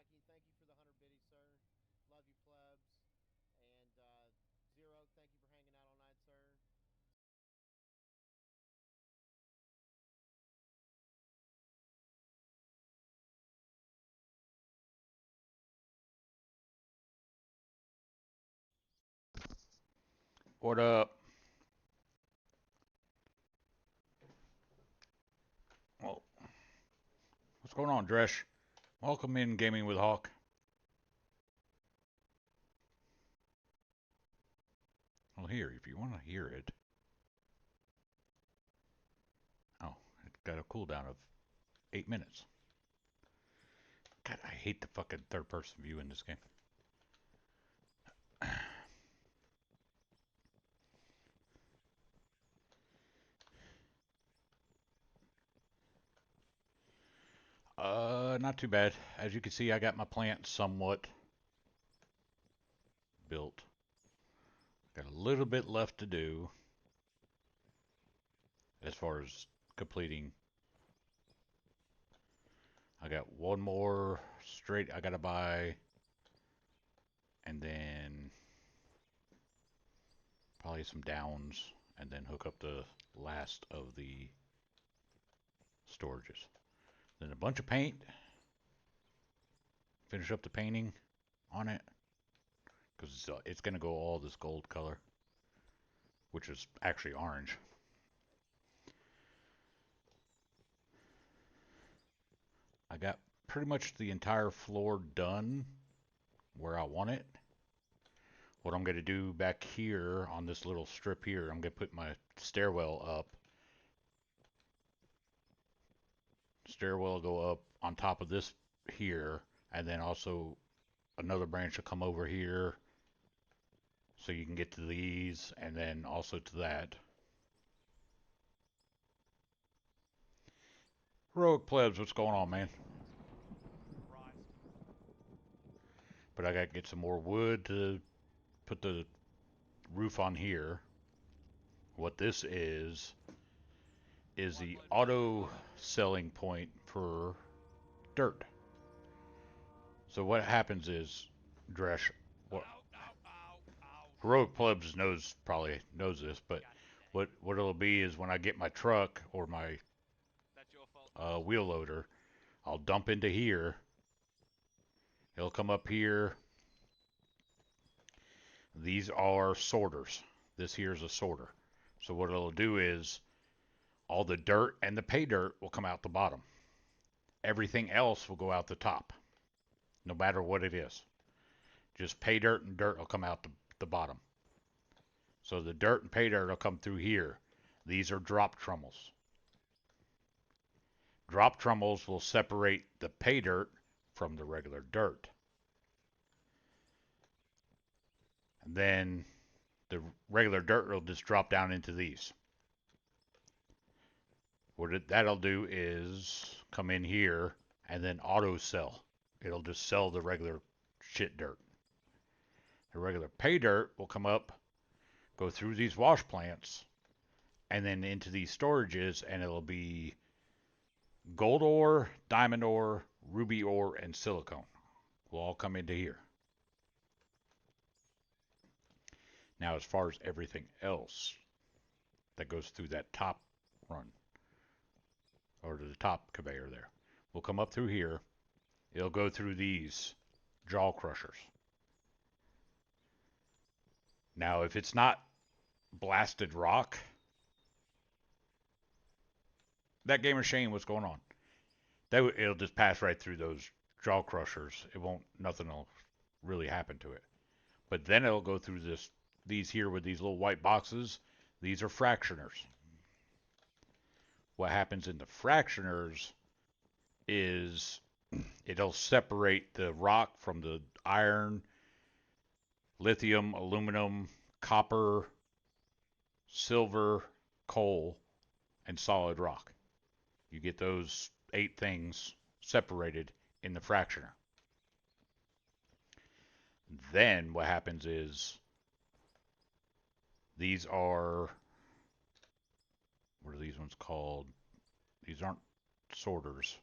Mikey, thank you for the 100 biddies, sir. Love you, plebs. And Zero, thank you for hanging out all night, sir. What up? Well, what's going on, Dresh? Welcome in Gaming with Hawk. Well, here, if you want to hear it. Oh, it got a cooldown of 8 minutes. God, I hate the fucking third person view in this game. Not too bad. As you can see, I got my plant somewhat built. Got a little bit left to do as far as completing. I got one more straight I gotta buy, and then probably some downs, and then hook up the last of the storages. Then a bunch of paint. Finish up the painting on it because it's going to go all this gold color, which is actually orange. I got pretty much the entire floor done where I want it. What I'm going to do back here on this little strip here, I'm going to put my stairwell up. Stairwell will go up on top of this here, and then also another branch will come over here so you can get to these and then also to that. Heroic plebs, what's going on, man? But I got to get some more wood to put the roof on here. What this is the auto selling point for dirt. So what happens is, Dresh, what heroic plebs knows probably knows this, but what it'll be is when I get my truck or my wheel loader, I'll dump into here. It'll come up here. These are sorters. This here is a sorter. So what it'll do is all the dirt and the pay dirt will come out the bottom. Everything else will go out the top, no matter what it is. Just pay dirt and dirt will come out the bottom. So the dirt and pay dirt will come through here. These are drop trommels. Drop trommels will separate the pay dirt from the regular dirt. And then the regular dirt will just drop down into these. That'll do is come in here and then auto sell. It'll just sell the regular shit dirt. The regular pay dirt will come up, go through these wash plants, and then into these storages, and it'll be gold ore, diamond ore, ruby ore, and silicone will all come into here. Now, as far as everything else that goes through that top run, or to the top conveyor there, will come up through here. It'll go through these jaw crushers. Now, if it's not blasted rock, that gamer Shane, what's going on? It'll just pass right through those jaw crushers. It won't. Nothing will really happen to it. But then it'll go through these here with these little white boxes. These are fractioners. What happens in the fractioners is it'll separate the rock from the iron, lithium, aluminum, copper, silver, coal, and solid rock. You get those 8 things separated in the fractioner. Then what happens is these are, what are these ones called? These aren't sorters.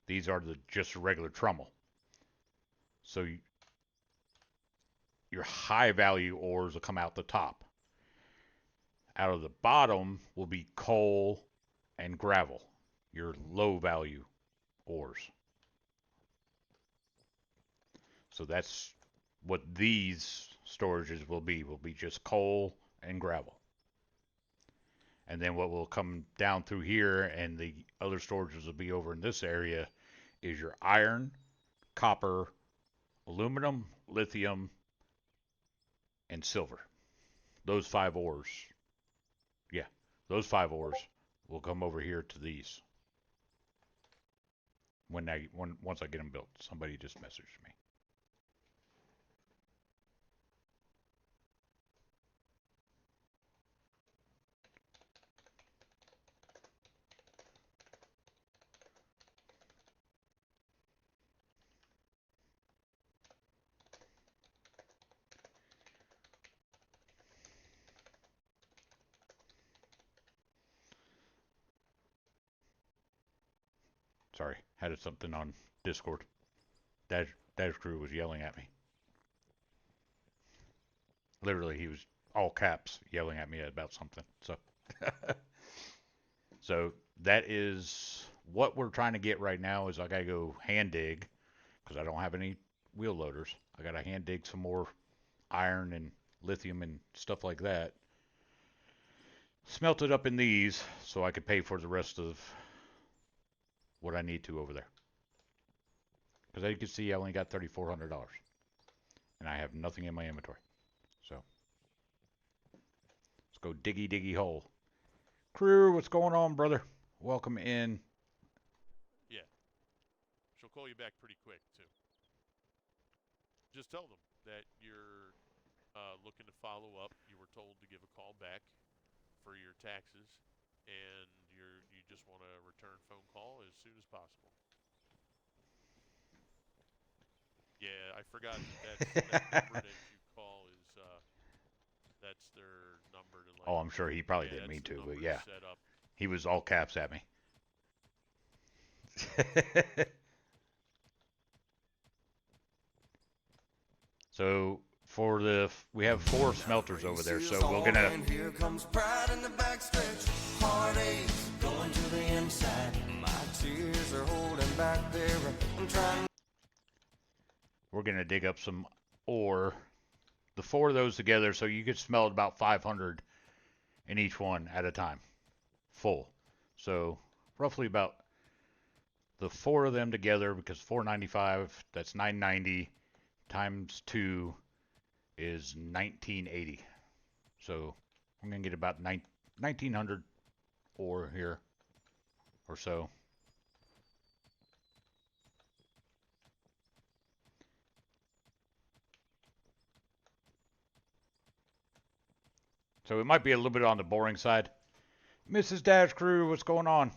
These are the just regular trommel. So your high value ores will come out the top. Out of the bottom will be coal and gravel, your low value ores. So that's what these storages will be just coal and gravel. And then what will come down through here and the other storages will be over in this area is your iron, copper, aluminum, lithium, and silver. Those five ores. Yeah, those five ores will come over here to these once I get them built. Somebody just messaged me. Sorry, had something on Discord. Dash Crew was yelling at me. Literally, he was all caps yelling at me about something. So that is what we're trying to get right now. Is I gotta go hand dig because I don't have any wheel loaders. I gotta hand dig some more iron and lithium and stuff like that. Smelt it up in these so I could pay for the rest of what I need to over there. Because as you can see, I only got $3,400 and I have nothing in my inventory. So let's go diggy diggy hole. Crew, what's going on, brother? Welcome in. Yeah, she'll call you back pretty quick too. Just tell them that you're looking to follow up. You were told to give a call back for your taxes, and you just want a return phone call as soon as possible. Yeah, I forgot that number that you call is that's their number to Oh, like. I'm sure he probably Yeah, didn't that's mean the to, but number to yeah, set up. he was all caps at me. So for we have four smelters over there, so we're gonna. And here comes pride in the backstretch. Heartaches going to the inside. My tears are holding back there. I'm trying. We're gonna dig up some ore. The four of those together, so you could smelt about 500 in each one at a time, full. So roughly about the four of them together, because 495, that's 990 times two is 1980. So I'm gonna get about 1900 ore here or so. So it might be a little bit on the boring side. Mrs. Dash Crew, what's going on?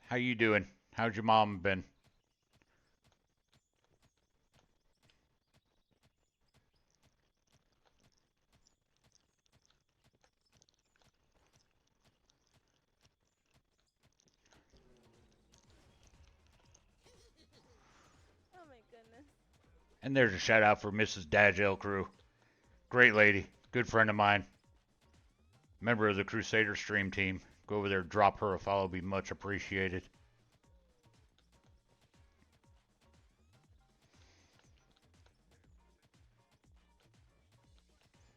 How you doing? How's your mom been? Oh my goodness. And there's a shout out for Mrs. Dagel Crew. Great lady, good friend of mine, member of the Crusader stream team. Go over there, drop her a follow, be much appreciated.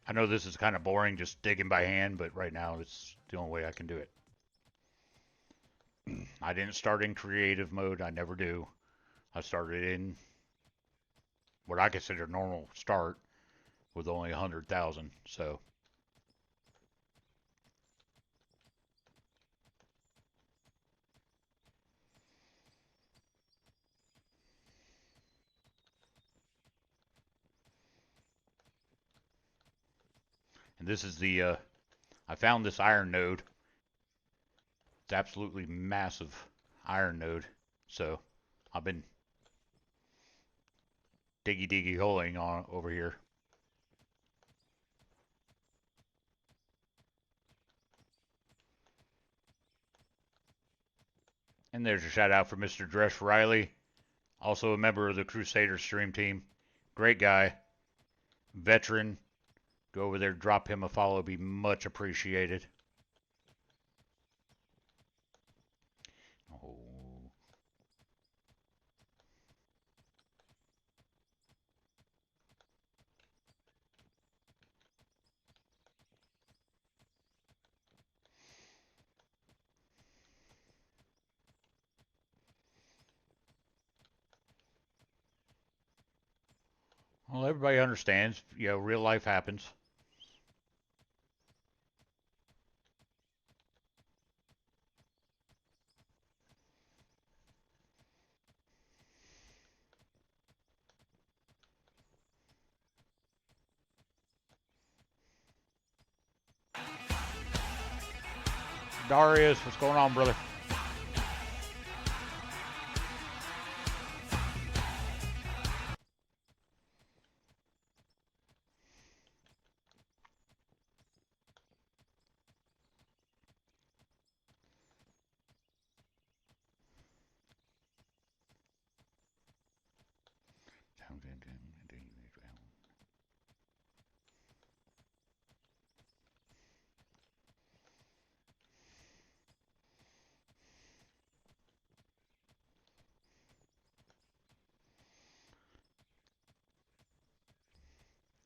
I know this is kind of boring, just digging by hand, but right now it's the only way I can do it. I didn't start in creative mode, I never do. I started in what I consider normal start with only 100,000, so. And this is I found this iron node. It's absolutely massive iron node. So I've been diggy diggy holing on over here. And there's a shout out for Mr. Dresh Riley, also a member of the Crusaders stream team. Great guy, veteran. Go over there, drop him a follow, be much appreciated. Oh. Well, everybody understands, real life happens. Darius, what's going on, brother?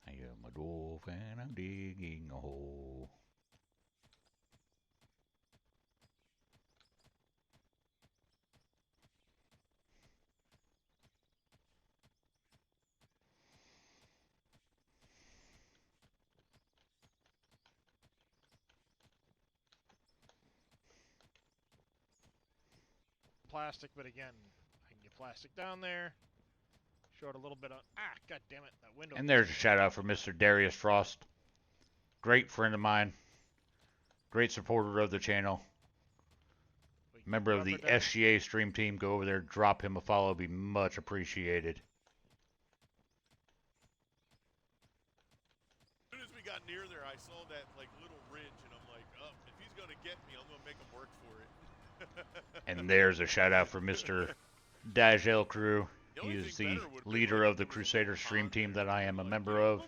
I am a dwarf and I'm digging a hole. Plastic, but again, I can get plastic down there. Short a little bit of god damn it, that window. And there's a shout out for Mr. Darius Frost. Great friend of mine. Great supporter of the channel. Member of the SGA stream team. Go over there, drop him a follow, be much appreciated. As soon as we got near there, I saw that like little ridge, and I'm like, oh, if he's gonna get me, I'm gonna make him work for it. And there's a shout out for Mr. Dajel Crew. He is the leader of the Crusader stream team that I am a member of.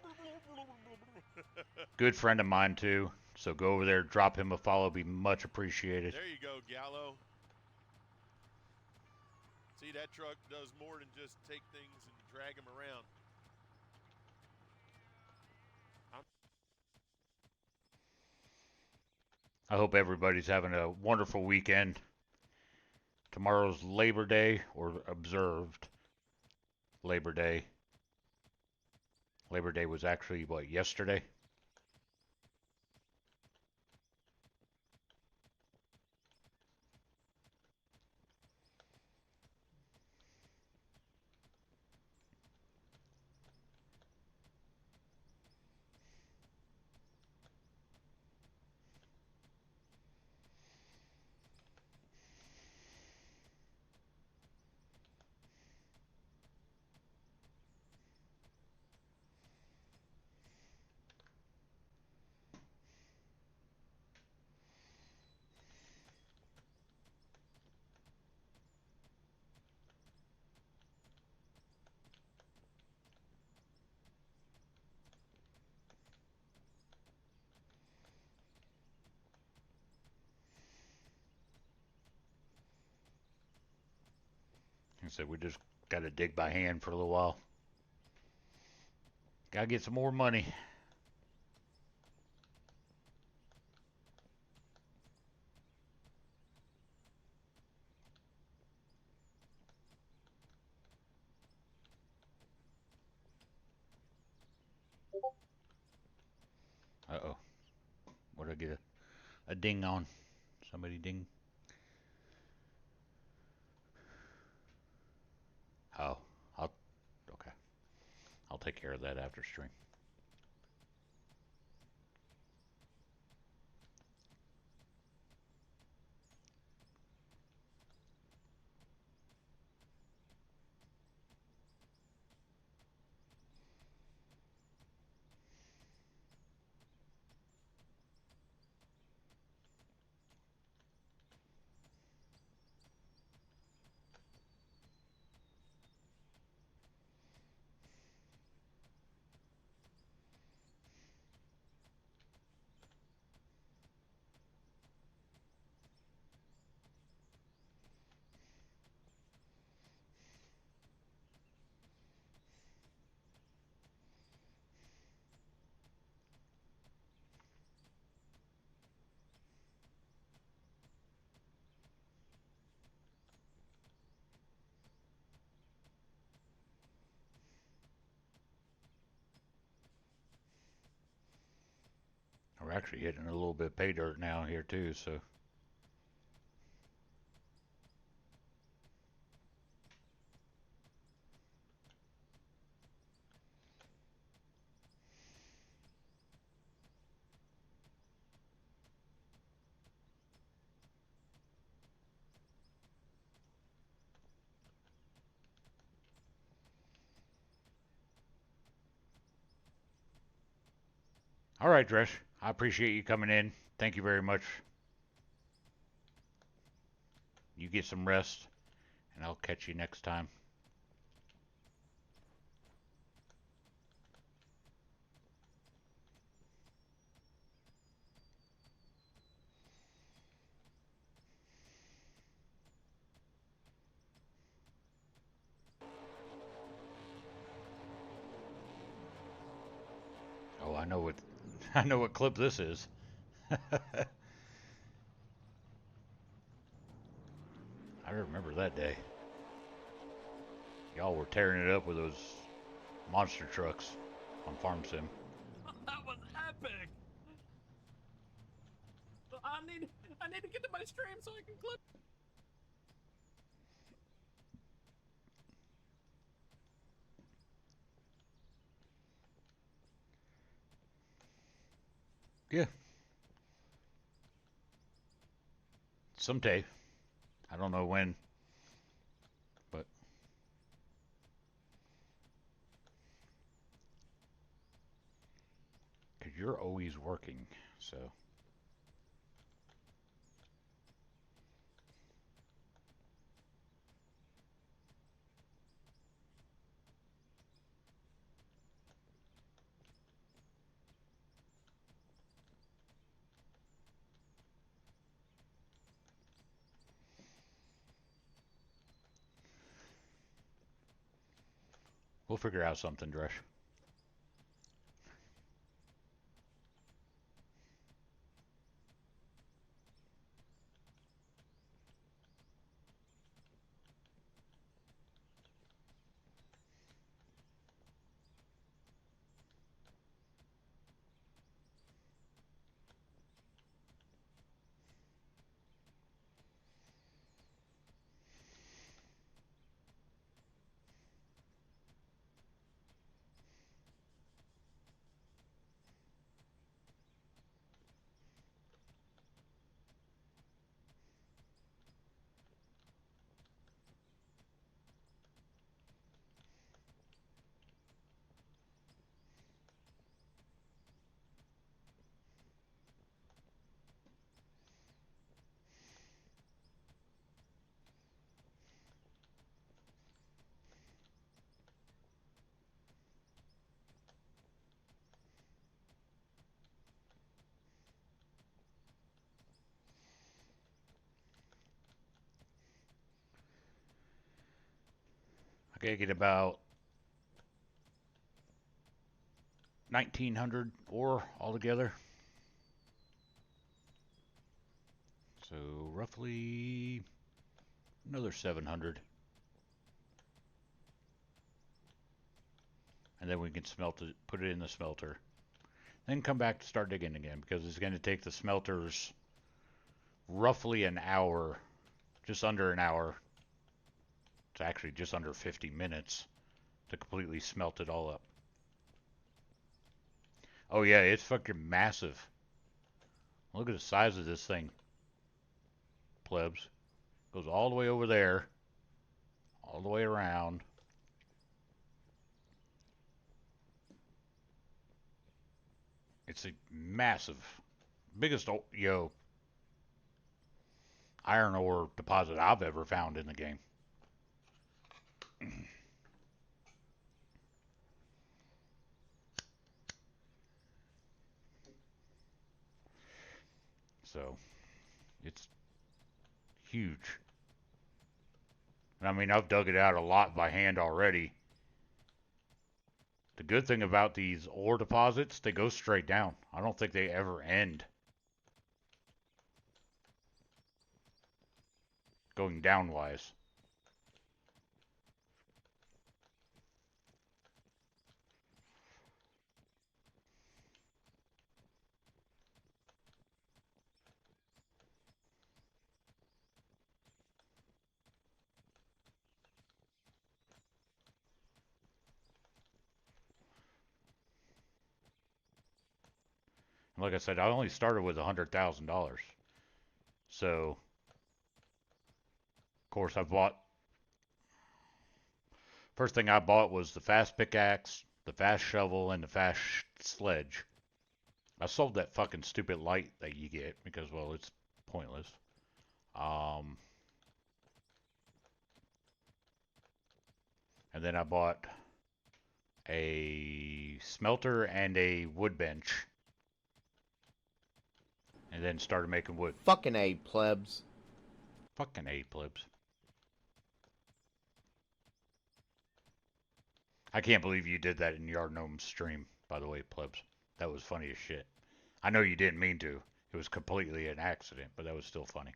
Good friend of mine too. So go over there, drop him a follow, be much appreciated. There you go, Gallo. See, that truck does more than just take things and drag them around. I hope everybody's having a wonderful weekend. Tomorrow's Labor Day, or observed Labor Day. Labor Day was actually, what, yesterday? Like I said, we just got to dig by hand for a little while. Got to get some more money. Uh-oh. What did I get a ding on? Somebody ding. Oh, okay. I'll take care of that after stream. actually hitting a little bit of pay dirt now here too, so. All right, Dresh. I appreciate you coming in. Thank you very much. You get some rest, and I'll catch you next time. Oh, I know what I know what clip this is. I remember that day. Y'all were tearing it up with those monster trucks on Farm Sim. That was epic. I need to get to my stream so I can clip. Yeah. Someday. I don't know when, but because you're always working, so. We'll figure out something, Dresh. I gotta get about 1,900 ore altogether. So roughly another 700. And then we can smelt it, put it in the smelter. Then come back to start digging again because it's going to take the smelters roughly an hour, just under an hour. It's actually just under 50 minutes to completely smelt it all up. Oh yeah, it's fucking massive. Look at the size of this thing, plebs. Goes all the way over there, all the way around. It's a massive, biggest iron ore deposit I've ever found in the game. So it's huge. And I mean, I've dug it out a lot by hand already. The good thing about these ore deposits, they go straight down. I don't think they ever end going downwise. Like I said, I only started with $100,000. So, of course, I bought. First thing I bought was the fast pickaxe, the fast shovel, and the fast sledge. I sold that fucking stupid light that you get because, well, it's pointless. Um, and then I bought a smelter and a wood bench, and then started making wood. Fucking A, plebs. Fucking A plebs. I can't believe you did that in Yard Gnome stream, by the way, plebs. That was funny as shit. I know you didn't mean to. It was completely an accident, but that was still funny.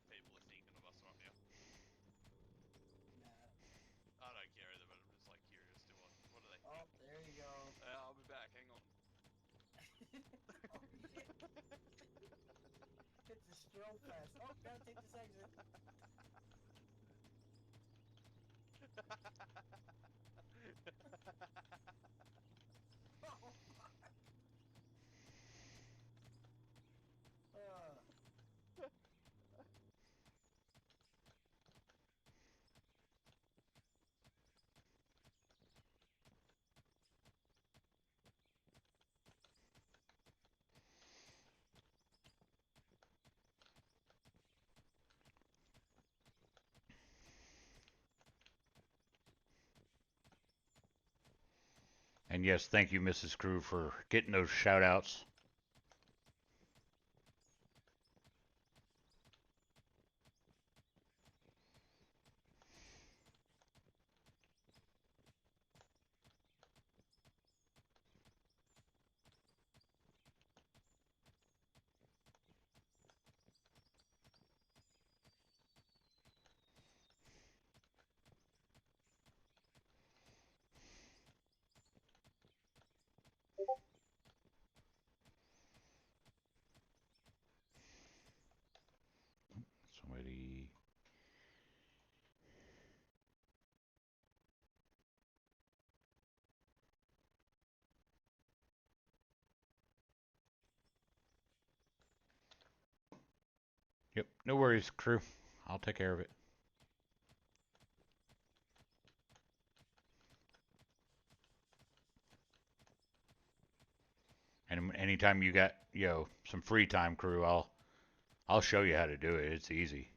People are thinking of us right now. Nah. I don't care either, but I'm just like curious to what do they think? Oh, there you go. I'll be back. Hang on. Oh shit! Hit the strobe fast. Oh, gotta take this exit. Oh fuck! Uh, And yes, thank you, Mrs. Crew, for getting those shout outs. Somebody. Yep, no worries, crew. I'll take care of it. And anytime you got, some free time, crew, I'll show you how to do it. It's easy.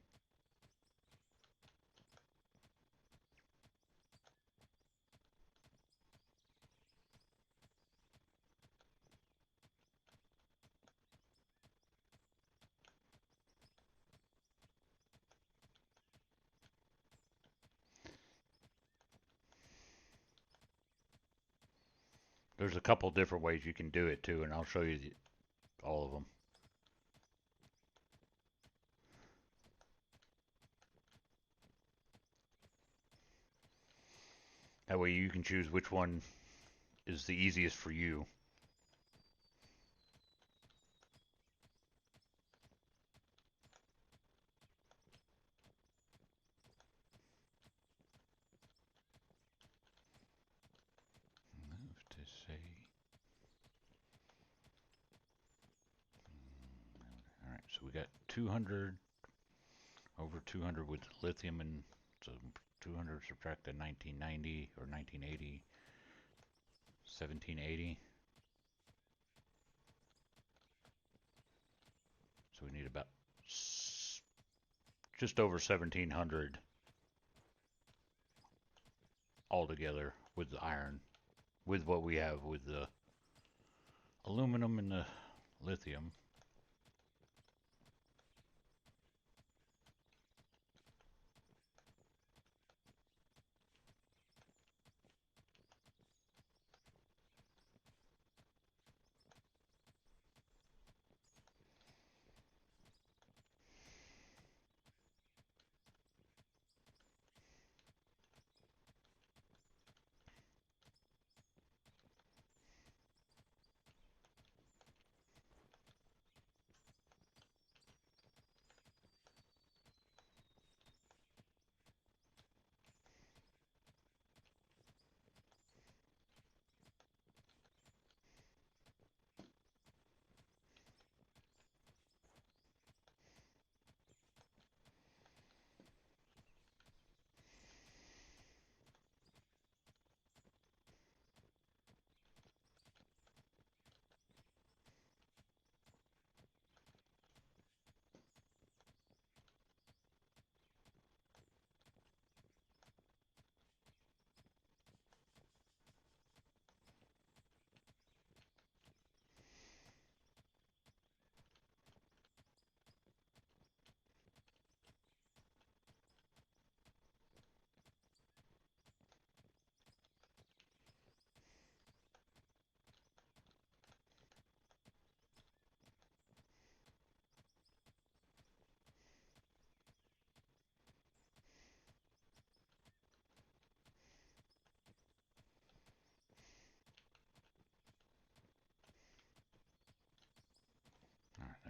There's a couple different ways you can do it too, and I'll show you all of them. That way you can choose which one is the easiest for you. Move to say. All right, so we got 200 over 200 with lithium, and so 200 subtract the 1990 or 1980, 1780. So we need about just over 1700 altogether with the iron, with what we have with the aluminum and the lithium.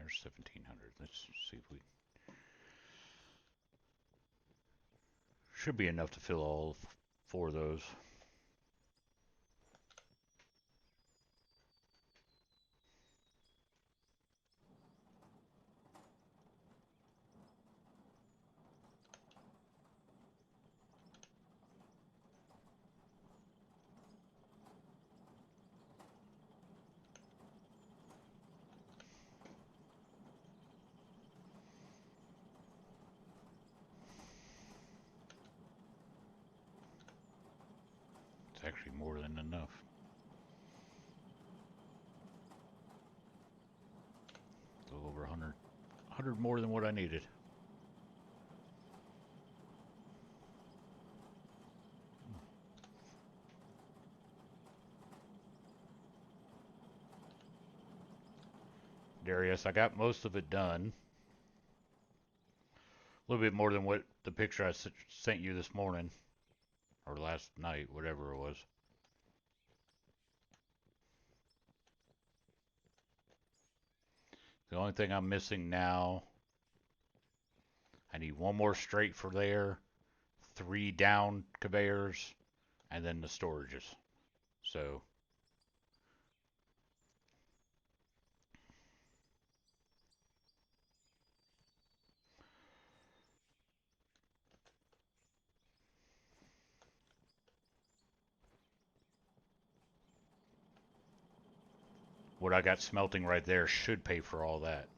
There's 1,700. Let's see if we should be enough to fill all 4 of those. It's actually more than enough. A little over 100 more than what I needed. Darius, I got most of it done. A little bit more than what the picture I sent you this morning. Or last night, whatever it was. The only thing I'm missing now, I need 1 more straight for there, 3 down conveyors, and then the storages. So what I got smelting right there should pay for all that.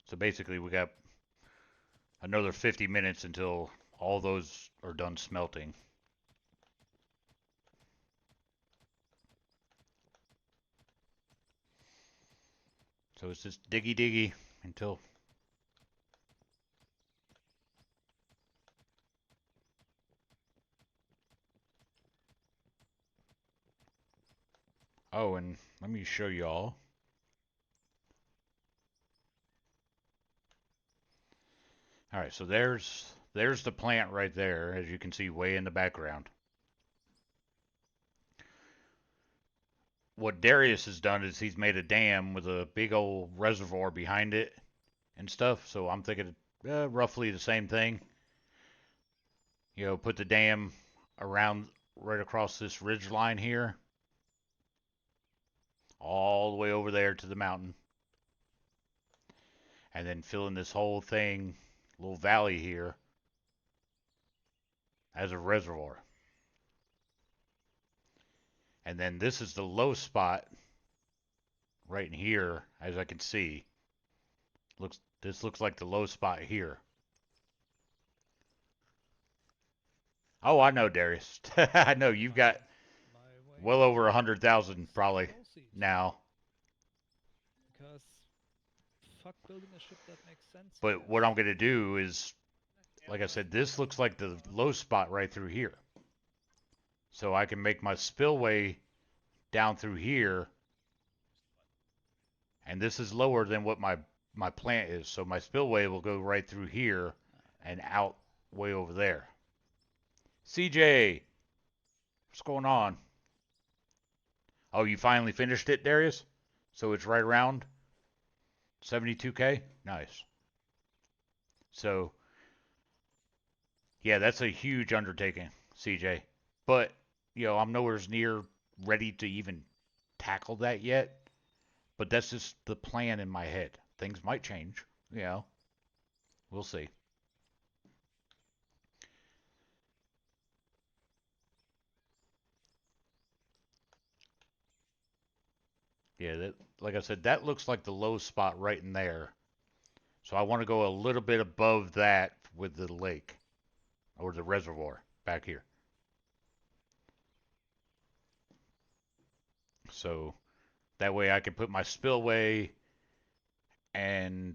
So basically we got another 50 minutes until all those are done smelting. So it's just diggy diggy until oh, and let me show y'all. All right, so there's the plant right there, as you can see way in the background. What Darius has done is he's made a dam with a big old reservoir behind it and stuff. So I'm thinking roughly the same thing. You know, put the dam around right across this ridge line here, all the way over there to the mountain, and then fill in this whole thing, little valley here, as a reservoir. And then this is the low spot right in here, as I can see. This looks like the low spot here. Oh, I know, Darius. I know you've got well over 100,000 probably now. Because fuck building a ship that makes sense. But what I'm gonna do is, like I said, this looks like the low spot right through here. So I can make my spillway down through here, and this is lower than what my plant is. So my spillway will go right through here and out way over there. CJ, what's going on? Oh, you finally finished it, Darius? So it's right around 72K? Nice. So, yeah, that's a huge undertaking, CJ. But, you know, I'm nowhere near ready to even tackle that yet. But that's just the plan in my head. Things might change, you know. We'll see. Yeah, that, like I said, that looks like the low spot right in there. So I want to go a little bit above that with the lake or the reservoir back here. So that way I can put my spillway and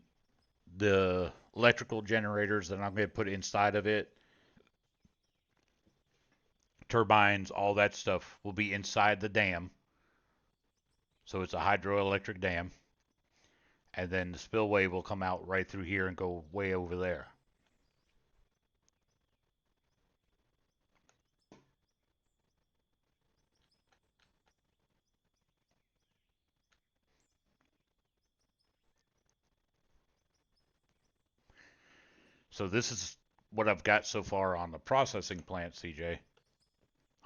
the electrical generators that I'm going to put inside of it turbines, all that stuff will be inside the dam. So it's a hydroelectric dam. And then the spillway will come out right through here and go way over there. So this is what I've got so far on the processing plant, CJ.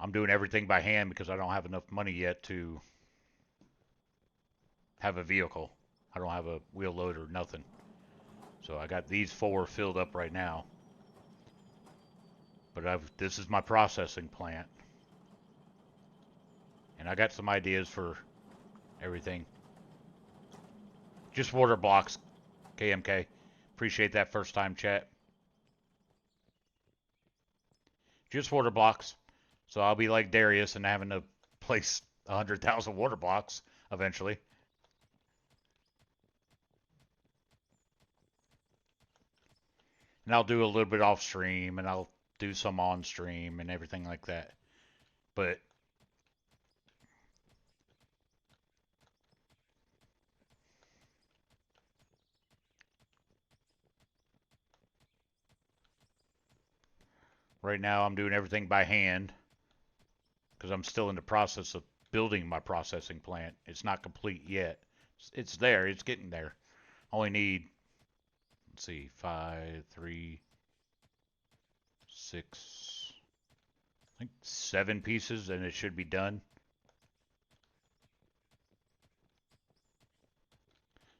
I'm doing everything by hand because I don't have enough money yet to have a vehicle. I don't have a wheel loader, nothing. So I got these 4 filled up right now. But this is my processing plant. And I got some ideas for everything. Just water blocks, KMK. Appreciate that first time chat. Just water blocks. So I'll be like Darius and having to place 100,000 water blocks eventually. And I'll do a little bit off stream and I'll do some on stream and everything like that. But right now I'm doing everything by hand because I'm still in the process of building my processing plant. It's not complete yet. It's there. It's getting there. I only need, let's see, 5, 3, 6, I think 7 pieces and it should be done.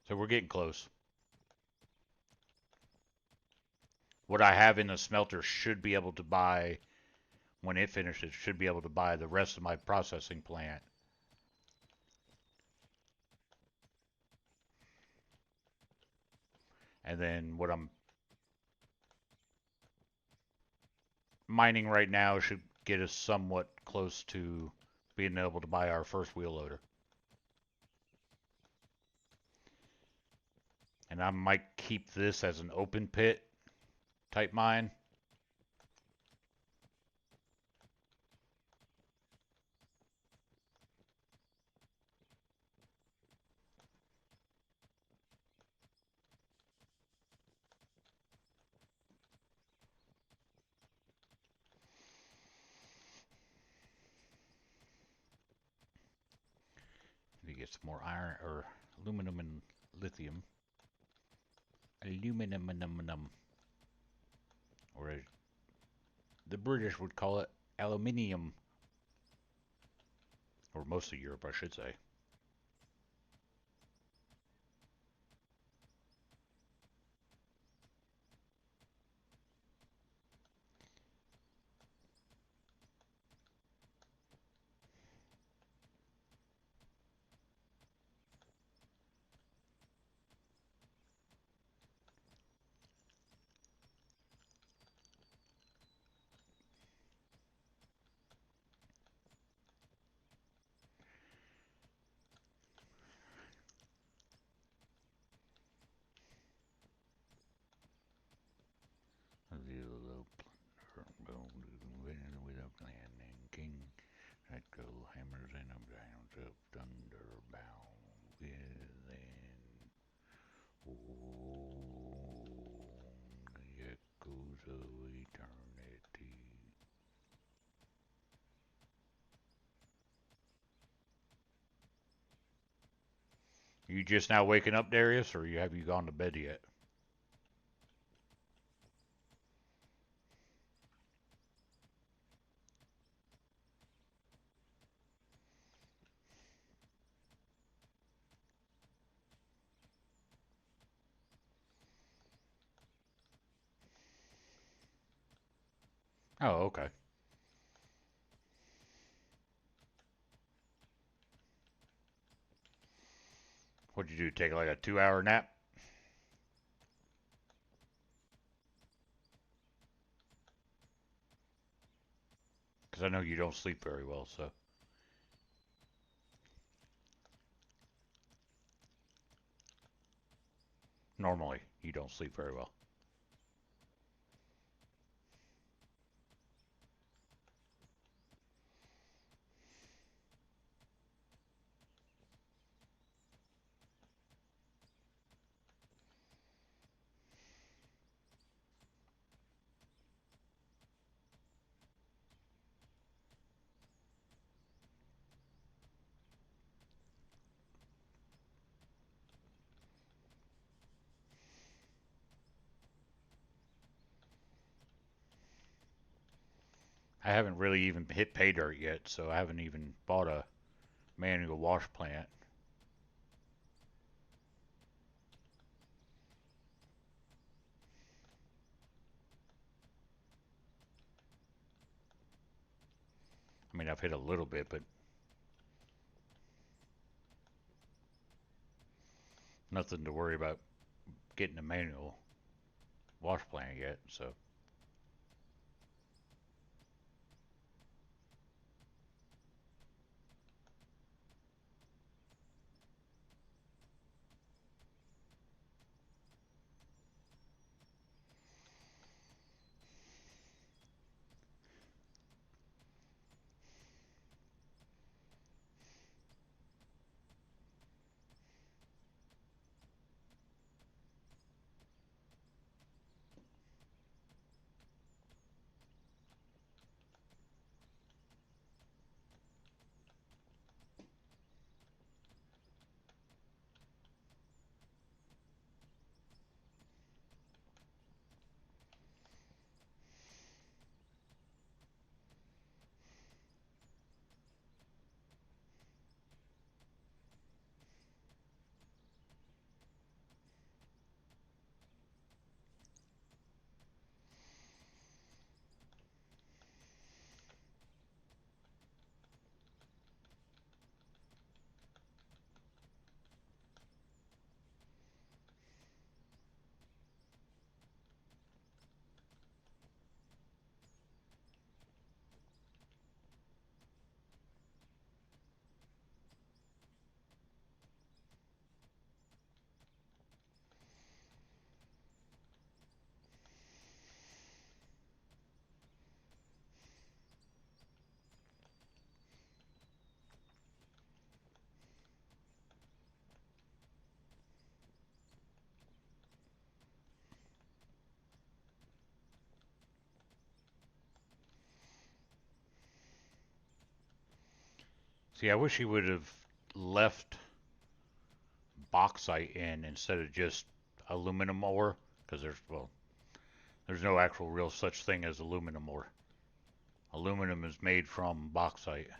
So we're getting close. What I have in the smelter should be able to buy, when it finishes, should be able to buy the rest of my processing plant. And then what I'm mining right now should get us somewhat close to being able to buy our first wheel loader. And I might keep this as an open pit type mine. Maybe get some more iron or aluminum and lithium. Aluminum. Or as the British would call it, aluminium. Or most of Europe, I should say. With a plan and king, that go hammers and a grounds of thunder bound within. Oh, the echoes of eternity. You just now waking up, Darius, or have you gone to bed yet? Oh, okay. What'd you do? Take like a 2-hour nap? Because I know you don't sleep very well, so. Normally, you don't sleep very well. I haven't really even hit pay dirt yet, so I haven't even bought a manual wash plant. I mean, I've hit a little bit, but nothing to worry about getting a manual wash plant yet, so. See, I wish he would have left bauxite in instead of just aluminum ore, because there's no actual real such thing as aluminum ore. Aluminum is made from bauxite.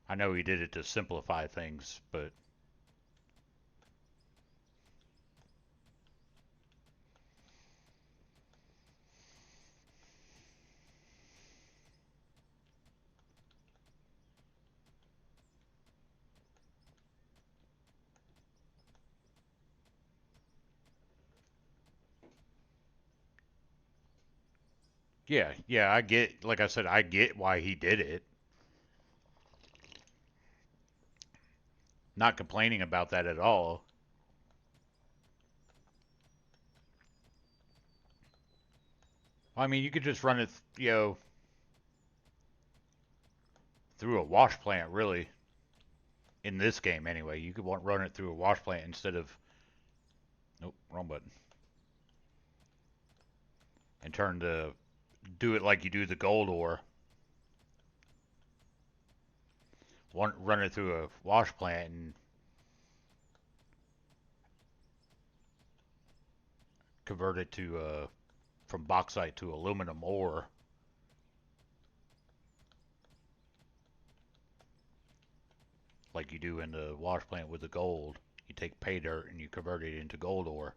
I know he did it to simplify things, but yeah, I get, like I said, I get why he did it. Not complaining about that at all. I mean, you could just run it, through a wash plant, really. In this game, anyway, you could run it through a wash plant instead of, nope, wrong button. And do it like you do the gold ore. Run it through a wash plant and convert it to from bauxite to aluminum ore, like you do in the wash plant with the gold. You take pay dirt and you convert it into gold ore.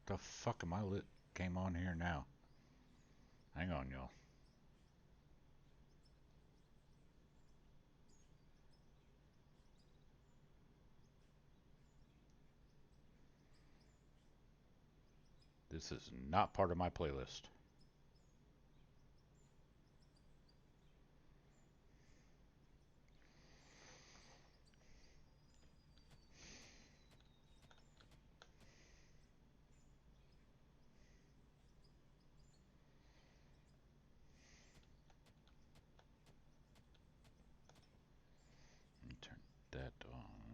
The fuck am I lit? Came on here now. Hang on, y'all. This is not part of my playlist. Let me turn that on.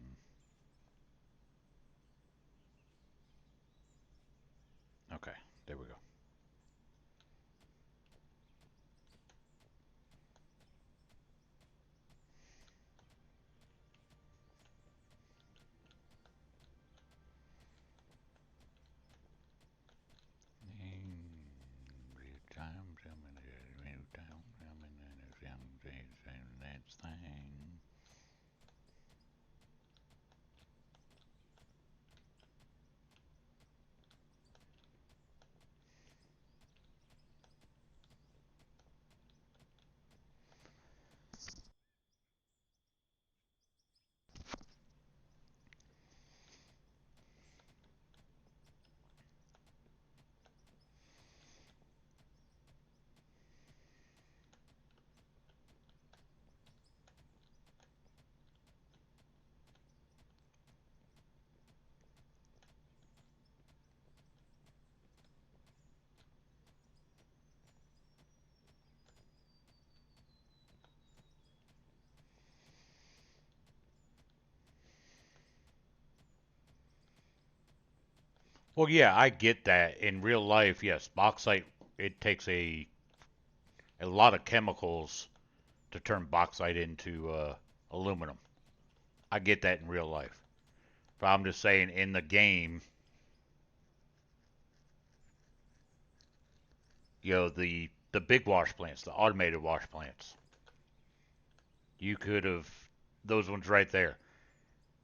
Well, yeah, I get that. In real life, yes, bauxite, it takes a lot of chemicals to turn bauxite into aluminum. I get that in real life. But I'm just saying, in the game, the big wash plants, the automated wash plants, you could have those ones right there.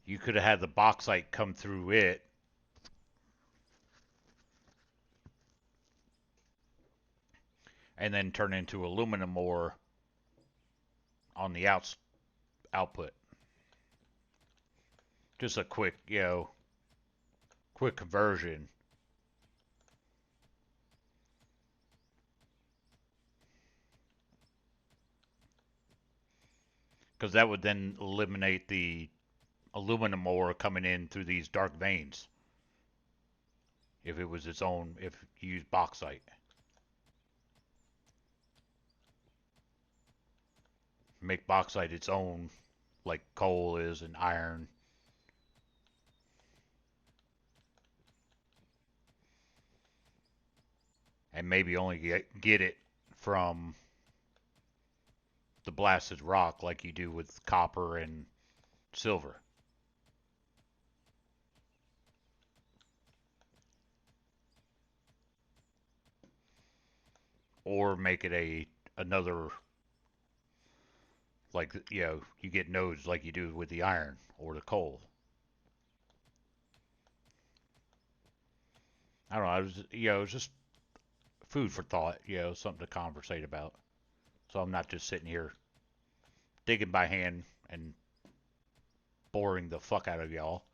You could have had the bauxite come through it and then turn into aluminum ore on the output. Just a quick, quick conversion, because that would then eliminate the aluminum ore coming in through these dark veins. If it was its own, if you use bauxite, make bauxite its own, like coal is and iron, and maybe only get it from the blasted rock like you do with copper and silver. Or make it another, like, you get nodes like you do with the iron or the coal. I don't know. It was just food for thought. Something to conversate about. So I'm not just sitting here digging by hand and boring the fuck out of y'all.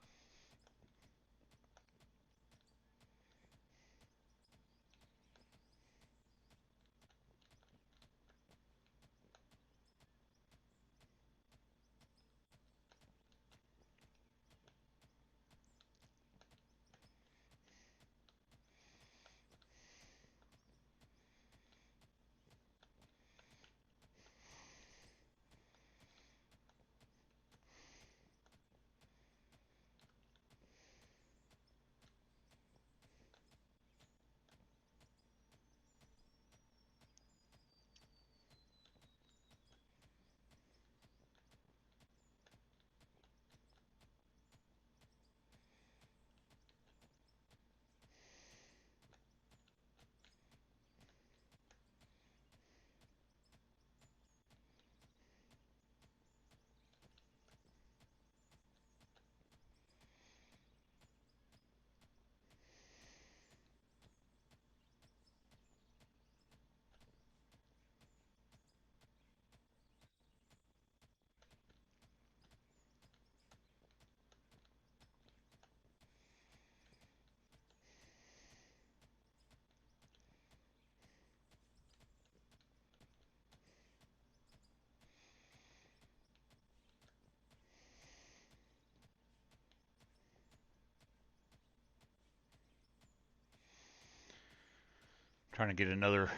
Trying to get another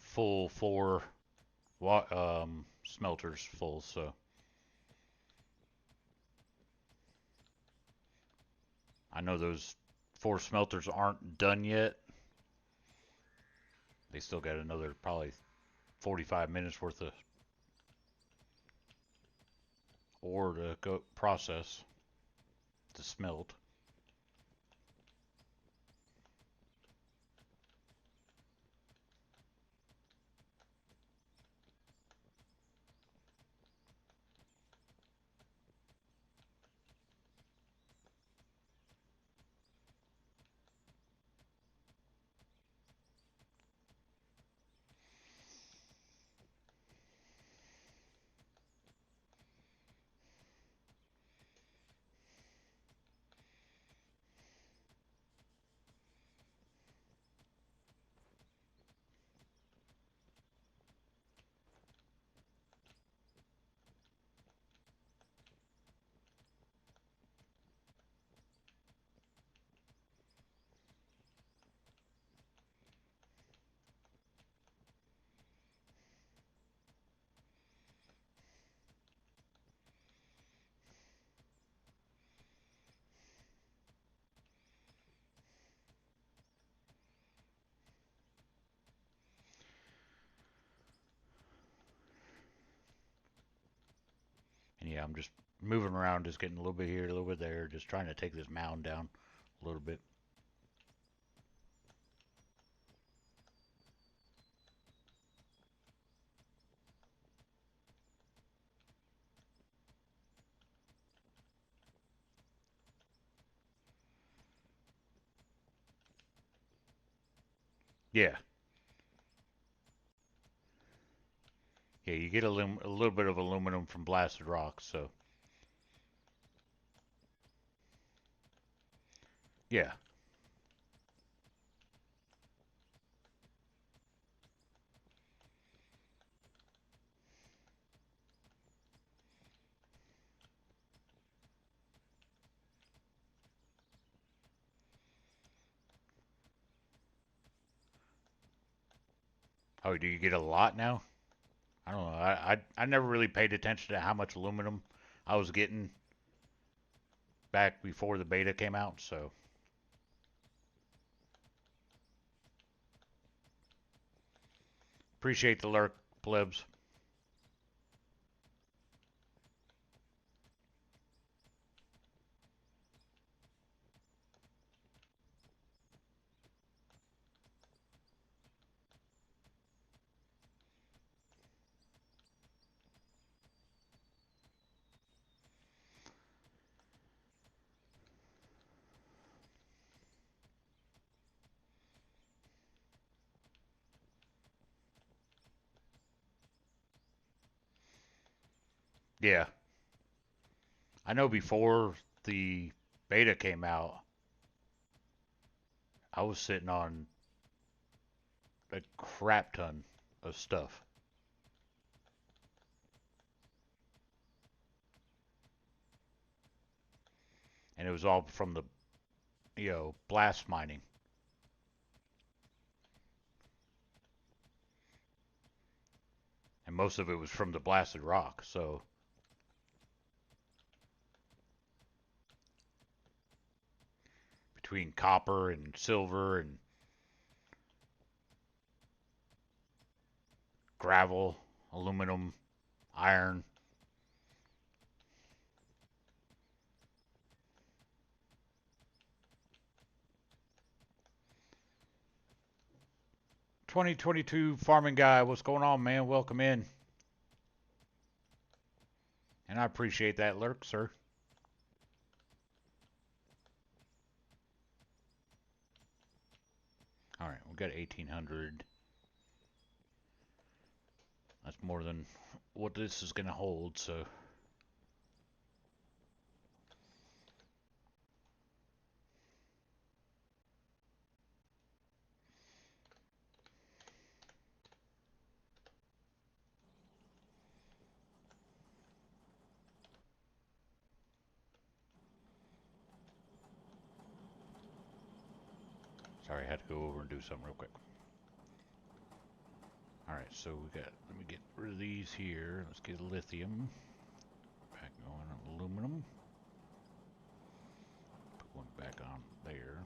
full four smelters full. So I know those four smelters aren't done yet. They still got another probably 45 minutes worth of ore to go process to smelt. Yeah, I'm just moving around, just getting a little bit here, a little bit there, just trying to take this mound down a little bit. Yeah. Yeah, you get a little bit of aluminum from blasted rocks, so yeah. Oh, do you get a lot now? I don't know. I never really paid attention to how much aluminum I was getting back before the beta came out, so appreciate the lurk, plebs. Yeah. I know before the beta came out, I was sitting on a crap ton of stuff. And it was all from the, blast mining. And most of it was from the blasted rock. So between copper and silver and gravel, aluminum, iron. "2022 farming guy, what's going on, man? Welcome in." And I appreciate that lurk, sir. All right, we've got 1800. That's more than what this is going to hold, so. Sorry, I had to go over and do something real quick. All right, so let me get rid of these here. Let's get lithium. Back on aluminum. Put one back on there.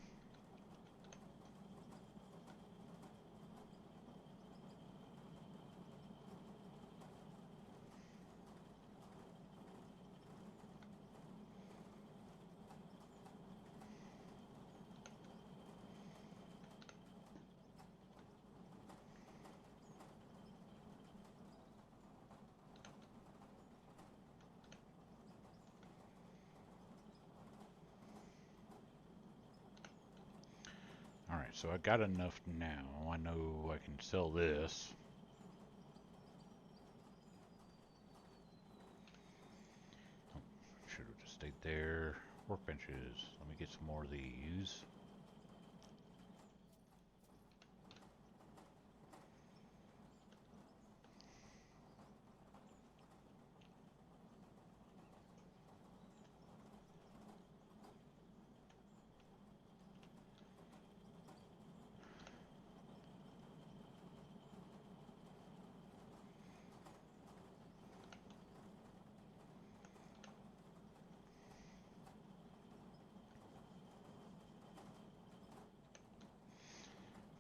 All right, so I got enough now. I know I can sell this. Oh, should have just stayed there. Workbenches. Let me get some more of these.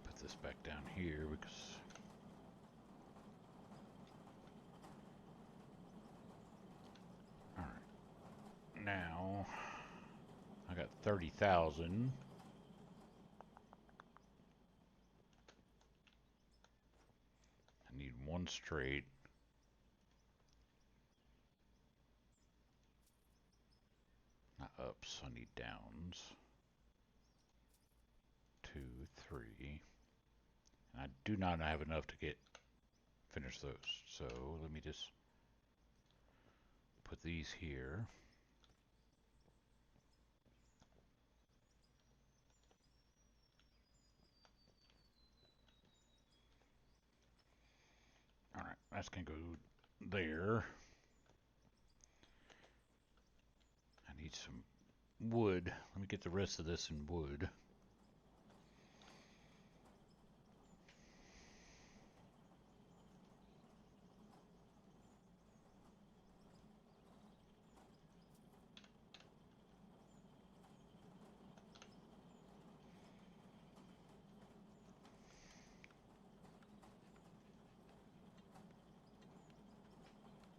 Put this back down here because all right. now I got 30,000. I need one straight. Not ups, I need downs. 2, 3. And I do not have enough to finish those. So let me just put these here. Alright, that's gonna go there. I need some wood. Let me get the rest of this in wood.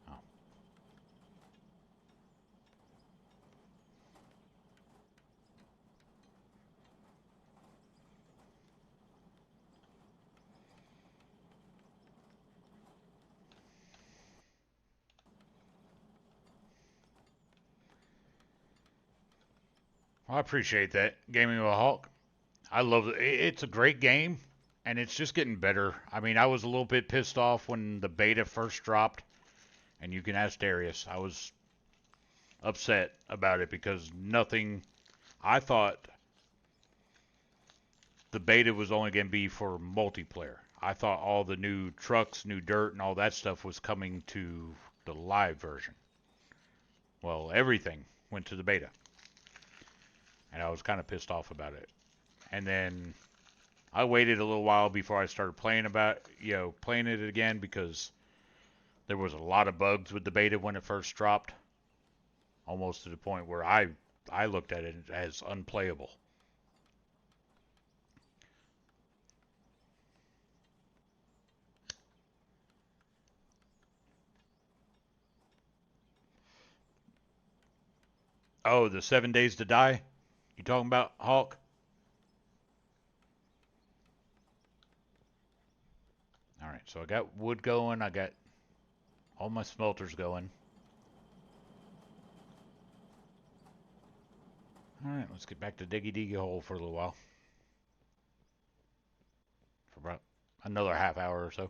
Oh. I appreciate that, Gaming with a Hawk. I love it. It's a great game, and it's just getting better. I mean, I was a little bit pissed off when the beta first dropped, and you can ask Darius. I was upset about it because nothing. I thought the beta was only going to be for multiplayer. I thought all the new trucks, new dirt, and all that stuff was coming to the live version. Well, everything went to the beta, and I was kind of pissed off about it. And then I waited a little while before I started playing it again because there was a lot of bugs with the beta when it first dropped, almost to the point where I looked at it as unplayable. Oh, the 7 days to die? You talking about, Hawk? All right, so I got wood going. I got all my smelters going. All right, let's get back to Diggy Diggy Hole for a little while. For about another half hour or so.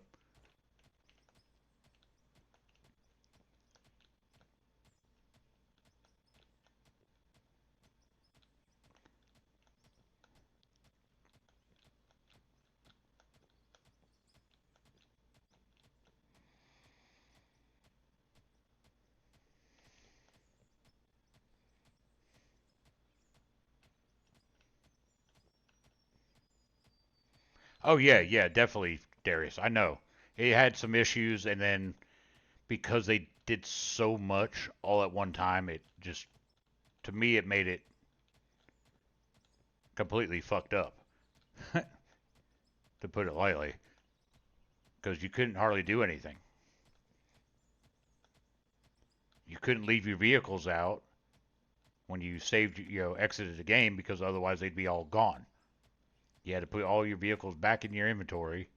Oh, yeah, yeah, definitely, Darius. I know. It had some issues, and then because they did so much all at one time, it just, to me, it made it completely fucked up, to put it lightly, because you couldn't hardly do anything. You couldn't leave your vehicles out when you exited the game because otherwise they'd be all gone. You had to put all your vehicles back in your inventory,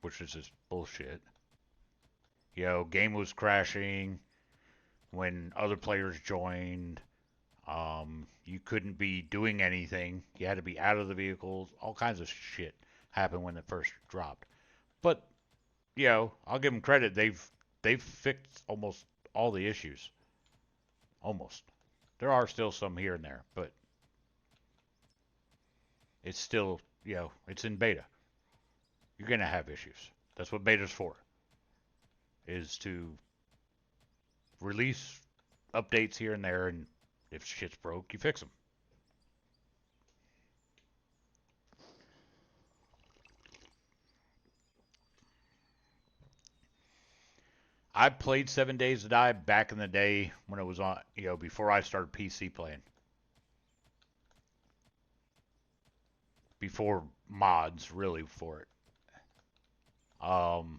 which is just bullshit. Game was crashing when other players joined. You couldn't be doing anything. You had to be out of the vehicles. All kinds of shit happened when it first dropped. But I'll give them credit. They've fixed almost all the issues. Almost. There are still some here and there, but it's still it's in beta. You're gonna have issues. That's what beta's for. Is to release updates here and there, and if shit's broke, you fix them. I played 7 Days to Die back in the day when it was on, before I started PC playing. Before mods, really, for it. Um,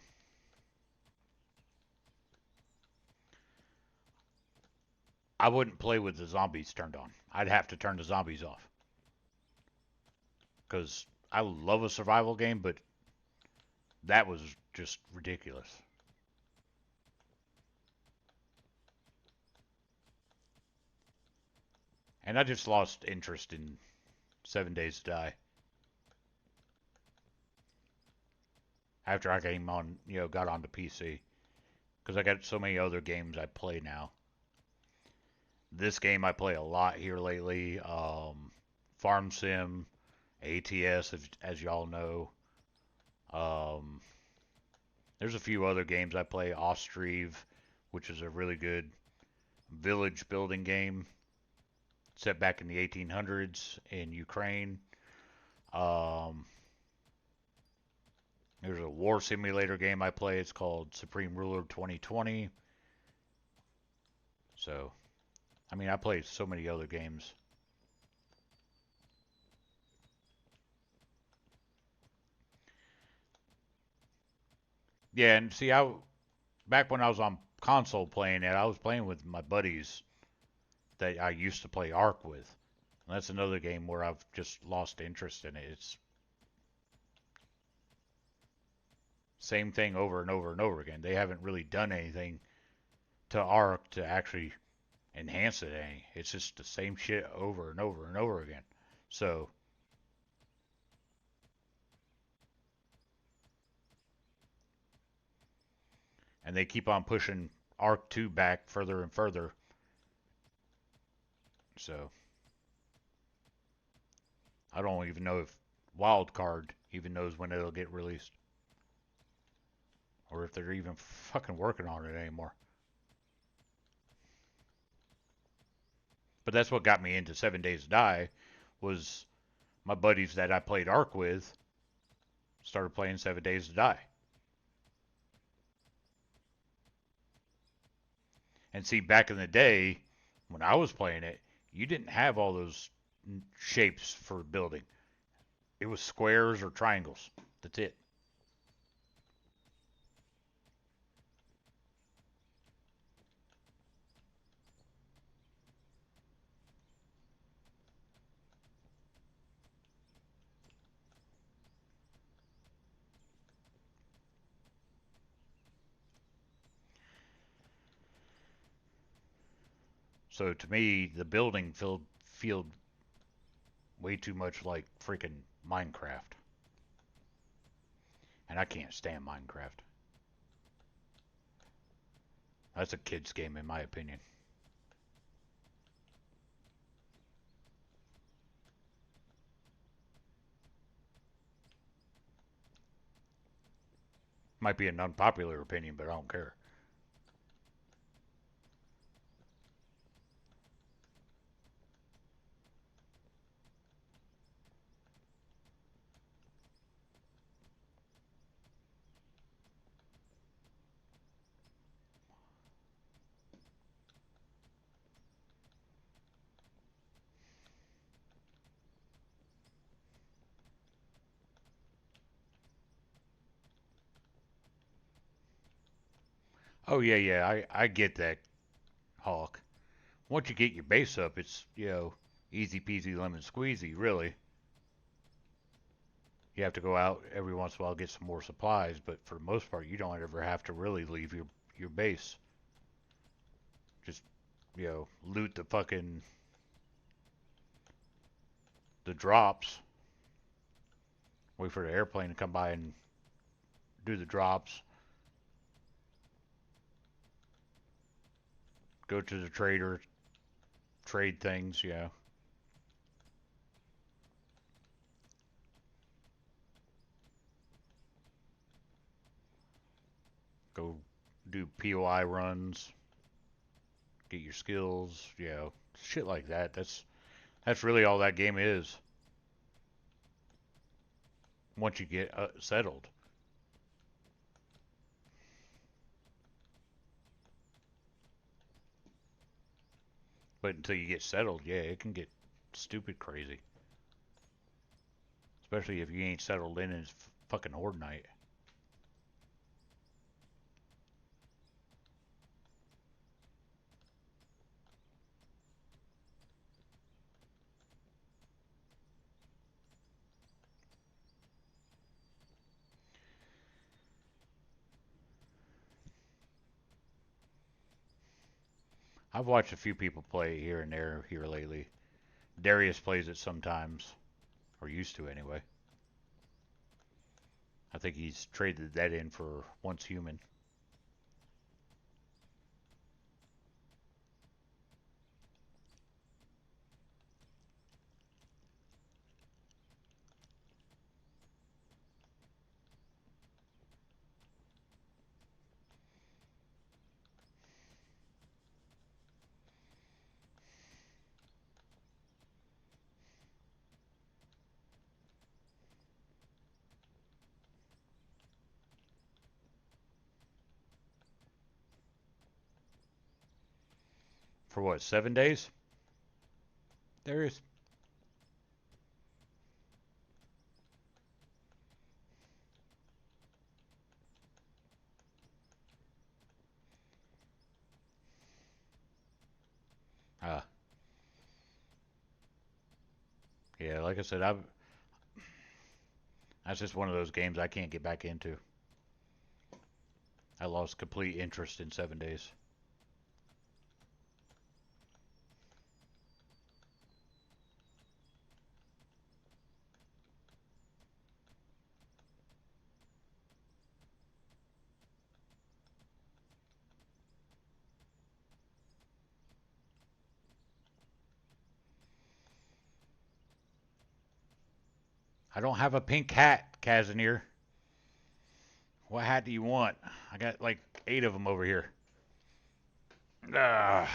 I wouldn't play with the zombies turned on. I'd have to turn the zombies off. Because I love a survival game, but that was just ridiculous. And I just lost interest in 7 Days to Die after I came on, got onto PC. Because I got so many other games I play now. This game I play a lot here lately. Farm Sim, ATS, as y'all know. Um, there's a few other games I play. Ostriv, which is a really good village building game set back in the 1800s in Ukraine. Um, there's a war simulator game I play. It's called Supreme Ruler 2020. So, I mean, I play so many other games. Yeah, and see, back when I was on console playing it, I was playing with my buddies that I used to play Ark with. And that's another game where I've just lost interest in it. It's same thing over and over and over again. They haven't really done anything to Ark to actually enhance it any. It's just the same shit over and over and over again. So, and they keep on pushing Ark 2 back further and further. So, I don't even know if Wildcard even knows when it'll get released. Or if they're even fucking working on it anymore. But that's what got me into 7 Days to Die was my buddies that I played Ark with started playing 7 Days to Die. And see, back in the day, when I was playing it, you didn't have all those shapes for building. It was squares or triangles. That's it. So to me, the building feel way too much like freaking Minecraft. And I can't stand Minecraft. That's a kid's game in my opinion. Might be an unpopular opinion, but I don't care. Oh yeah, yeah, I get that, Hawk. Once you get your base up, it's, easy peasy lemon squeezy, really. You have to go out every once in a while get some more supplies, but for the most part, you don't ever have to really leave your base. Just, loot the drops. Wait for the airplane to come by and do the drops. Go to the trader, trade things, Go do POI runs, get your skills, shit like that. That's really all that game is. Once you get settled. But until you get settled, yeah, it can get stupid crazy. Especially if you ain't settled in as fucking Horde Night. I've watched a few people play here and there here lately. Darius plays it sometimes, or used to anyway. I think he's traded that in for Once Human. For what, 7 days? Darius? Uh, yeah, like I said, that's just one of those games I can't get back into. I lost complete interest in 7 days. I don't have a pink hat, Casimir. What hat do you want? I got like 8 of them over here. Ah.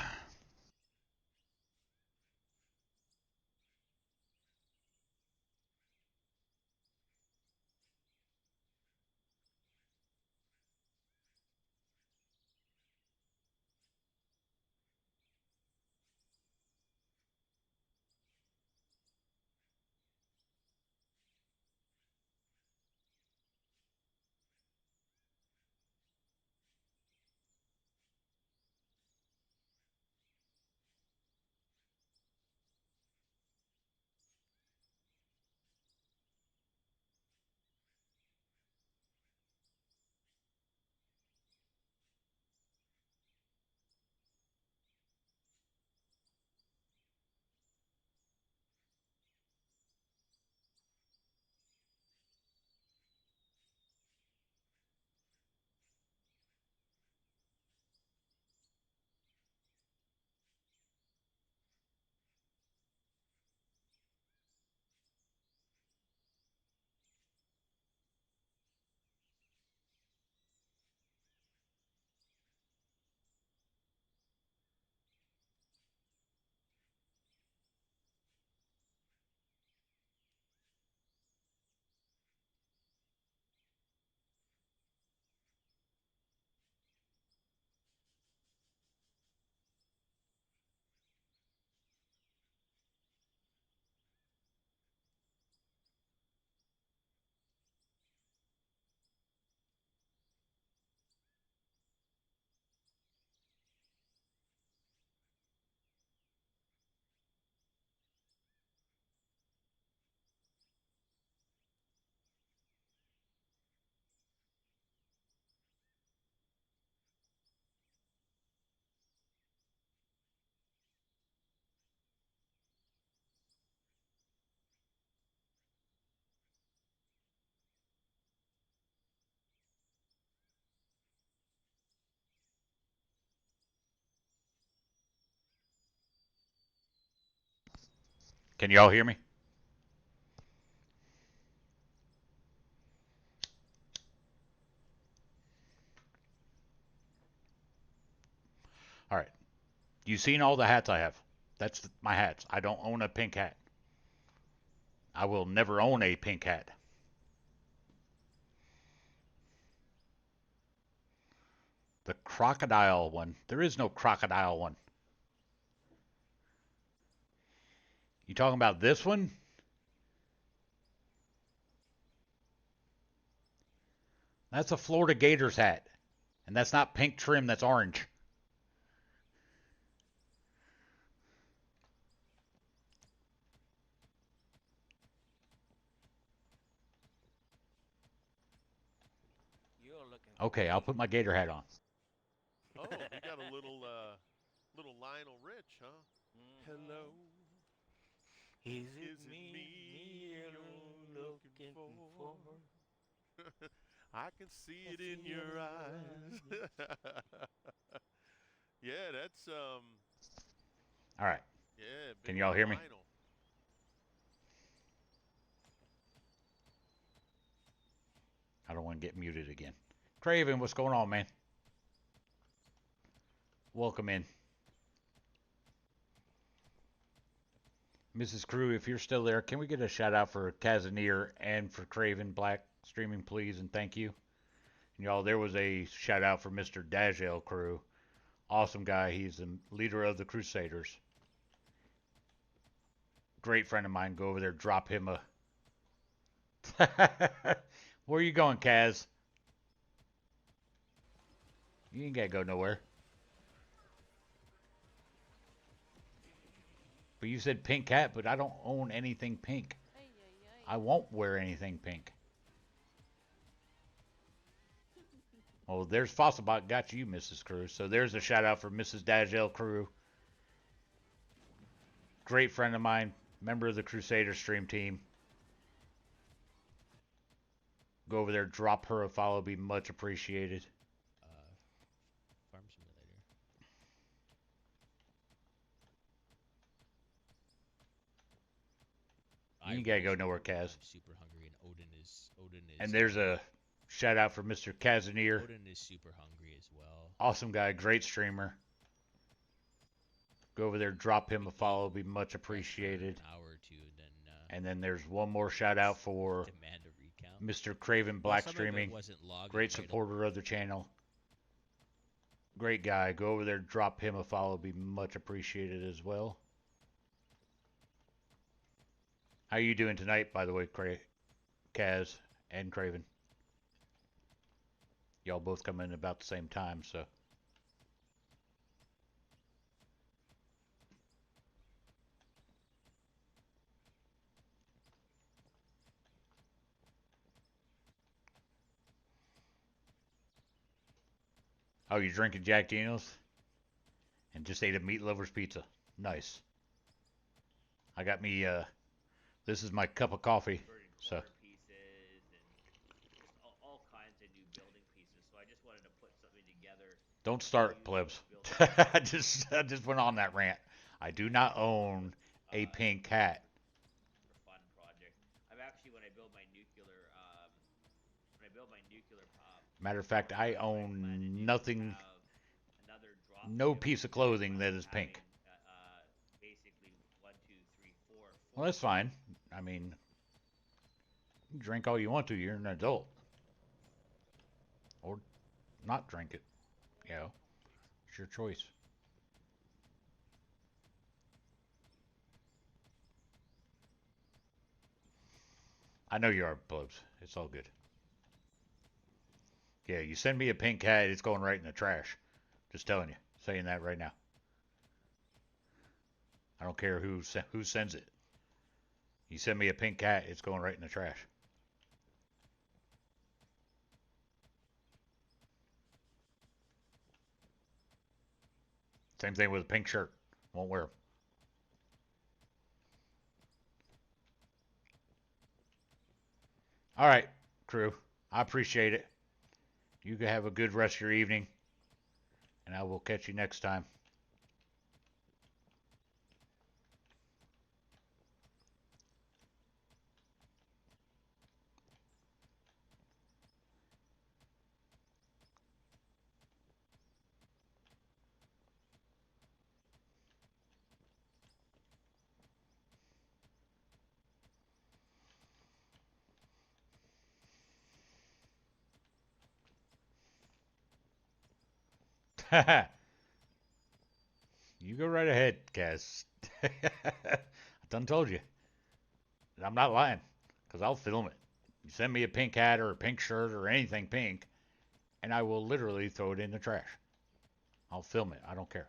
Can y'all hear me? All right. You seen all the hats I have? That's my hats. I don't own a pink hat. I will never own a pink hat. The crocodile one. There is no crocodile one. You talking about this one? That's a Florida Gators hat. And that's not pink trim, that's orange. You're looking Okay, I'll great. put my gator hat on. Oh, you got a little Little Lionel Rich, huh? Hello, Is it is it me me you're you're looking looking for? for? I can see I it see in it your in your eyes. eyes. Yeah, that's All right. yeah, big Can y'all old hear me? Lionel. I don't want to get muted again. Craven, what's going on, man? Welcome in. Mrs. Crew, if you're still there, can we get a shout out for Casimir and for Craven Black streaming, please, and thank you. And y'all, there was a shout out for Mr. Dajel Crew. Awesome guy. He's the leader of the Crusaders. Great friend of mine. Go over there, drop him a. Where are you going, Kaz? You ain't gotta go nowhere. But you said pink hat, but I don't own anything pink. Ay, ay, ay. I won't wear anything pink. Well, there's Fossilbot got you, Mrs. Crew. So there's a shout out for Mrs. Dajel Crew. Great friend of mine, member of the Crusader stream team. Go over there, drop her a follow, be much appreciated. Farm Simulator. You ain't gotta go nowhere, Kaz. I'm super hungry, and Odin is And there's a shout out for Mr. Casimir. Odin is super hungry as well. Awesome guy, great streamer. Go over there, drop him a follow, be much appreciated. An hour or two, and then there's one more shout out for demand a recount. Mr. Craven Well, Black some of it Streaming. wasn't logging Great right supporter of the channel. Great guy. Go over there, drop him a follow, be much appreciated as well. How you doing tonight, by the way, Kaz and Craven? Y'all both come in about the same time, so. Oh, you drinking Jack Daniels? And just ate a meat lover's pizza. Nice. I got me, this is my cup of coffee. So. Pieces and just all kinds of new building pieces. So I just wanted to put something together. Don't start, plebs. I just went on that rant. I do not own a pink hat. For fun project. I'm actually when I build my nuclear Matter of fact, I own nothing, no piece of clothing that is pink. basically 1, 2, 3, 4. Well, that's fine. I mean, you drink all you want to. You're an adult. Or not drink it. You know, it's your choice. I know you are, plebs. It's all good. Yeah, you send me a pink hat, it's going right in the trash. Just telling you. Saying that right now. I don't care who sends it. You send me a pink hat, it's going right in the trash. Same thing with a pink shirt. Won't wear them. All right, crew. I appreciate it. You can have a good rest of your evening. And I will catch you next time. You go right ahead, Kaz. I done told you. And I'm not lying, because I'll film it. You send me a pink hat or a pink shirt or anything pink, and I will literally throw it in the trash. I'll film it. I don't care.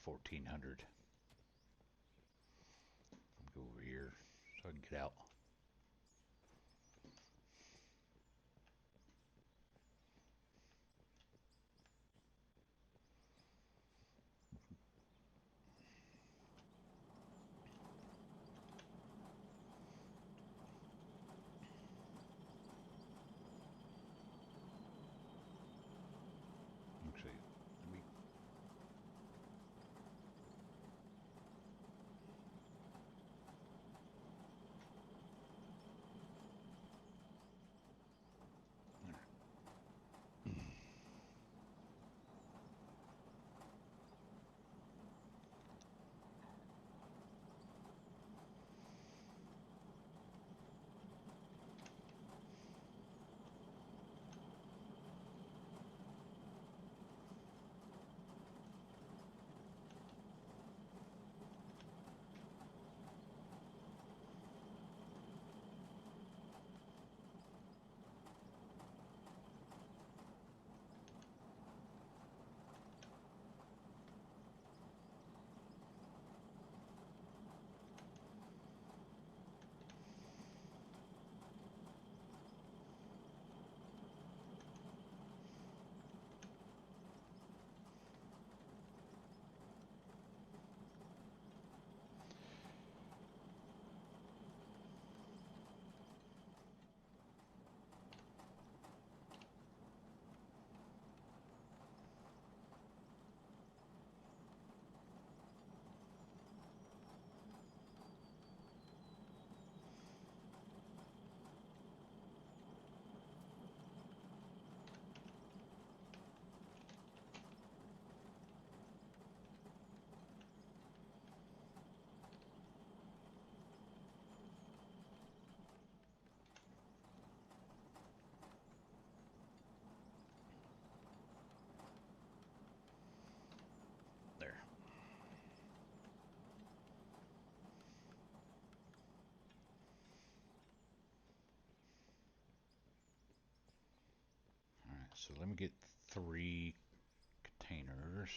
1400. Go over here so I can get out. Actually, let me. There. All right, so let me get 3 containers.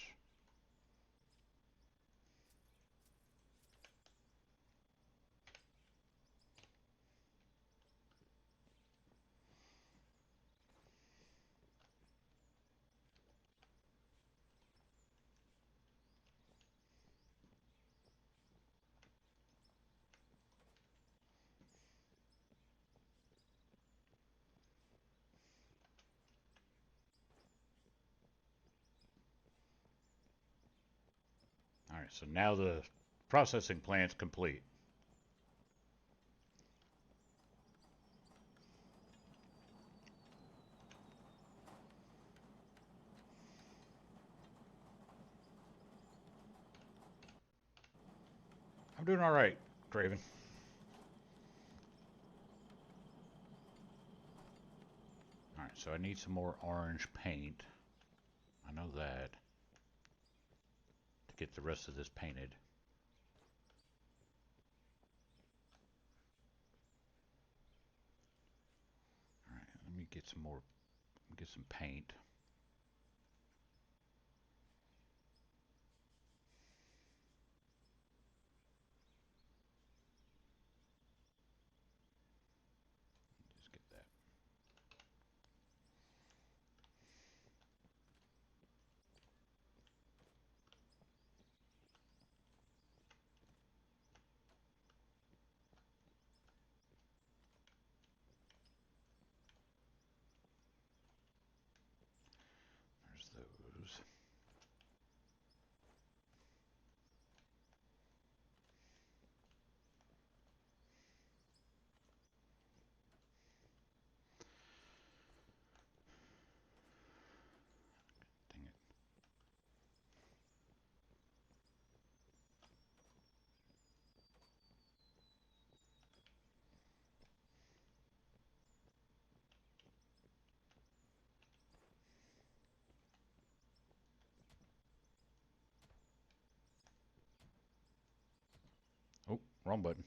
All right, so now the processing plant's complete. I'm doing all right, Craven. All right, so I need some more orange paint. I know that to get the rest of this painted. All right, let me get some more. Get some paint. Just get that. There's those. Dang it. Oh, wrong button.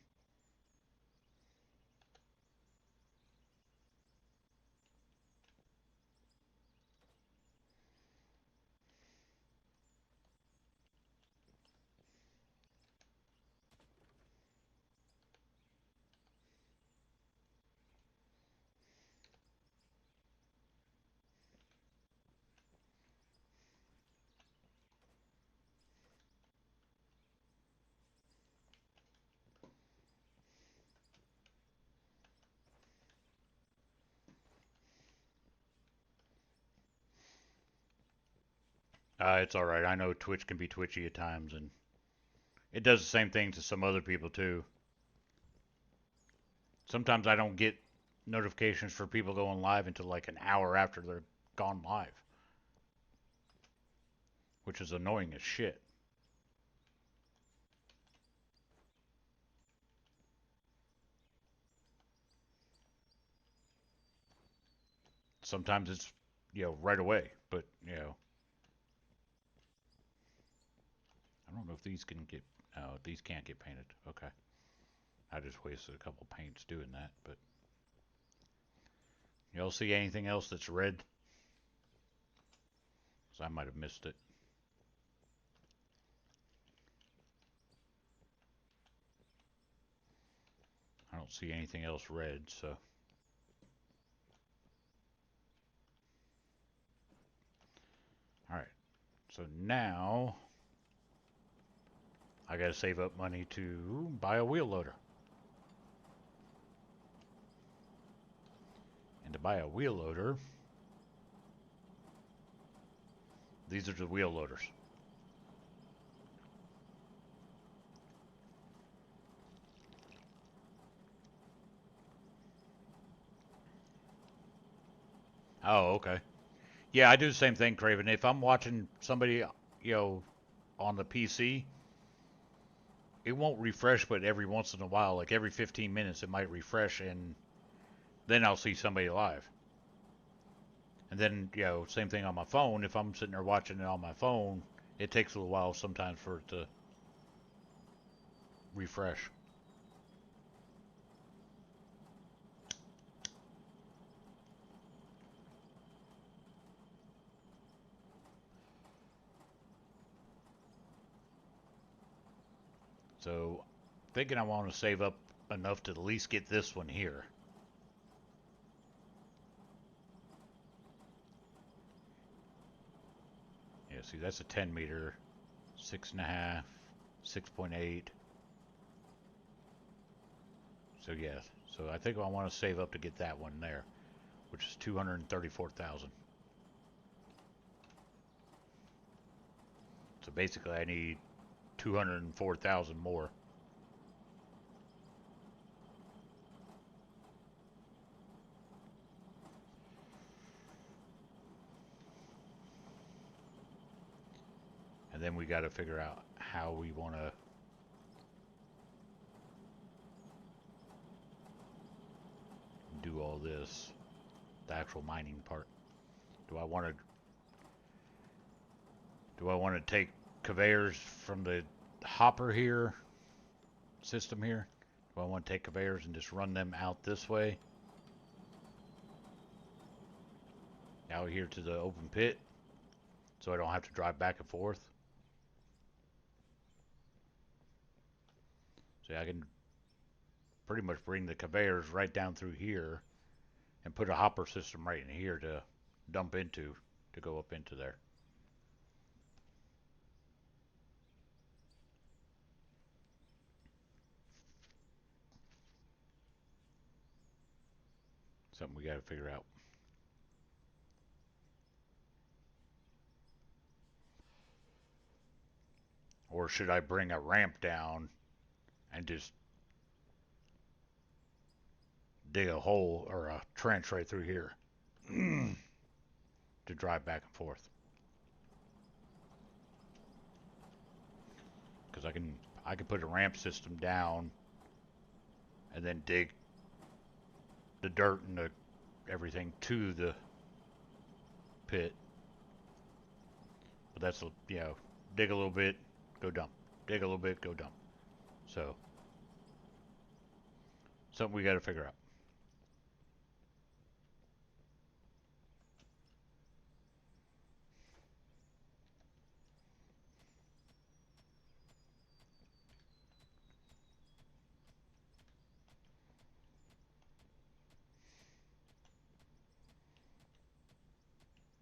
It's all right. I know Twitch can be twitchy at times, and it does the same thing to some other people too. Sometimes I don't get notifications for people going live until like an hour after they're gone live, which is annoying as shit. Sometimes it's, right away, but, I don't know if these can get, no, these can't get painted. Okay. I just wasted a couple paints doing that, but y'all see anything else that's red? 'Cause I might have missed it. I don't see anything else red, so. Alright, so now I gotta save up money to buy a wheel loader. And to buy a wheel loader, these are the wheel loaders. Oh, okay. Yeah, I do the same thing, Craven. If I'm watching somebody, on the PC, it won't refresh, but every once in a while, like every 15 minutes, it might refresh, and then I'll see somebody live. And then, same thing on my phone. If I'm sitting there watching it on my phone, it takes a little while sometimes for it to refresh. So, thinking I want to save up enough to at least get this one here. Yeah, see, that's a 10 meter, 6.5, 6.8. So yeah, so I think I want to save up to get that one there, which is 234,000. So basically, I need 204,000 more. And then we got to figure out how we want to do all this, the actual mining part. Do I want to take conveyors from the hopper here, system here? Do I want to take conveyors and just run them out this way? Out here to the open pit, so I don't have to drive back and forth. So I can pretty much bring the conveyors right down through here and put a hopper system right in here to dump into, to go up into there. Something we got to figure out. Or should I bring a ramp down and just dig a hole or a trench right through here to drive back and forth? Because I can put a ramp system down and then dig the dirt and everything to the pit. But that's, dig a little bit, go dump. Dig a little bit, go dump. So, something we got to figure out.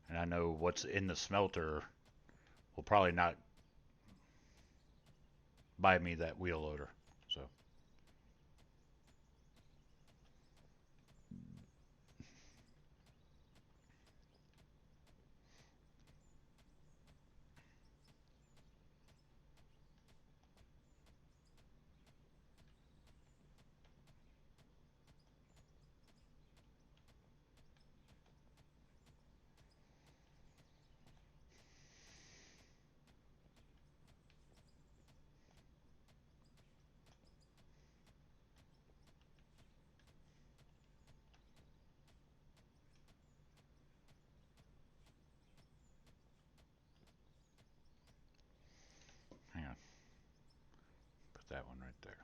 And I know what's in the smelter will probably not buy me that wheel loader. So, that one right there.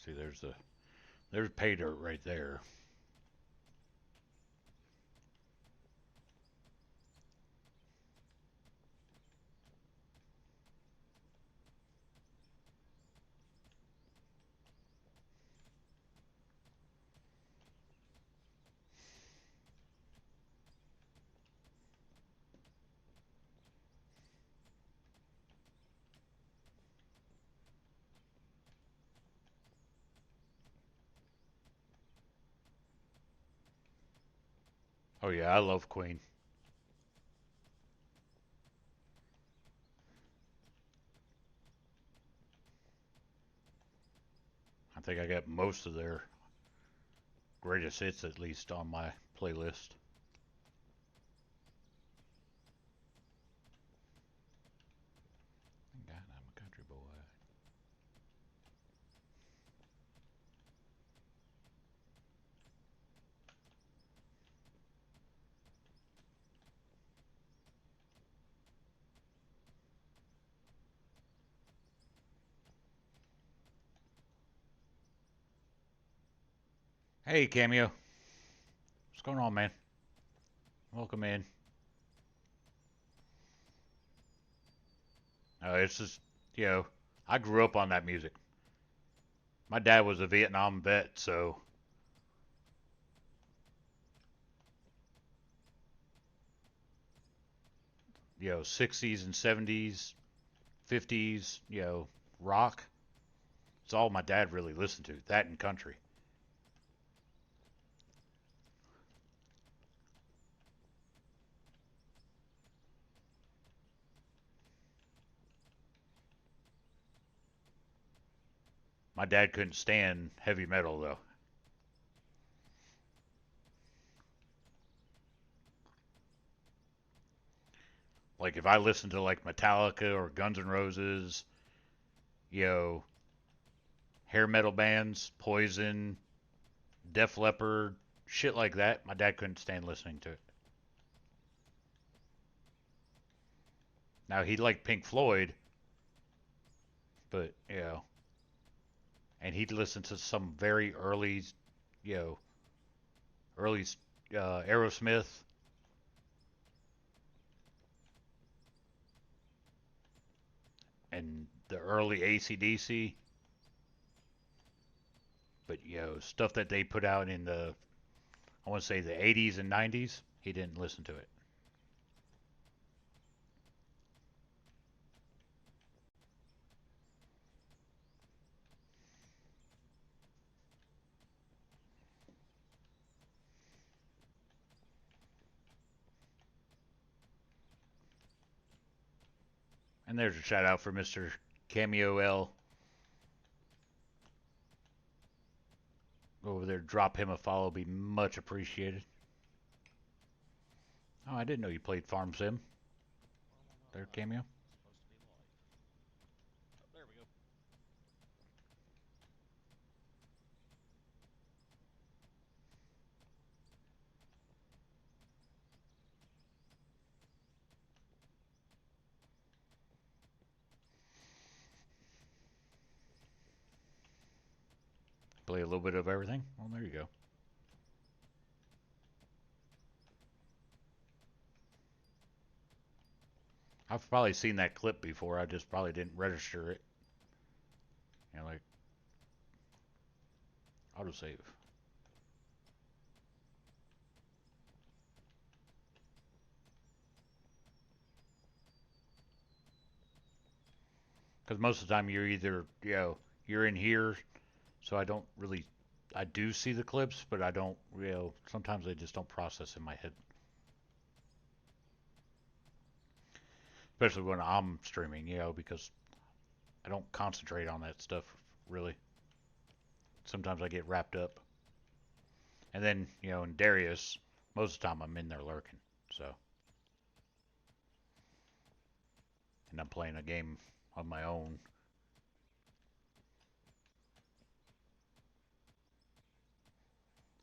See, there's pay dirt right there. Oh yeah, I love Queen. I think I got most of their greatest hits at least on my playlist. God, I'm a country boy. Hey, Cameo. What's going on, man? Welcome in. It's just, you know, I grew up on that music. My dad was a Vietnam vet, so, 60s and 70s, 50s, rock. It's all my dad really listened to. That and country. My dad couldn't stand heavy metal, though. Like, if I listened to, like, Metallica or Guns N' Roses, you know, hair metal bands, Poison, Def Leppard, shit like that, my dad couldn't stand listening to it. Now, he liked Pink Floyd, but, and he'd listen to some very early, you know, early Aerosmith, and the early AC/DC, but, stuff that they put out in I want to say the 80s and 90s, he didn't listen to it. And there's a shout out for Mr. Cameo L. Go over there, drop him a follow, be much appreciated. Oh, I didn't know you played Farm Sim. There, Cameo. Supposed to be live. Oh, there we go. Play a little bit of everything. Well, there you go. I've probably seen that clip before. I just probably didn't register it. Like autosave. Because most of the time you're either, you're in here, so I don't really, I do see the clips, but I don't, sometimes they just don't process in my head. Especially when I'm streaming, because I don't concentrate on that stuff really. Sometimes I get wrapped up. And then, in Darius, most of the time I'm in there lurking. So, and I'm playing a game on my own.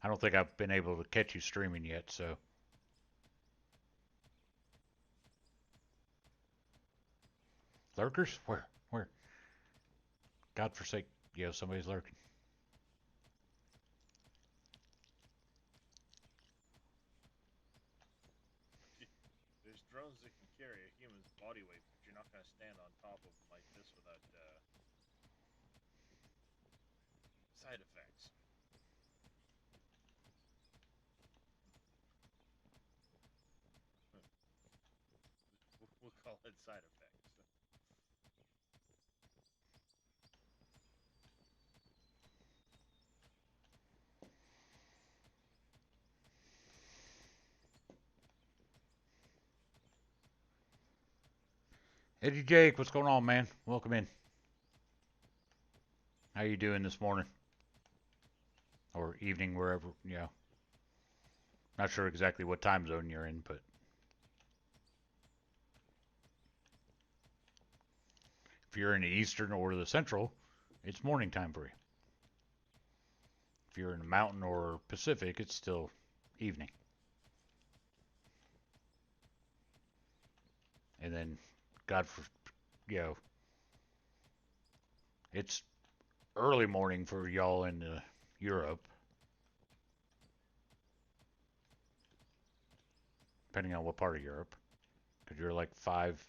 I don't think I've been able to catch you streaming yet, so. Lurkers? Where? Where? God forsake, somebody's lurking. There's drones that can carry a human's body weight, but you're not going to stand on top of them like this without side effects. We'll call it side effects. Eddie Jake, what's going on, man? Welcome in. How you doing this morning? Or evening, wherever, Not sure exactly what time zone you're in, but if you're in the Eastern or the Central, it's morning time for you. If you're in the Mountain or Pacific, it's still evening. And then, God for, it's early morning for y'all in Europe, depending on what part of Europe. Because you're like 5,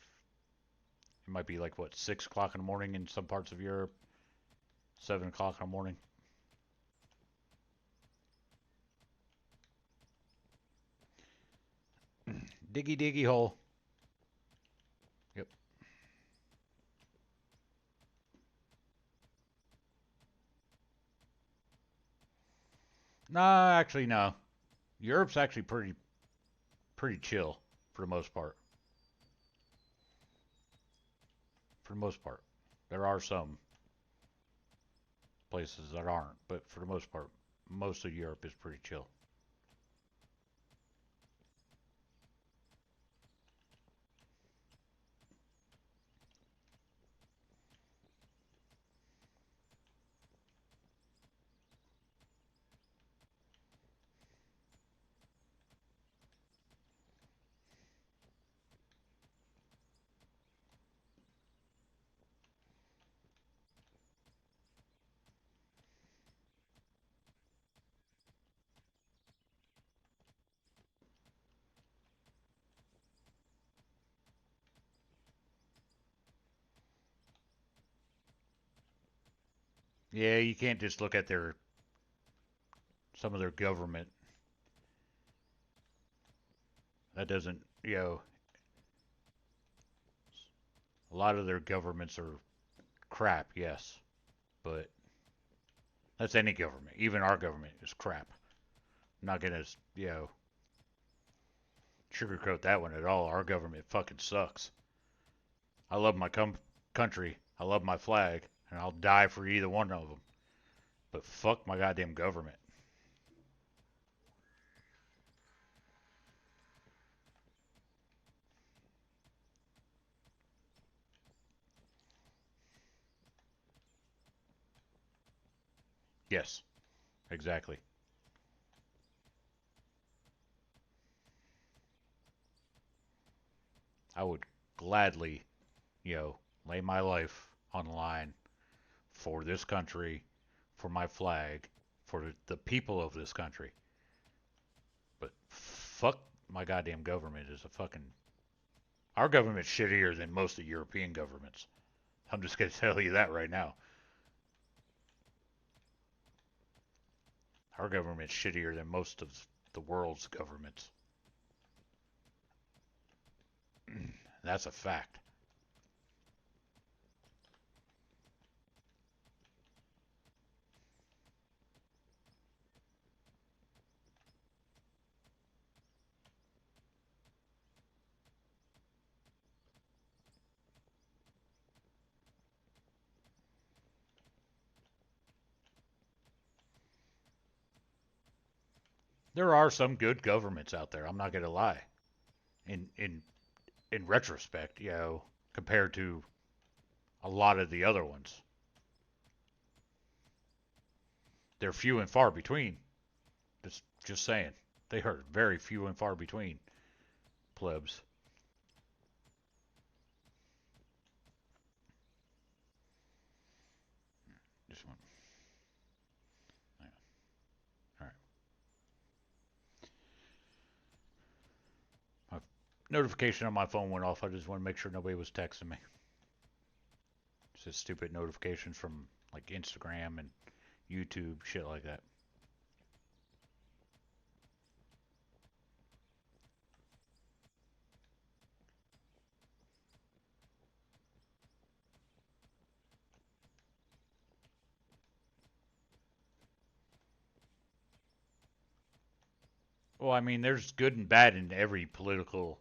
it might be like, what, 6 o'clock in the morning in some parts of Europe, 7 o'clock in the morning. Diggy Diggy hole. Yep. Nah, actually, no. Europe's actually pretty chill for the most part. For the most part. There are some places that aren't, but for the most part, most of Europe is pretty chill. Yeah, you can't just look at some of their government. That doesn't, a lot of their governments are crap, yes, but that's any government. Even our government is crap. I'm not gonna, sugarcoat that one at all. Our government fucking sucks. I love my country. I love my flag, and I'll die for either one of them. But fuck my goddamn government. Yes, exactly. I would gladly, lay my life on the line for this country, for my flag, for the people of this country. But fuck my goddamn government is a fucking. Our government's shittier than most of European governments. I'm just gonna tell you that right now. Our government's shittier than most of the world's governments. That's a fact. There are some good governments out there. I'm not gonna lie. In retrospect, compared to a lot of the other ones. They're few and far between. Just saying. They are very few and far between, plebs. Just one. Yeah. All right. My notification on my phone went off. I just want to make sure nobody was texting me. It's just stupid notifications from like Instagram and YouTube, shit like that. Well, I mean, there's good and bad in every political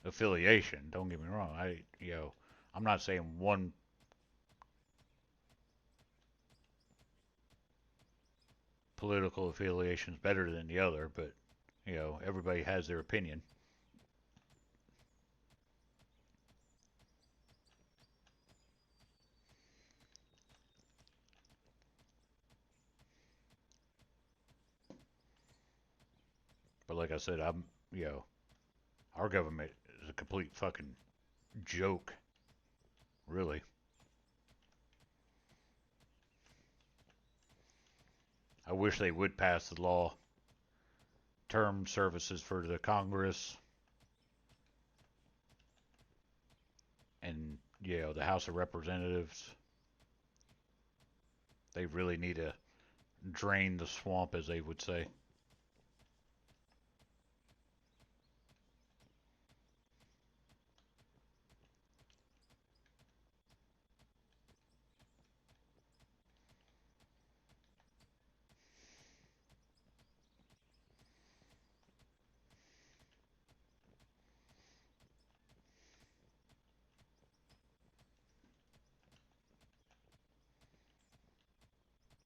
affiliation. Don't get me wrong. I'm not saying one political affiliation is better than the other, but everybody has their opinion. But like I said, our government is a complete fucking joke, really. I wish they would pass the law, term services for the Congress and the House of Representatives. They really need to drain the swamp, as they would say.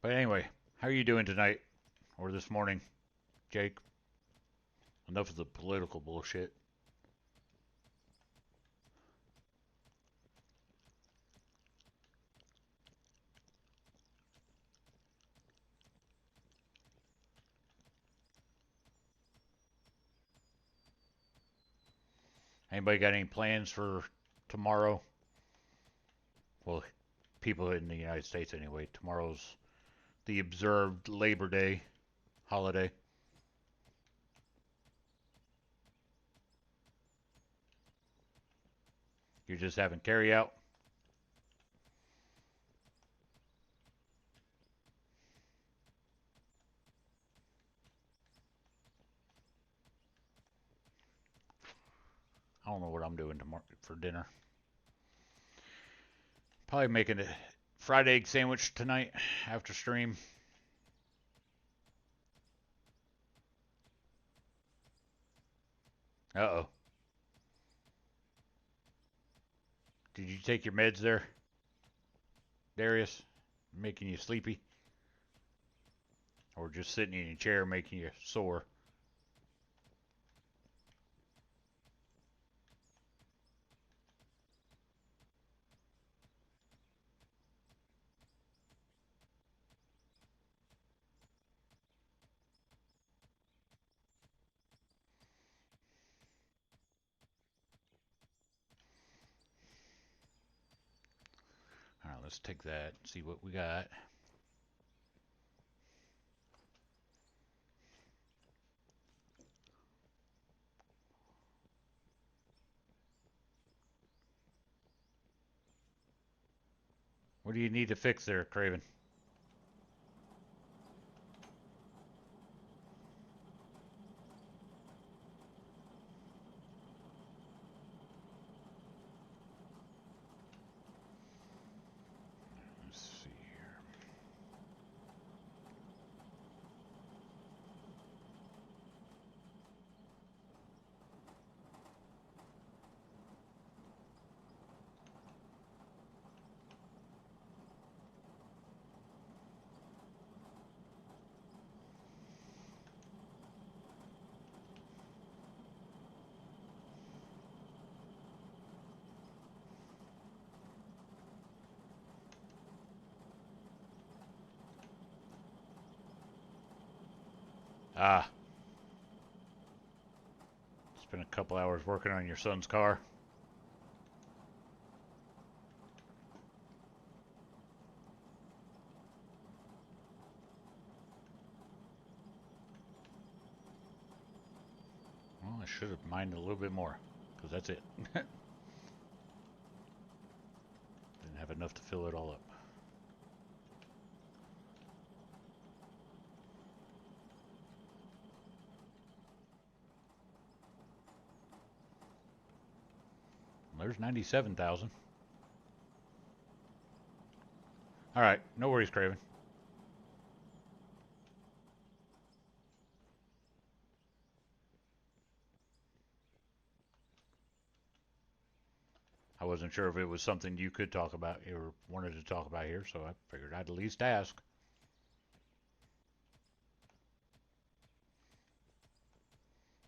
But anyway, how are you doing tonight or this morning, Jake? Enough of the political bullshit. Anybody got any plans for tomorrow? Well, people in the United States anyway. Tomorrow's the observed Labor Day holiday. You're just having carry out. I don't know what I'm doing tomorrow for dinner. Probably making a fried egg sandwich tonight after stream. Uh-oh. Did you take your meds there, Darius? Making you sleepy? Or just sitting in your chair making you sore? Alright, let's take that and see what we got. What do you need to fix there, Craven? Let's see here. Ah, spent a couple hours working on your son's car. Well, I should have mined a little bit more, because that's it. Didn't have enough to fill it all up. There's 97,000. All right, no worries, Craven. I wasn't sure if it was something you could talk about or wanted to talk about here, so I figured I'd at least ask.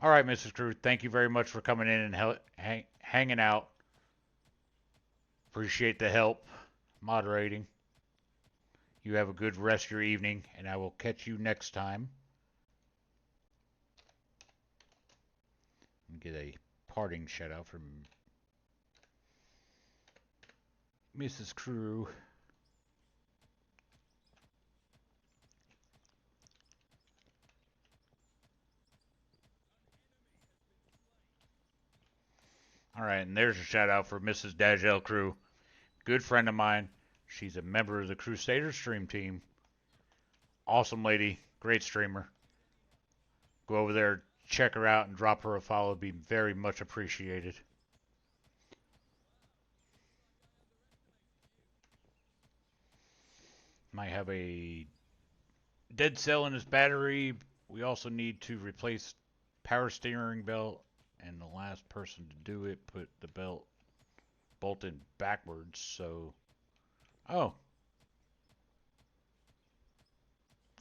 All right, Mrs. Crew, thank you very much for coming in and hanging out. Appreciate the help moderating. You have a good rest of your evening, and I will catch you next time. Get a parting shout out from Mrs. Crew. All right, and there's a shout out for Mrs. Dagel Crew. Good friend of mine. She's a member of the Crusader stream team. Awesome lady, great streamer. Go over there, check her out, and drop her a follow. It'd be very much appreciated. Might have a dead cell in his battery. We also need to replace power steering belt, and the last person to do it put the belt bolted backwards. So, oh,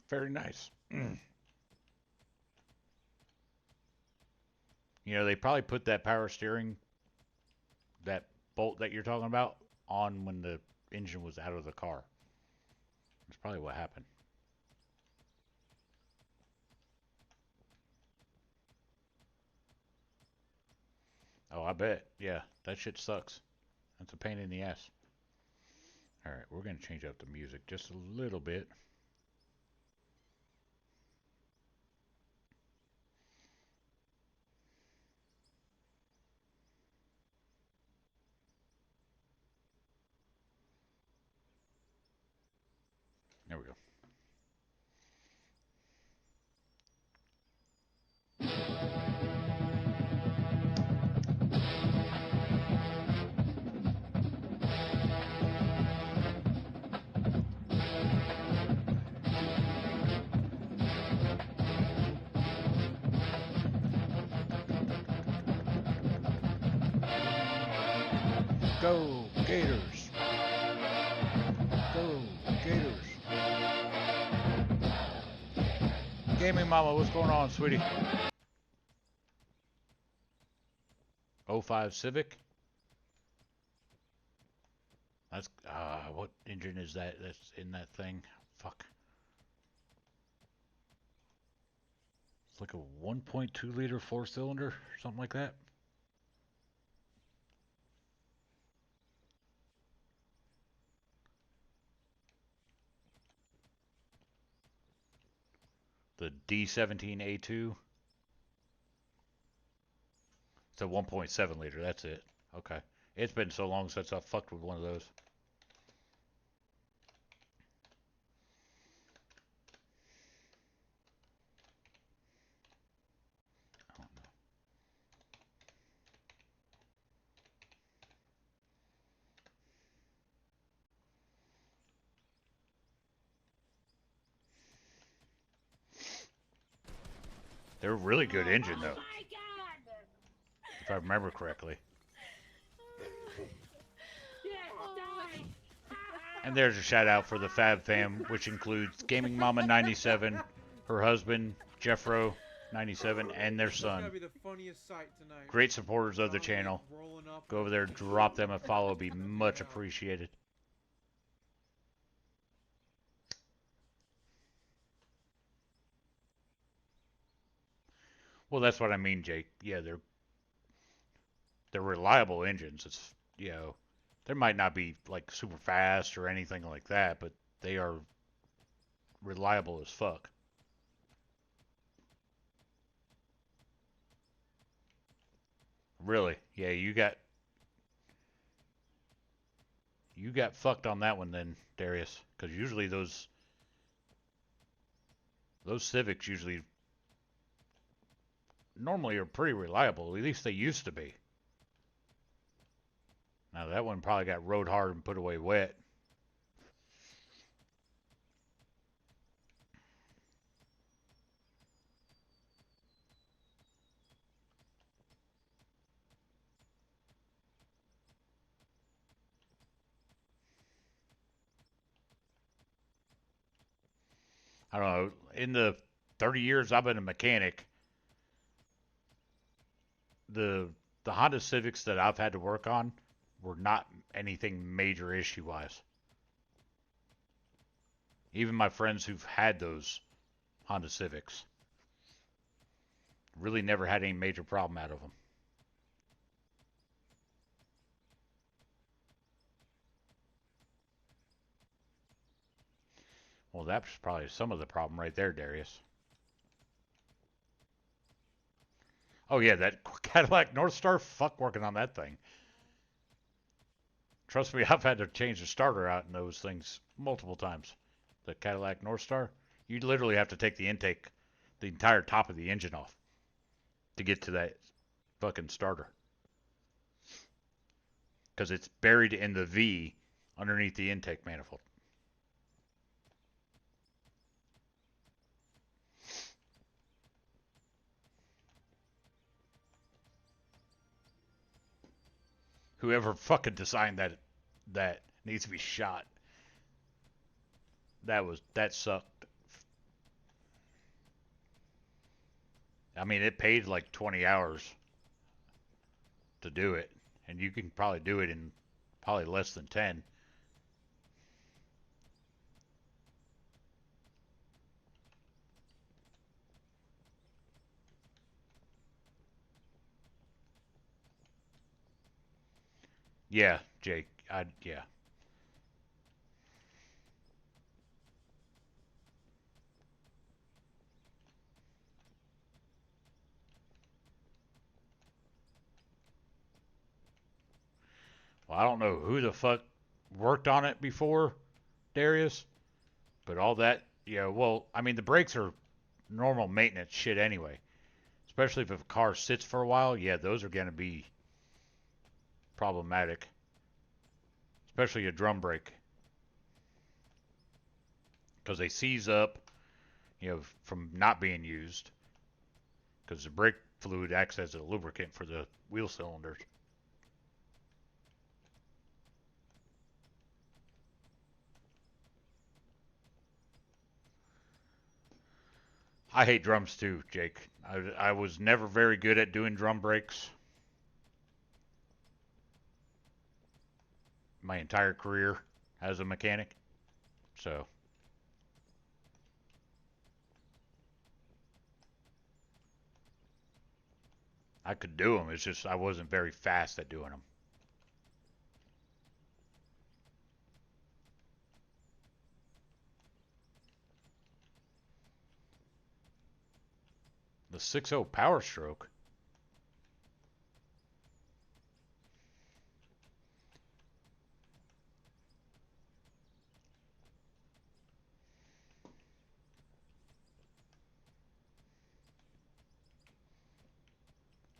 very nice. You know, they probably put that power steering, that bolt that you're talking about, on when the engine was out of the car. That's probably what happened. Oh, I bet. Yeah, that shit sucks. That's a pain in the ass. Alright, we're going to change up the music just a little bit. There we go. Go Gators! Go Gators! Gaming Mama, what's going on, sweetie? 05 Civic? That's, what engine is that that's in that thing? Fuck. It's like a 1.2 liter 4-cylinder, something like that. The D17A2. It's a 1.7 liter, that's it. Okay. It's been so long since I fucked with one of those. They're a really good engine, though. If I remember correctly. And there's a shout out for the Fab Fam, which includes Gaming Mama 97, her husband, Jeffro 97, and their son. Great supporters of the channel. Go over there, drop them a follow, be much appreciated. Well, that's what I mean, Jake. Yeah, they're reliable engines. It's they might not be like super fast or anything like that, but they are reliable as fuck. Really? Yeah, you got fucked on that one then, Darius, because usually those Civics usually normally are pretty reliable. At least they used to be. Now that one probably got rode hard and put away wet. I don't know. In the 30 years I've been a mechanic, the the Honda Civics that I've had to work on were not anything major issue wise. Even my friends who've had those Honda Civics really never had any major problem out of them. Well, that's probably some of the problem right there, Darius. Oh yeah, that Cadillac North Star. Fuck working on that thing. Trust me, I've had to change the starter out in those things multiple times. The Cadillac North Star. You literally have to take the intake, the entire top of the engine off to get to that fucking starter. Because it's buried in the V underneath the intake manifold. Whoever fucking designed that needs to be shot. That sucked. I mean, it paid like 20 hours to do it, and you can probably do it in probably less than 10. Yeah, Jake. Yeah. Well, I don't know who the fuck worked on it before, Darius, but all that, yeah, well, I mean, the brakes are normal maintenance shit anyway. Especially if a car sits for a while, yeah, those are going to be problematic. Especially a drum brake. Because they seize up, from not being used. Because the brake fluid acts as a lubricant for the wheel cylinders. I hate drums too, Jake. I was never very good at doing drum brakes my entire career as a mechanic. So, I could do them. It's just I wasn't very fast at doing them. The 6.0 Power Stroke.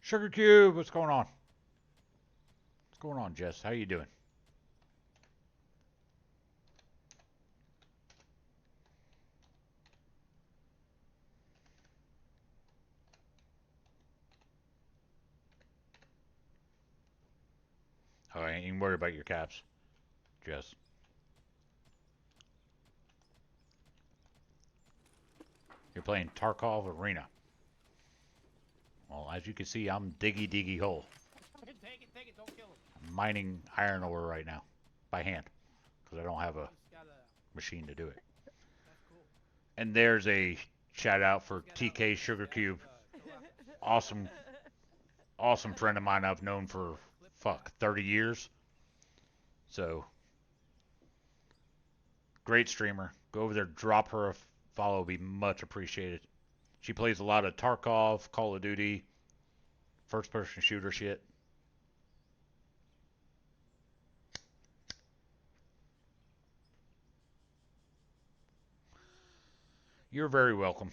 Sugar Cube, what's going on? What's going on, Jess? How you doing? Oh, I ain't even worried about your caps, Jess. You're playing Tarkov Arena. Well, as you can see, I'm Diggy Diggy Hole. Take it, don't kill him. I'm mining iron ore right now by hand because I don't have a Just gotta, machine to do it. that's cool. And there's a shout out for Just get out TK of Sugar the Cube. Galapagos. awesome, awesome friend of mine I've known for, 30 years. So, great streamer. Go over there, drop her a follow, be much appreciated. She plays a lot of Tarkov, Call of Duty, first person shooter shit. You're very welcome.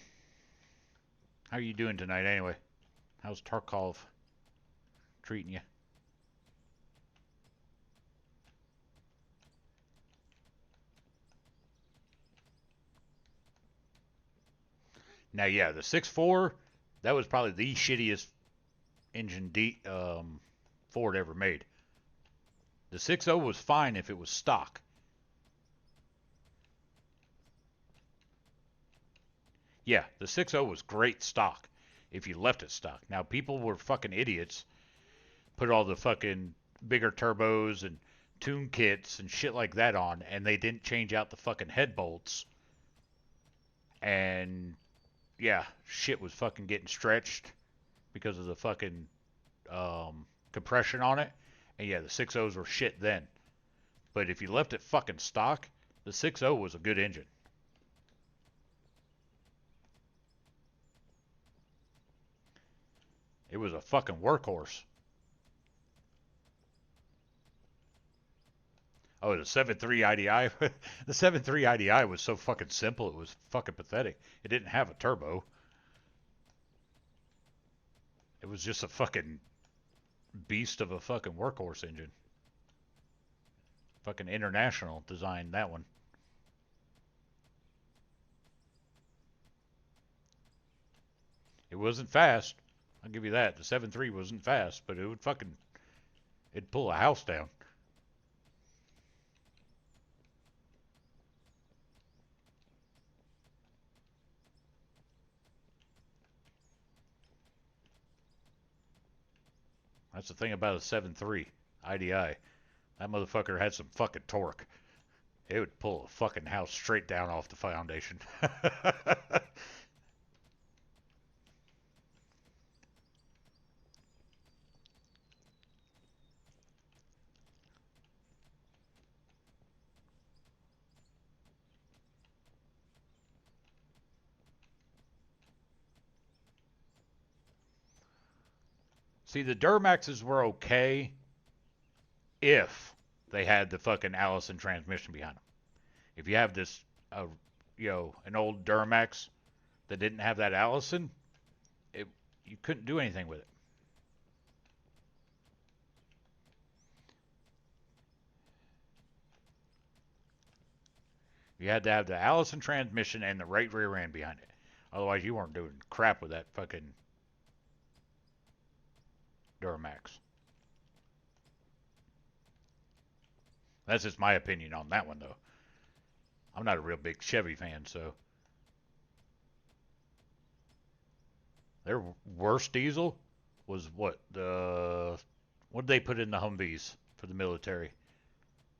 How are you doing tonight anyway? How's Tarkov treating you? Now, yeah, the 6.4, that was probably the shittiest engine Ford ever made. The 6.0 was fine if it was stock. Yeah, the 6.0 was great stock if you left it stock. Now, people were fucking idiots, put all the fucking bigger turbos and tune kits and shit like that on, and they didn't change out the fucking head bolts. And yeah, shit was fucking getting stretched because of the fucking compression on it. And yeah, the 6.0s were shit then. But if you left it fucking stock, the 6.0 was a good engine. It was a fucking workhorse. Oh, the 7.3 IDI? The 7.3 IDI was so fucking simple, it was fucking pathetic. It didn't have a turbo. It was just a fucking beast of a fucking workhorse engine. Fucking International designed that one. It wasn't fast. I'll give you that. The 7.3 wasn't fast, but it would fucking, it'd pull a house down. That's the thing about a 7.3 IDI. That motherfucker had some fucking torque. It would pull a fucking house straight down off the foundation. See, the Duramaxes were okay if they had the fucking Allison transmission behind them. If you have this, uh, an old Duramax that didn't have that Allison, it you couldn't do anything with it. You had to have the Allison transmission and the right rear end behind it. Otherwise, you weren't doing crap with that fucking Duramax. That's just my opinion on that one, though. I'm not a real big Chevy fan, so. Their worst diesel was what? What did they put in the Humvees for the military?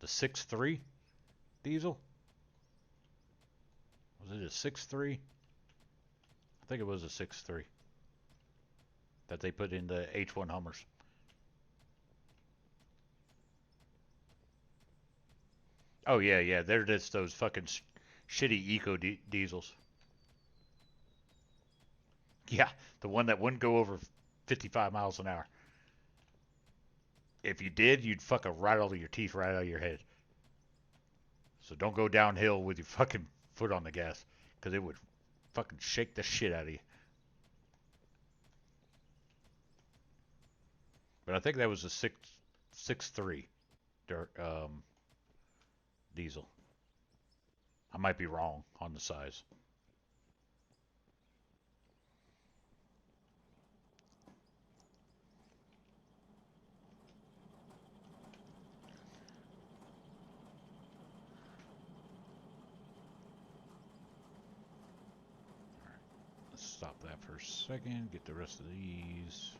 The 6.3 diesel? Was it a 6.3? I think it was a 6.3 that they put in the H1 Hummers. Oh, yeah, yeah. They're just those fucking shitty eco diesels. Yeah, the one that wouldn't go over 55 miles an hour. If you did, you'd fucking rattle your teeth right out of your head. So don't go downhill with your fucking foot on the gas, because it would fucking shake the shit out of you. But I think that was a 6.3 diesel. I might be wrong on the size. Let's stop that for a second. Get the rest of these.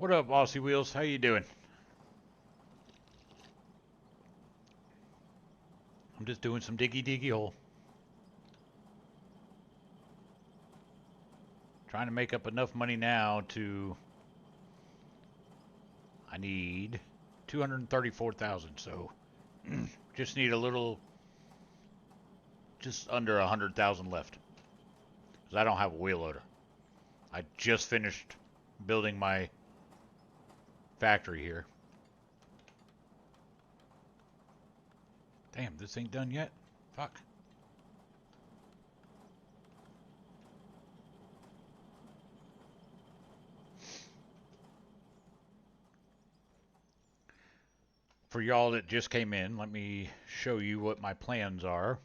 What up, Aussie Wheels? How you doing? I'm just doing some diggy diggy hole. Trying to make up enough money now to... I need 234,000, so just need a little, just under 100,000 left. Because I don't have a wheel loader. I just finished building my factory here. Damn, this ain't done yet? Fuck. For y'all that just came in, let me show you what my plans are.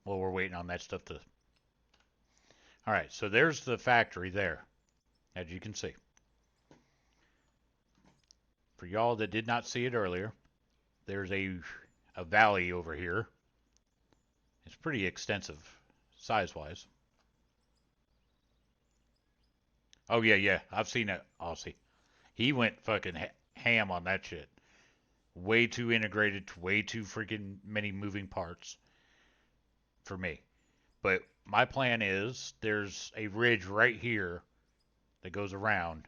Well, we're waiting on that stuff to... Alright, so there's the factory there, as you can see. For y'all that did not see it earlier, there's a valley over here. It's pretty extensive, size-wise. Oh, yeah, I've seen it, Aussie. He went fucking ham on that shit. Way too integrated, way too freaking many moving parts for me. But my plan is, there's a ridge right here that goes around.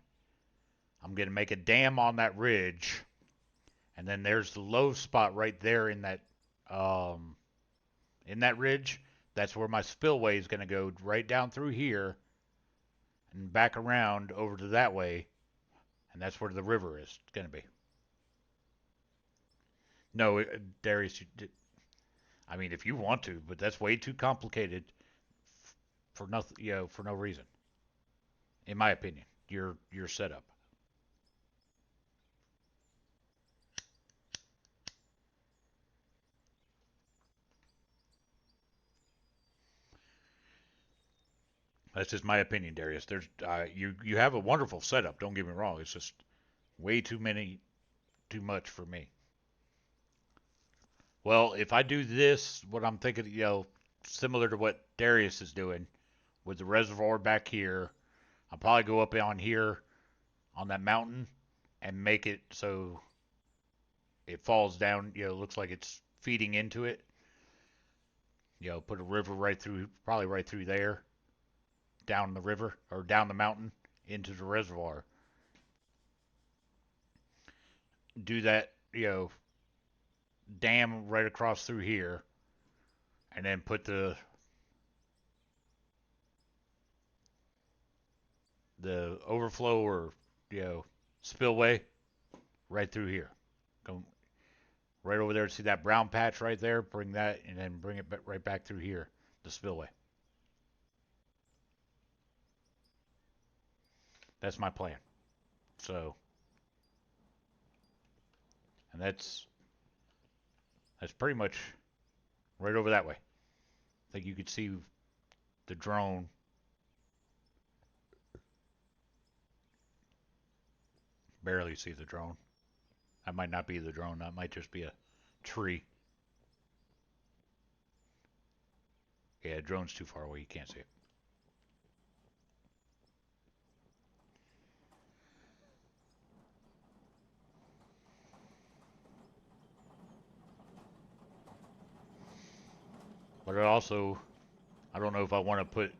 I'm going to make a dam on that ridge. And then there's the low spot right there in that ridge. That's where my spillway is going to go right down through here and back around over to that way. And that's where the river is going to be. No, Darius, I mean, if you want to, but that's way too complicated for nothing, for no reason. In my opinion, your setup. That's just my opinion, Darius. There's you have a wonderful setup. Don't get me wrong. It's just way too much for me. Well, if I do this, what I'm thinking, similar to what Darius is doing, with the reservoir back here, I'll probably go up on here on that mountain and make it so it falls down. Looks like it's feeding into it. Put a river right through, probably right through there, down the river or down the mountain into the reservoir. Do that, dam right across through here, and then put the overflow or spillway right through here. Go right over there. See that brown patch right there? Bring that and then bring it right back through here, the spillway. That's my plan. So, and that's pretty much right over that way. I think you could see the drone. Barely see the drone. That might not be the drone. That might just be a tree. Yeah, drone's too far away. You can't see it. But it also, I don't know if I want to put...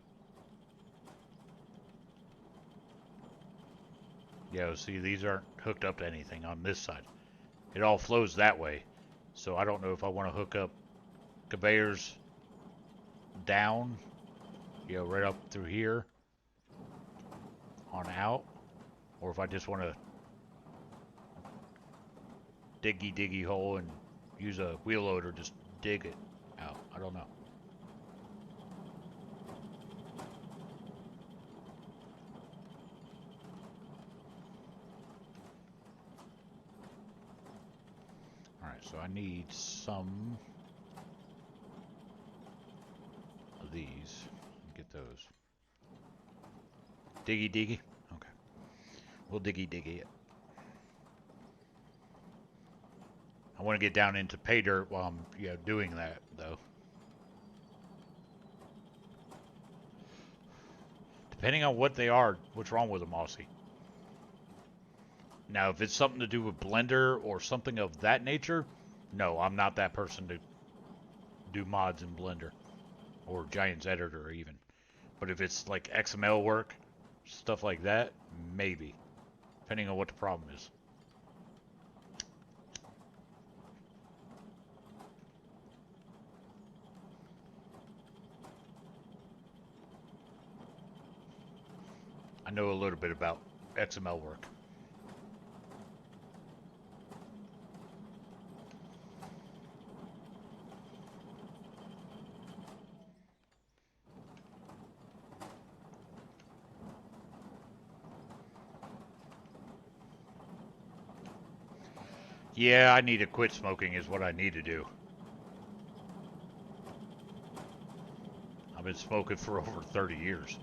see, these aren't hooked up to anything on this side. It all flows that way. So I don't know if I want to hook up conveyors down, right up through here on out, or if I just want to diggy diggy hole and use a wheel loader, just dig it out. I don't know. Alright, so I need some of these. Get those. Diggy diggy? Okay. We'll diggy diggy it. I want to get down into pay dirt while I'm doing that, though. Depending on what they are, what's wrong with them, Aussie? Now, if it's something to do with Blender or something of that nature, no, I'm not that person to do mods in Blender or Giant's Editor even. But if it's like XML work, stuff like that, maybe, depending on what the problem is. I know a little bit about XML work. Yeah, I need to quit smoking is what I need to do. I've been smoking for over 30 years.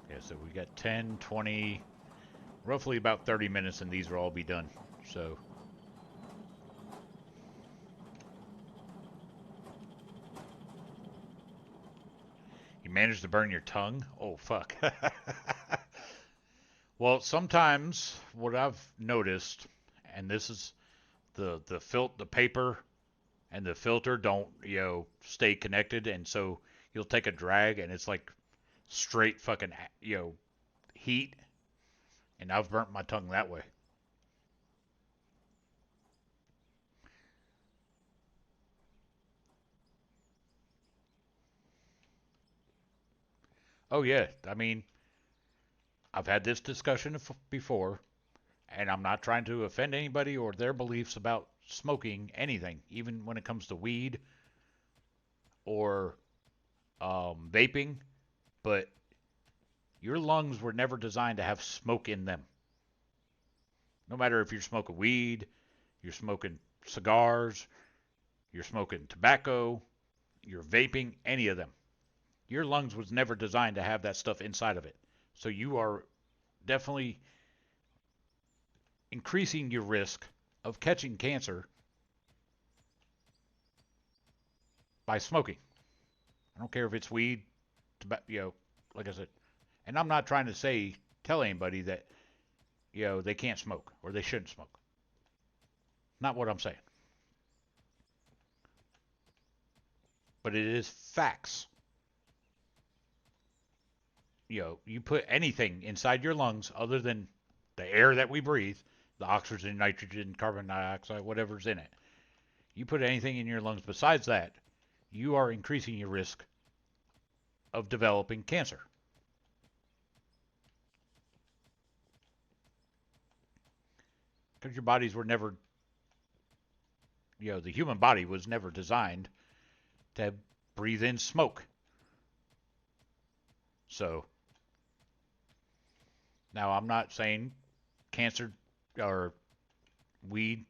Yeah, so we got 10, 20, roughly about 30 minutes and these will all be done. So you managed to burn your tongue? Oh, fuck. Well, sometimes what I've noticed, and this is the paper and the filter don't stay connected, and so you'll take a drag and it's like straight fucking heat, and I've burnt my tongue that way. Oh yeah, I mean I've had this discussion before, and I'm not trying to offend anybody or their beliefs about smoking anything, even when it comes to weed or vaping, but your lungs were never designed to have smoke in them. No matter if you're smoking weed, you're smoking cigars, you're smoking tobacco, you're vaping, any of them. Your lungs was never designed to have that stuff inside of it. So you are definitely increasing your risk of catching cancer by smoking. I don't care if it's weed, tobacco, like I said. And I'm not trying to tell anybody that, they can't smoke or they shouldn't smoke. Not what I'm saying. But it is facts. You put anything inside your lungs other than the air that we breathe, the oxygen, nitrogen, carbon dioxide, whatever's in it. You put anything in your lungs besides that, you are increasing your risk of developing cancer. Because your bodies were never, the human body was never designed to breathe in smoke. So, now I'm not saying cancer or weed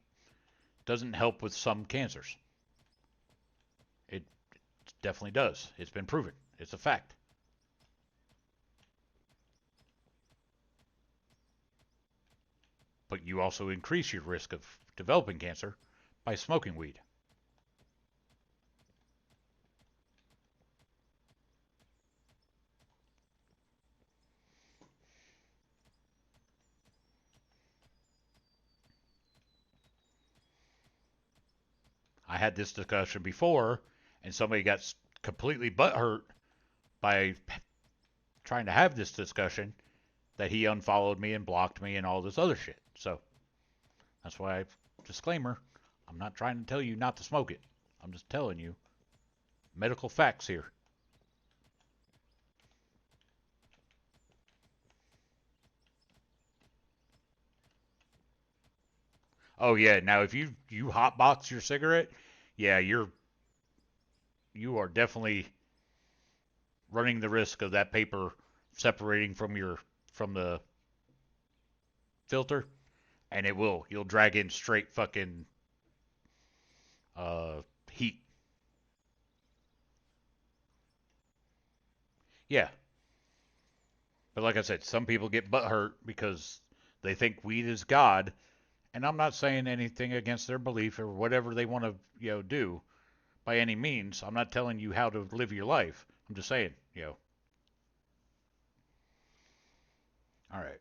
doesn't help with some cancers. It definitely does. It's been proven. It's a fact. But you also increase your risk of developing cancer by smoking weed. I had this discussion before, and somebody got completely butthurt by trying to have this discussion that he unfollowed me and blocked me and all this other shit. So that's why disclaimer, I'm not trying to tell you not to smoke it. I'm just telling you medical facts here. Oh yeah, now if you hotbox your cigarette, yeah, you are definitely running the risk of that paper separating from the filter, and you'll drag in straight fucking heat. Yeah, but like I said, some people get butt hurt because they think weed is God, and I'm not saying anything against their belief or whatever they want to, do by any means. I'm not telling you how to live your life. I'm just saying, All right.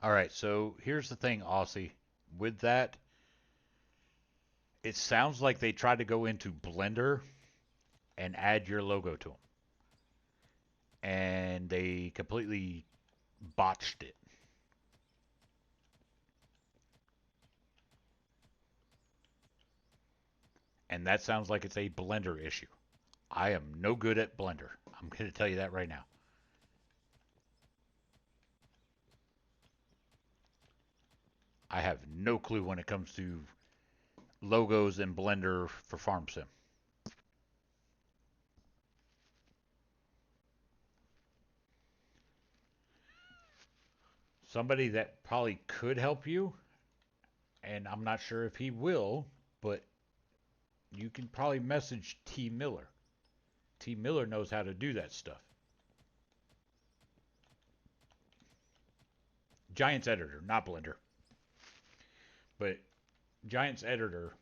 All right. So here's the thing, Aussie. With that, it sounds like they tried to go into Blender and add your logo to them, and they completely botched it. And that sounds like it's a Blender issue. I am no good at Blender. I'm going to tell you that right now. I have no clue when it comes to logos in Blender for Farm Sim. Somebody that probably could help you, and I'm not sure if he will, but you can probably message T. Miller. T. Miller knows how to do that stuff. Giants Editor, not Blender. But Giants Editor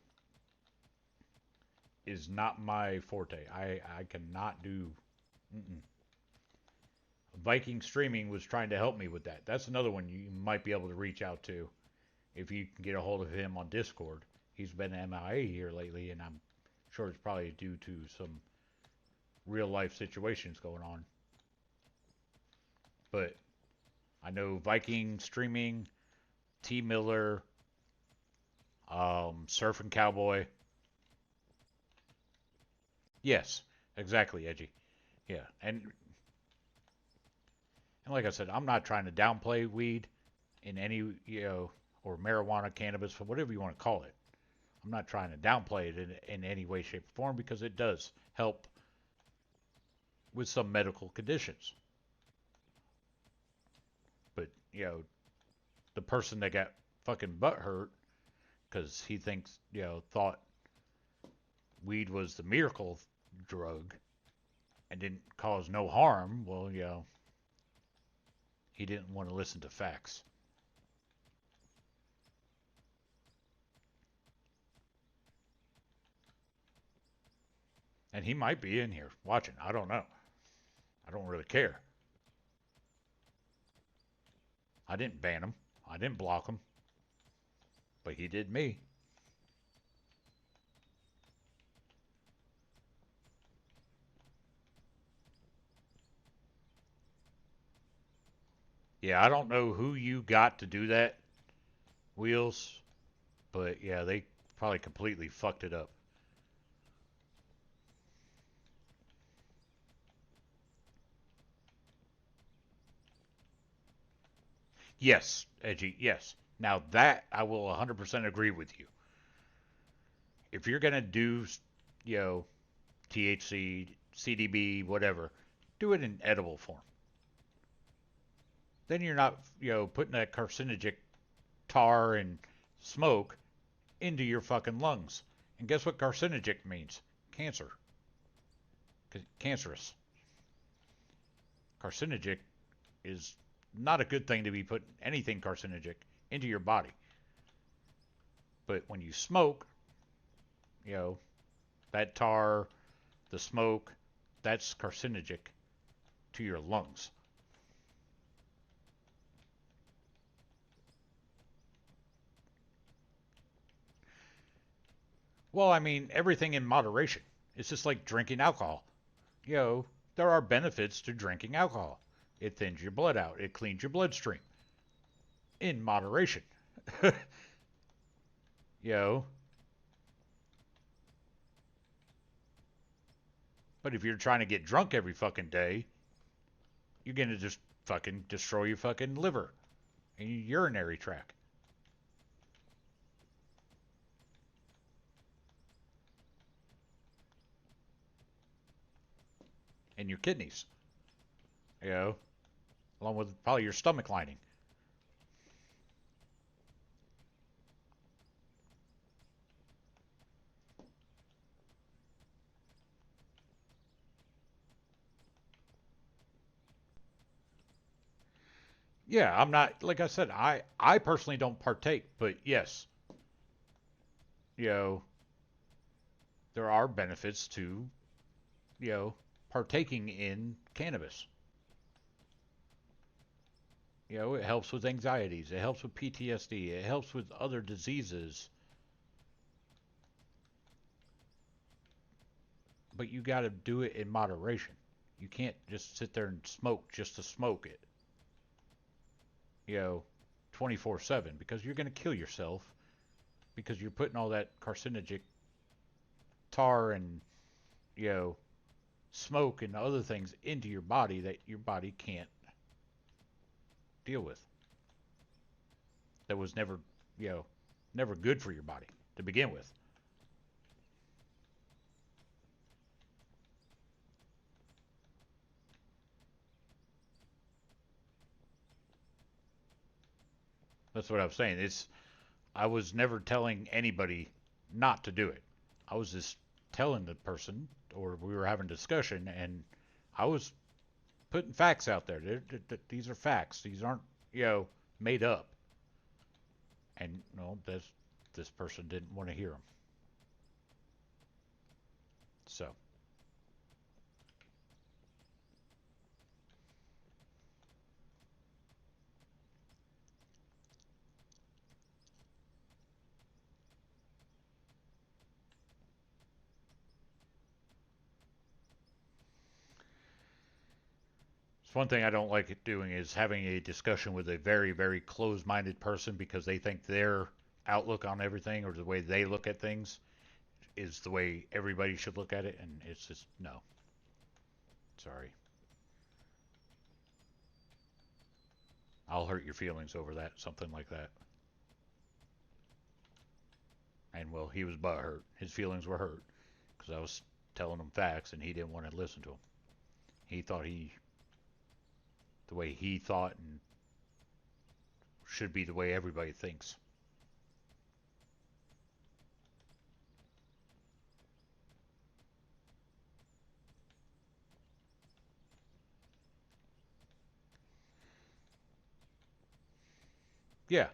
is not my forte. I cannot do. Mm-mm. Viking Streaming was trying to help me with that. That's another one you might be able to reach out to if you can get a hold of him on Discord. He's been MIA here lately, and I'm sure it's probably due to some real life situations going on. But I know Viking Streaming, T Miller, Surfing Cowboy. Yes, exactly, Edgy. Yeah, and like I said, I'm not trying to downplay weed in any, or marijuana, cannabis, whatever you want to call it. I'm not trying to downplay it in any way, shape, or form because it does help with some medical conditions. But, the person that got fucking butt hurt because he thought weed was the miracle drug and didn't cause no harm, well, he didn't want to listen to facts. And he might be in here watching. I don't know. I don't really care. I didn't ban him. I didn't block him. But he did me. Yeah, I don't know who you got to do that, Wheels. But yeah, they probably completely fucked it up. Yes, Edgy, yes. Now that I will 100% agree with you. If you're going to do, you know, THC, CDB, whatever, do it in edible form. Then you're not, putting that carcinogenic tar and smoke into your fucking lungs. And guess what carcinogenic means? Cancer. Cancerous. Carcinogenic is not a good thing to be putting anything carcinogenic into your body. But when you smoke, you know, that tar, the smoke, that's carcinogenic to your lungs. Well, I mean, everything in moderation. It's just like drinking alcohol. There are benefits to drinking alcohol. It thins your blood out, it cleans your bloodstream in moderation. you know, but if you're trying to get drunk every fucking day, you're going to just fucking destroy your fucking liver and your urinary tract and your kidneys. You know, along with probably your stomach lining. Yeah, I'm not like I said. I personally don't partake, but yes, you know there are benefits to partaking in cannabis. It helps with anxieties. It helps with PTSD. It helps with other diseases. But you got to do it in moderation. You can't just sit there and smoke just to smoke it, you know, 24/7 because you're going to kill yourself because you're putting all that carcinogenic tar and, you know, smoke and other things into your body that your body can't deal with. That was never, you know, never good for your body to begin with. That's what I was saying. I was never telling anybody not to do it. I was just telling the person, or we were having a discussion, and I was putting facts out there. These are facts. These aren't, you know, made up. And this person didn't want to hear them. So it's one thing I don't like it doing is having a discussion with a very, very closed-minded person because they think their outlook on everything or the way they look at things is the way everybody should look at it, and it's just no. Sorry. I'll hurt your feelings over that, something like that. And well, he was butthurt. His feelings were hurt because I was telling him facts and he didn't want to listen to them. He thought the way he thought and should be the way everybody thinks. Yeah,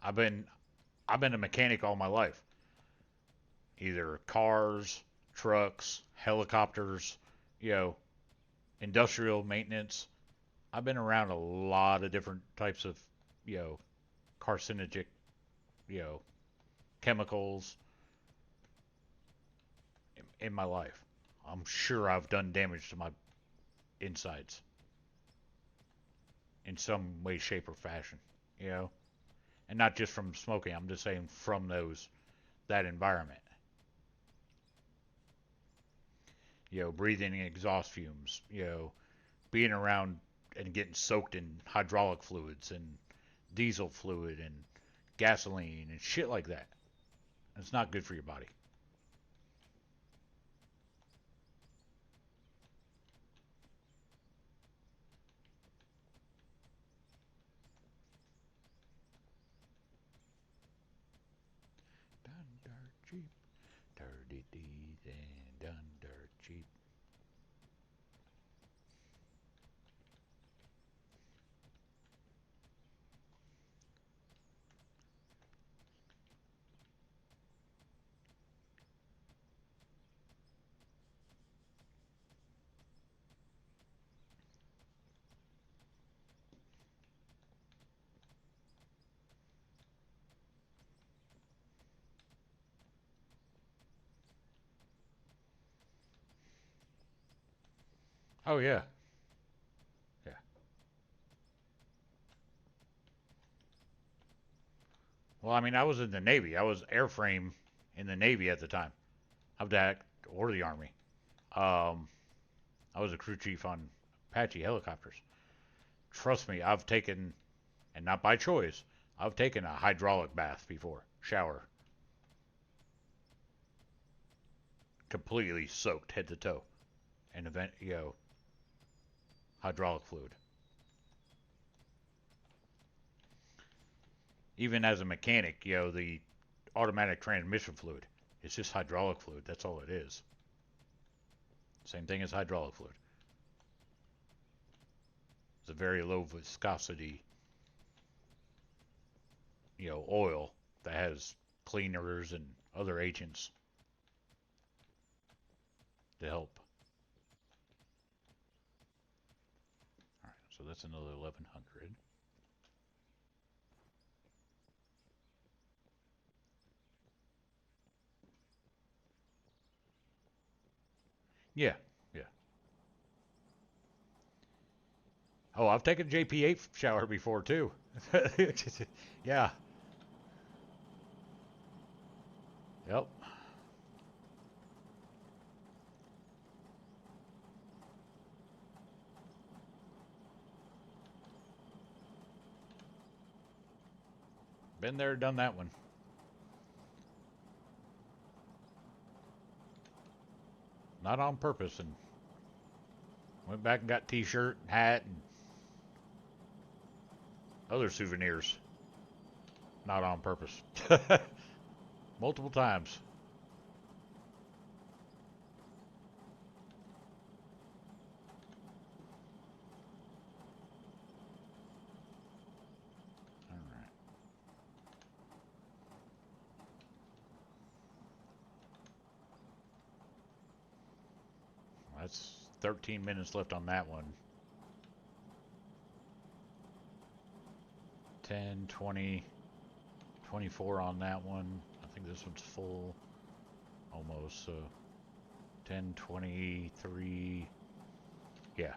I've been I've been a mechanic all my life. Either cars, trucks, helicopters, you know, industrial maintenance. I've been around a lot of different types of, you know, carcinogenic, you know, chemicals in my life. I'm sure I've done damage to my insides in some way, shape, or fashion, you know, and not just from smoking. I'm just saying from that environment. Breathing in exhaust fumes. Being around and getting soaked in hydraulic fluids and diesel fluid and gasoline and shit like that. It's not good for your body. Done dirt cheap, dirty deeds, and done dirt cheap. Oh yeah, yeah. Well, I mean, I was in the Navy. I was airframe in the Navy at the time. Of that or the Army. Um, I was a crew chief on Apache helicopters. Trust me, I've taken, and not by choice, I've taken a hydraulic bath before, shower, completely soaked head to toe, and hydraulic fluid. even as a mechanic, the automatic transmission fluid, it's just hydraulic fluid. That's all it is. Same thing as hydraulic fluid. It's a very low viscosity, oil that has cleaners and other agents to help. All right, so that's another 1100. Yeah, yeah. Oh, I've taken JP8 shower before too. Yeah. Yep. Been there, done that one. Not on purpose, and went back and got T-shirt, hat, and other souvenirs. Not on purpose. Multiple times. All right. That's 13 minutes left on that one. 10, 20, 24 on that one. I think this one's full. Almost. So 10, 23. Yeah.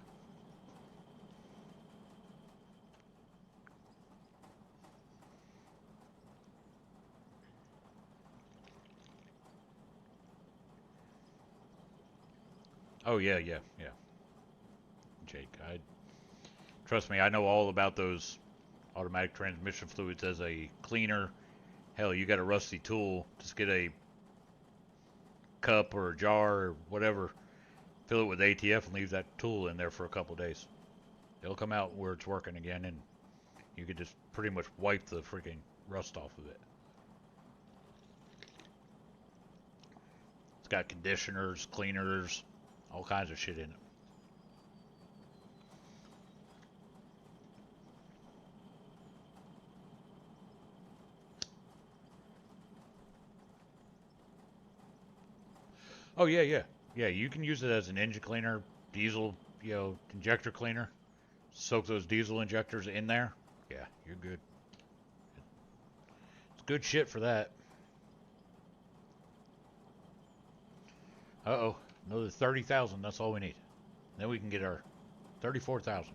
Oh, yeah, yeah, yeah. Jake, trust me, I know all about those automatic transmission fluids as a cleaner. Hell, you got a rusty tool, just get a cup or a jar or whatever, fill it with ATF and leave that tool in there for a couple of days. It'll come out where it's working again, and you can just pretty much wipe the freaking rust off of it. It's got conditioners, cleaners, all kinds of shit in it. Oh, yeah, yeah. Yeah, you can use it as an engine cleaner, diesel, injector cleaner. Soak those diesel injectors in there. Yeah, you're good. It's good shit for that. Uh-oh. Another 30,000. That's all we need. Then we can get our 34,000.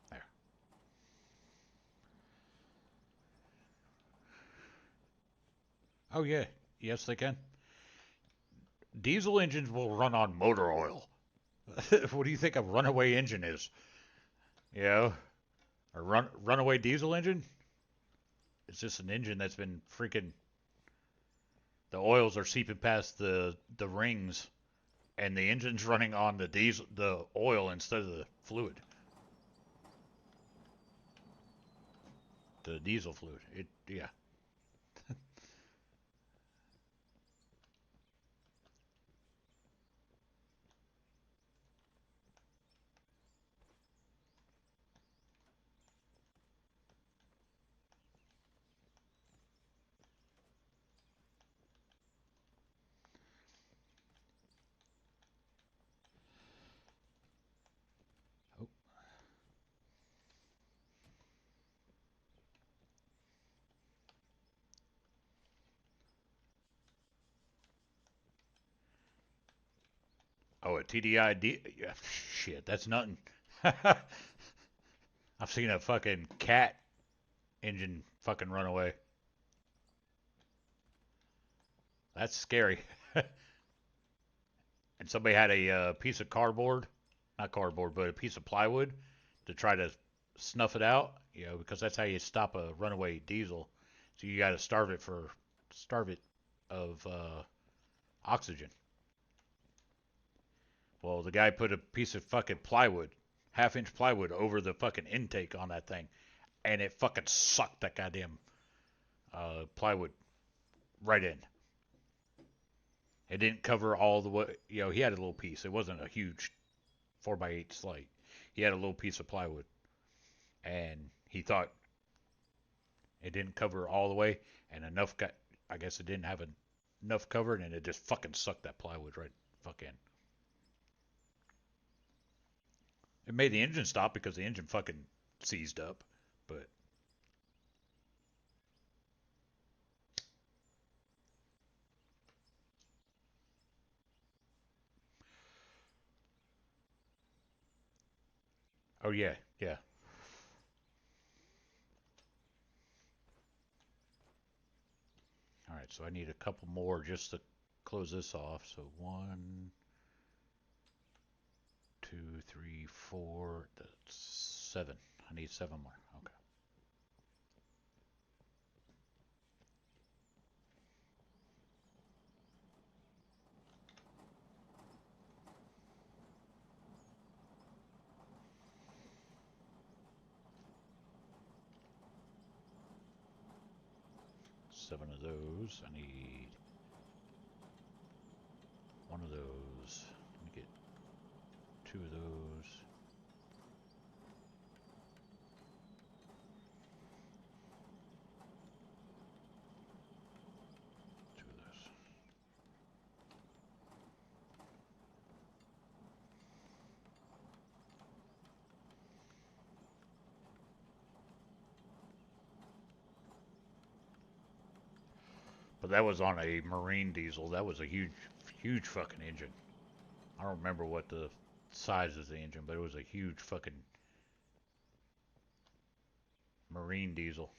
There. Oh, yeah. Yes, they can. Diesel engines will run on motor oil. What do you think a runaway engine is? You know, a runaway diesel engine? It's just an engine that's been freaking. The oils are seeping past the rings, and the engine's running on the oil instead of the fluid. The diesel fluid. Yeah. Oh, oh, a TDI. Yeah, shit, that's nothing. I've seen a fucking cat engine fucking run away. That's scary. And somebody had a piece of cardboard, not cardboard, but a piece of plywood to try to snuff it out, because that's how you stop a runaway diesel. So you got to starve it of oxygen. Well, the guy put a piece of fucking plywood, half-inch plywood, over the fucking intake on that thing, and it fucking sucked that goddamn plywood right in. It didn't cover all the way. He had a little piece. It wasn't a huge 4x8 slate. He had a little piece of plywood, and he thought it didn't cover all the way, and enough got. I guess it didn't have enough covered, and it just fucking sucked that plywood right fuck in. It made the engine stop because the engine fucking seized up, but oh yeah, yeah. All right, so I need a couple more just to close this off. So 1, 2, 3, 4. That's 7. I need 7 more. Okay. Seven of those. I need one of those. Let me get 2 of those. Two of those. But that was on a marine diesel. That was a huge, huge fucking engine. I don't remember what the size of the engine, but it was a huge fucking marine diesel.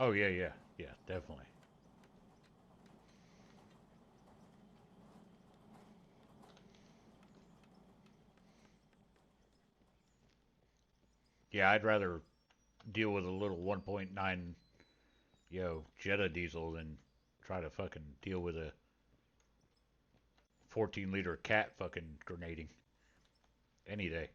Oh yeah, yeah, yeah, definitely. Yeah, I'd rather deal with a little 1.9, Jetta diesel than try to fucking deal with a 14-liter cat fucking grenading any day.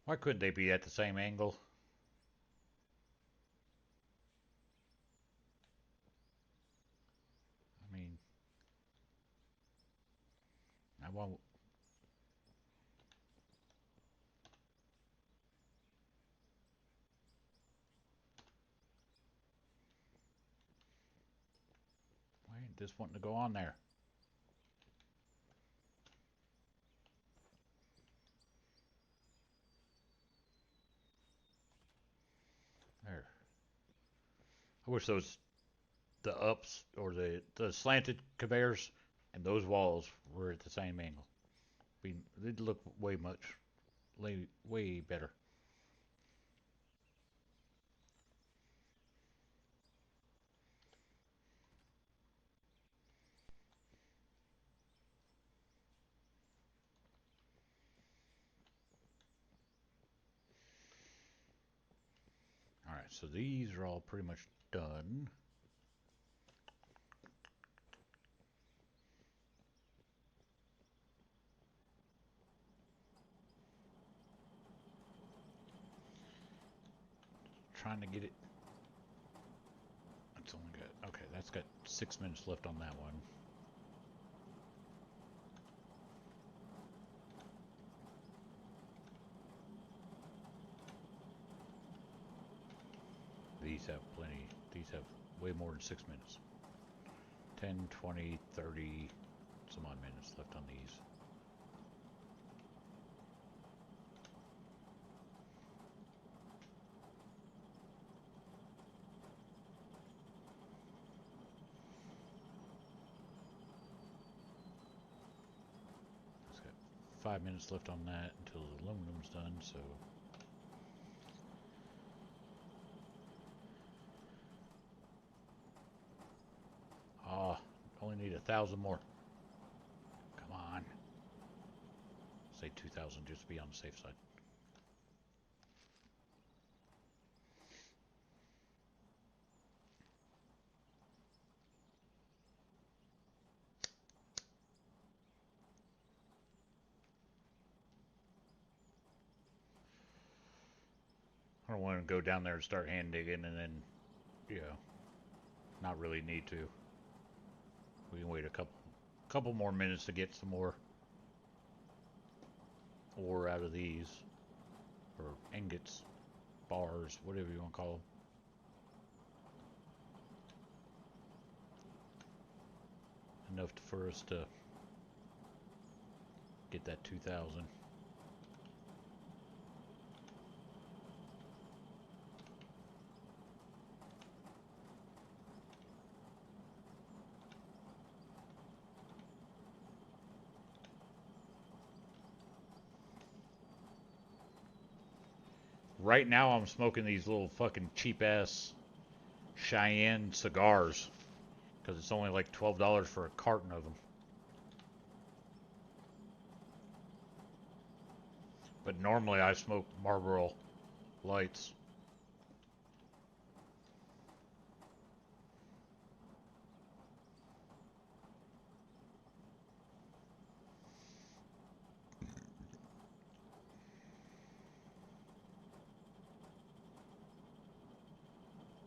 Why couldn't they be at the same angle? I mean, I won't. Why ain't this wanting to go on there? There. I wish the ups or the slanted conveyors and those walls were at the same angle. They'd look way better. Alright, so these are all pretty much done. Trying to get it. It's only got, okay, that's got 6 minutes left on that one. These have plenty. These have way more than 6 minutes. 10, 20, 30 some odd minutes left on these. It's got 5 minutes left on that until the aluminum's done, so only need 1,000 more. Come on. Say 2,000 just to be on the safe side. I don't want to go down there and start hand digging and then, you know, not really need to. We can wait a couple more minutes to get some more ore out of these, or ingots, bars, whatever you want to call them. Enough for us to get that 2,000. Right now I'm smoking these little fucking cheap ass Cheyenne cigars because it's only like $12 for a carton of them. But normally I smoke Marlboro Lights.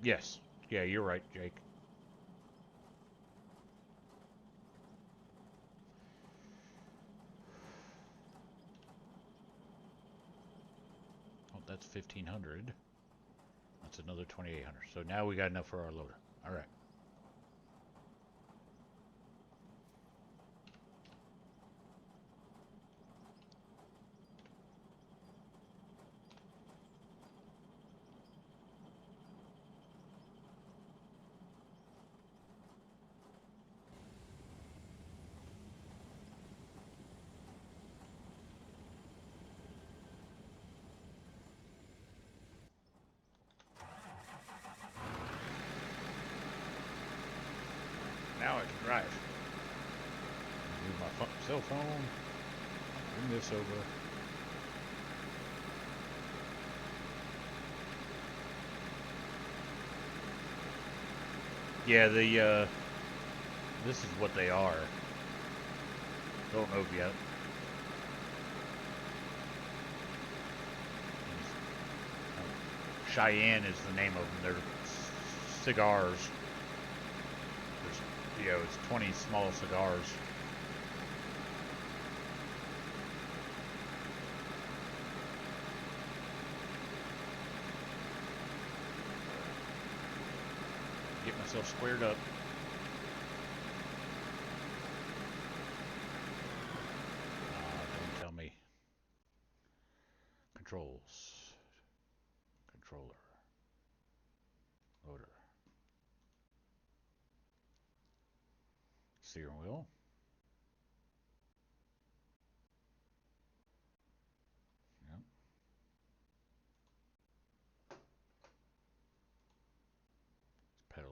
Yes. Yeah, you're right, Jake. Oh, that's 1,500. That's another 2,800. So now we got enough for our loader. All right. Now I can drive. Move my cell phone. Bring this over. Yeah, this is what they are. Don't know yet. Cheyenne is the name of them. They're cigars. There's, it's 20 small cigars. Get myself squared up. Don't tell me. Controls. Controller. Motor. Steering wheel. Yep. Pedals.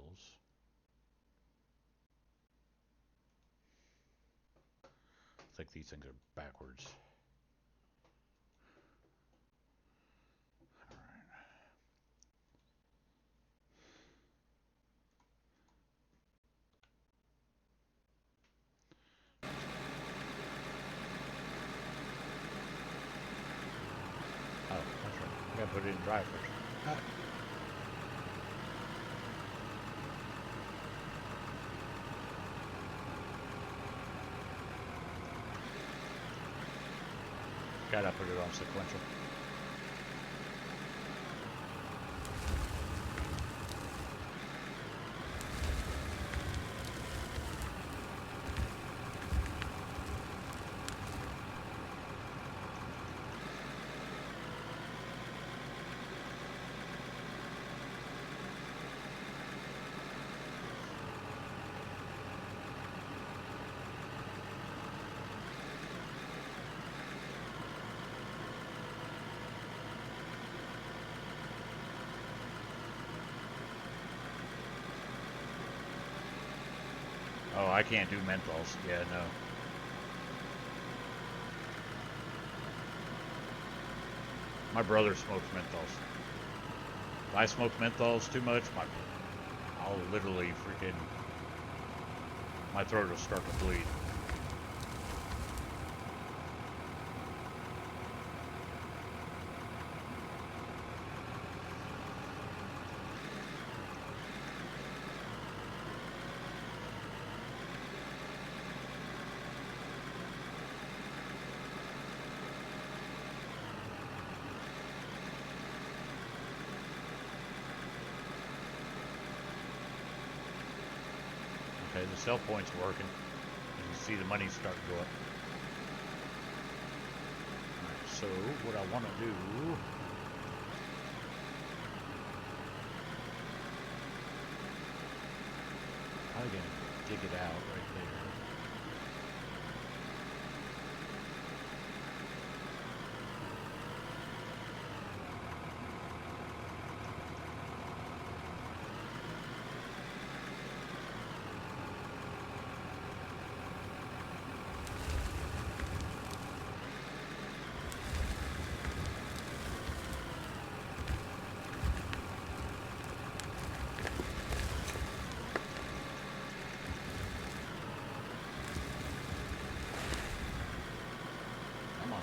I think these things are backwards. Alright. put it in dry first. Gotta put it on sequential. Oh, I can't do menthols. Yeah, no. My brother smokes menthols. If I smoke menthols too much, I'll literally freaking, my throat will start to bleed. Okay, the sell point's working. You can see the money starting to go up. Alright, so what I want to do... I'm going to dig it out right there. Come on.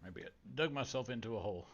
Maybe I dug myself into a hole.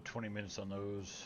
put 20 minutes on those.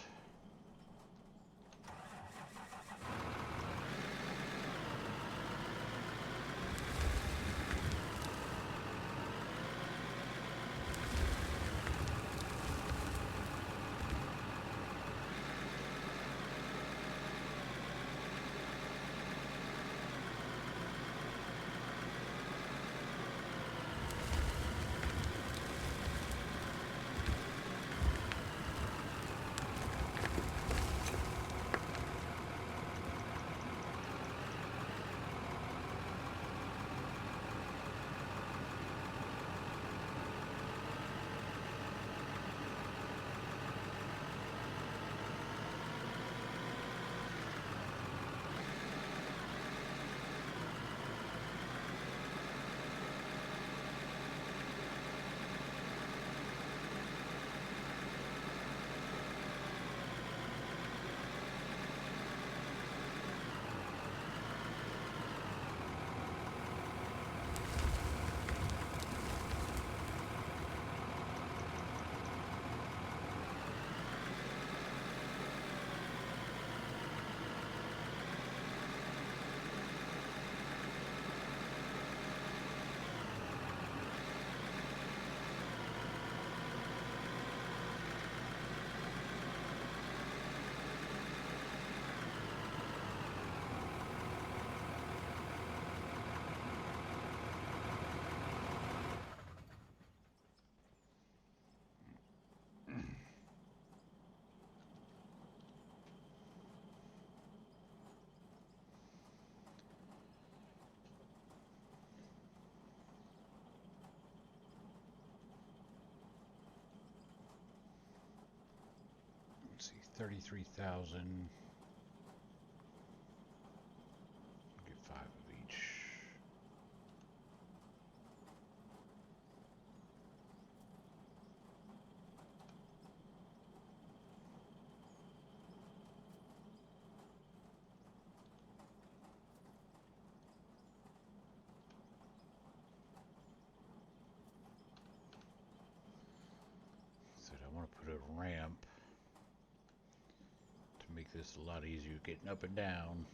Let's see, 33,000. Get 5 of each. Said I want to put a ramp to make this a lot easier getting up and down.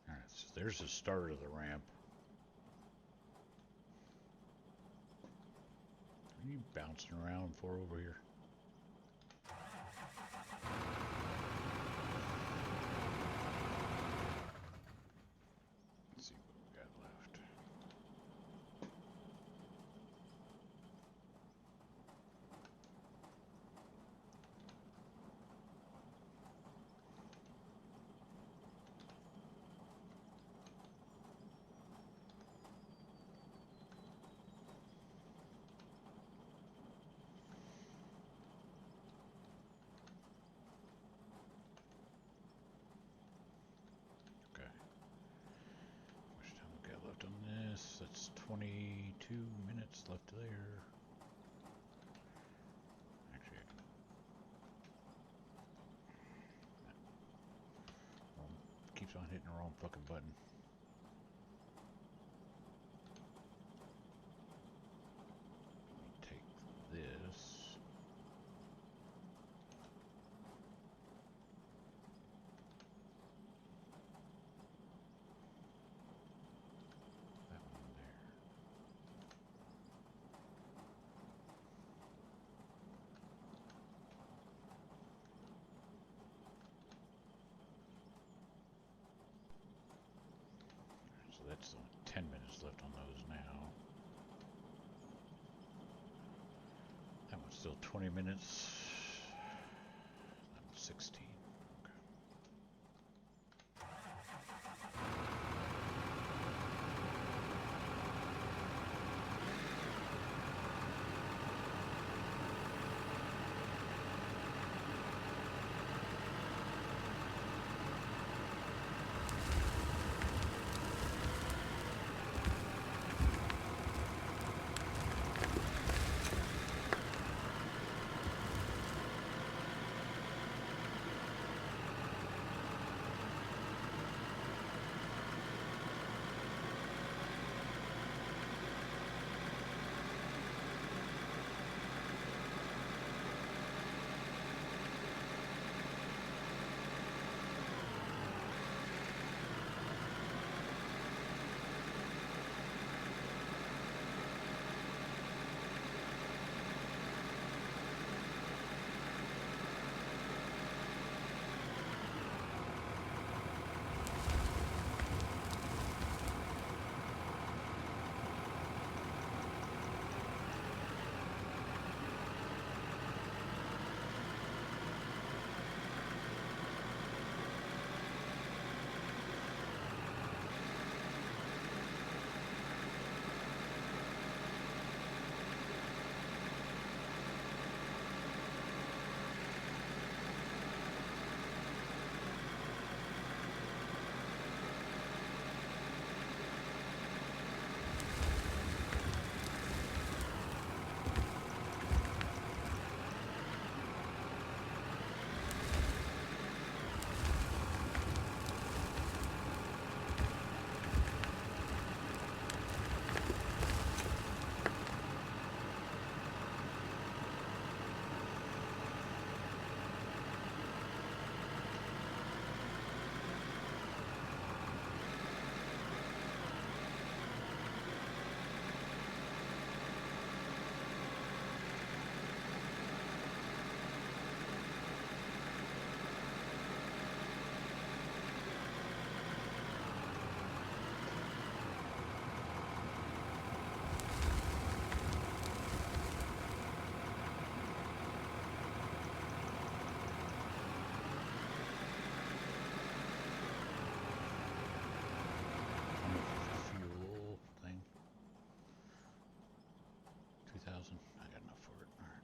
Alright, so there's the start of the ramp. Are you bouncing around for over here? Let's see what we got left. Okay. How much time we got left on this? That's 22 minutes left there. Actually, keeps on hitting the wrong fucking button. Let me take this. That one there. Still 20 minutes. Level 16. Okay. Fuel thing. 2,000. I got enough for it. All right.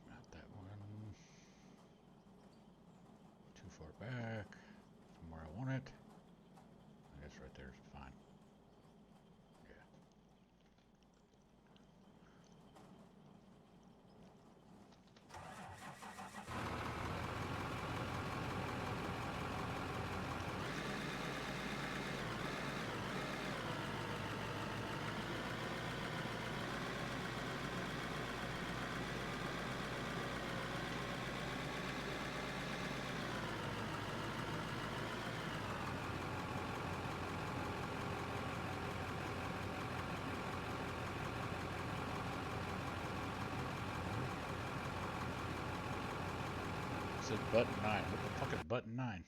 Not that one. Too far back from where I want it. I guess right there is fine. Yeah. It said button 9. What the fuck is button 9?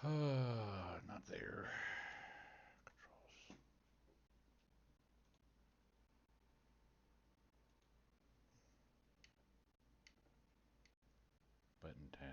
Not there. Controls. Button 10.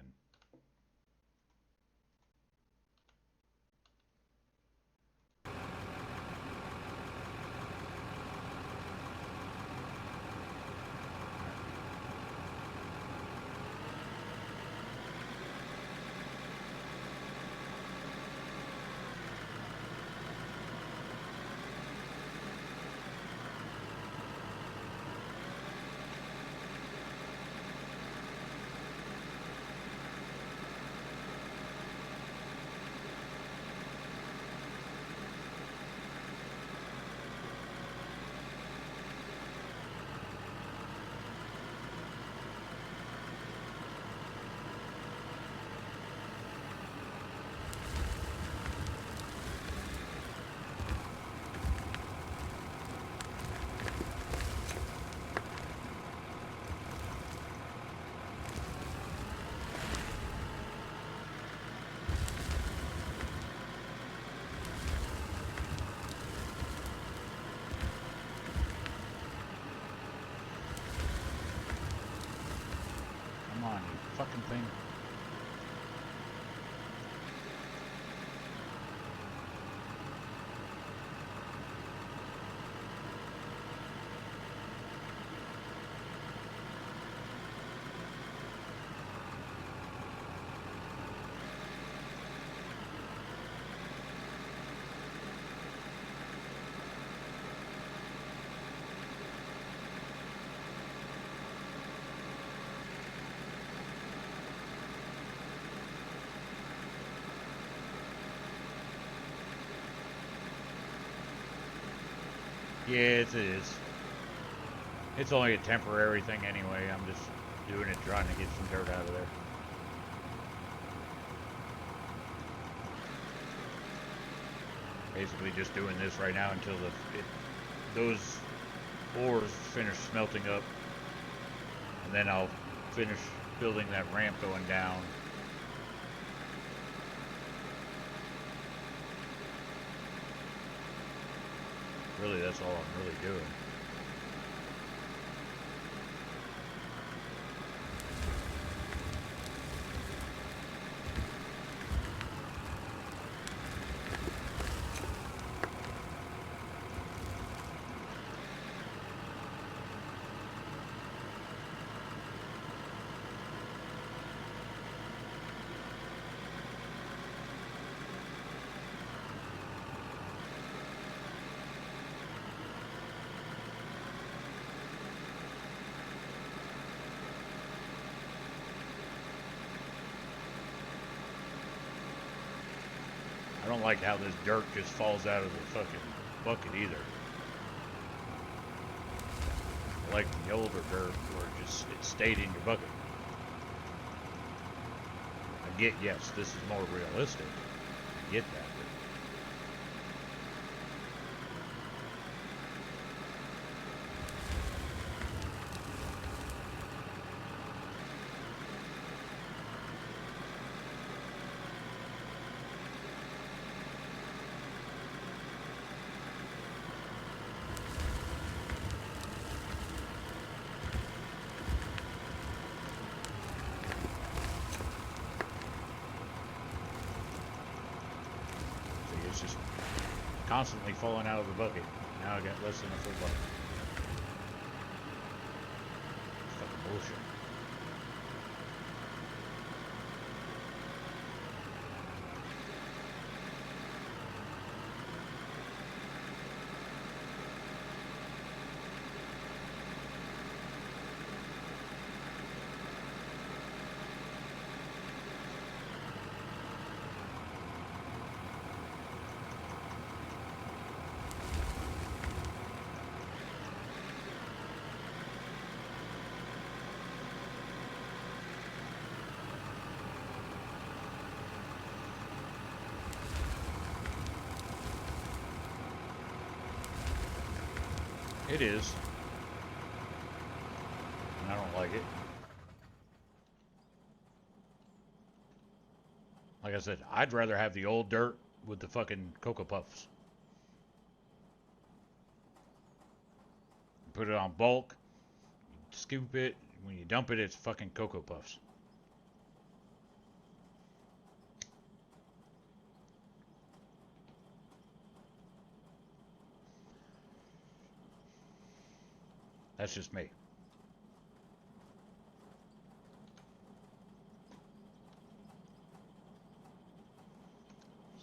Yeah, it is. It's only a temporary thing anyway. I'm just doing it trying to get some dirt out of there. Basically just doing this right now until those ores finish smelting up. And then I'll finish building that ramp going down. Really, that's all I'm really doing. I don't like how this dirt just falls out of the fucking bucket either. I like the older dirt where it stayed in your bucket. I get, yes, this is more realistic. I get that. It's just constantly falling out of the bucket. Now I got less than a full bucket. It's fucking bullshit. It is. And I don't like it. Like I said, I'd rather have the old dirt with the fucking Cocoa Puffs. Put it on bulk, scoop it, when you dump it, it's fucking Cocoa Puffs. That's just me.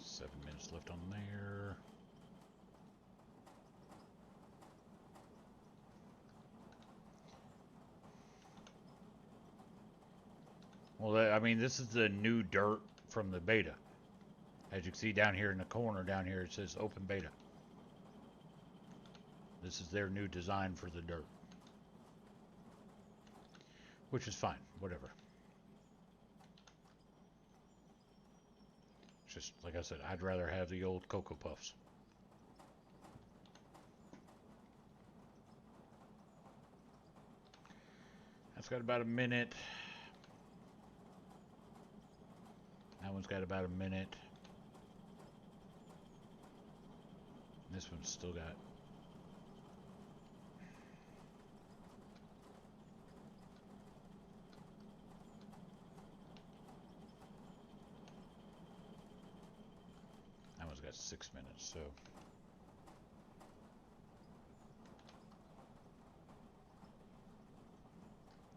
Seven minutes left on there. Well, I mean, this is the new dirt from the beta. As you can see down here in the corner, down here, it says open beta. This is their new design for the dirt. Which is fine, whatever. It's just, like I said, I'd rather have the old Cocoa Puffs. That's got about a minute. That one's got about a minute. This one's still got... That one's got 6 minutes, so...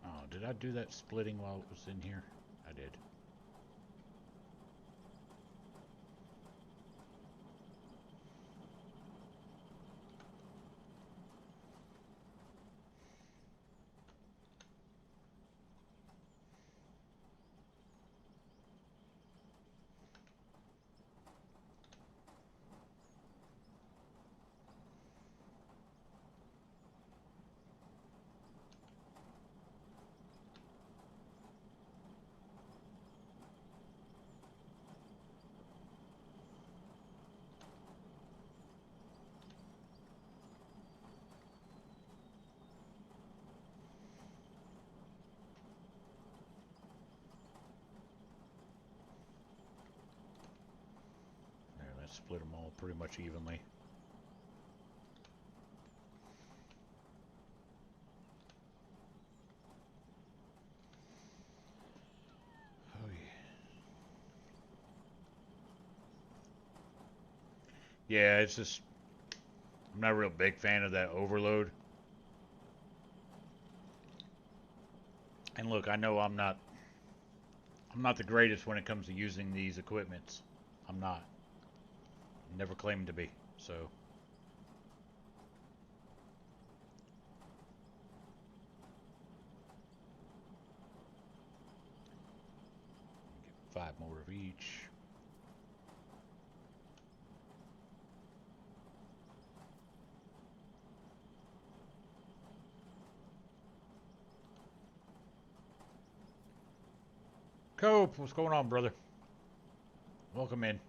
Oh, did I do that splitting while it was in here? I did. split them all pretty much evenly. Oh yeah. Yeah, it's just I'm not a real big fan of that overload. And look, I know I'm not the greatest when it comes to using these equipments. I'm not. Never claimed to be. So get 5 more of each. Cope, what's going on, brother? Welcome in.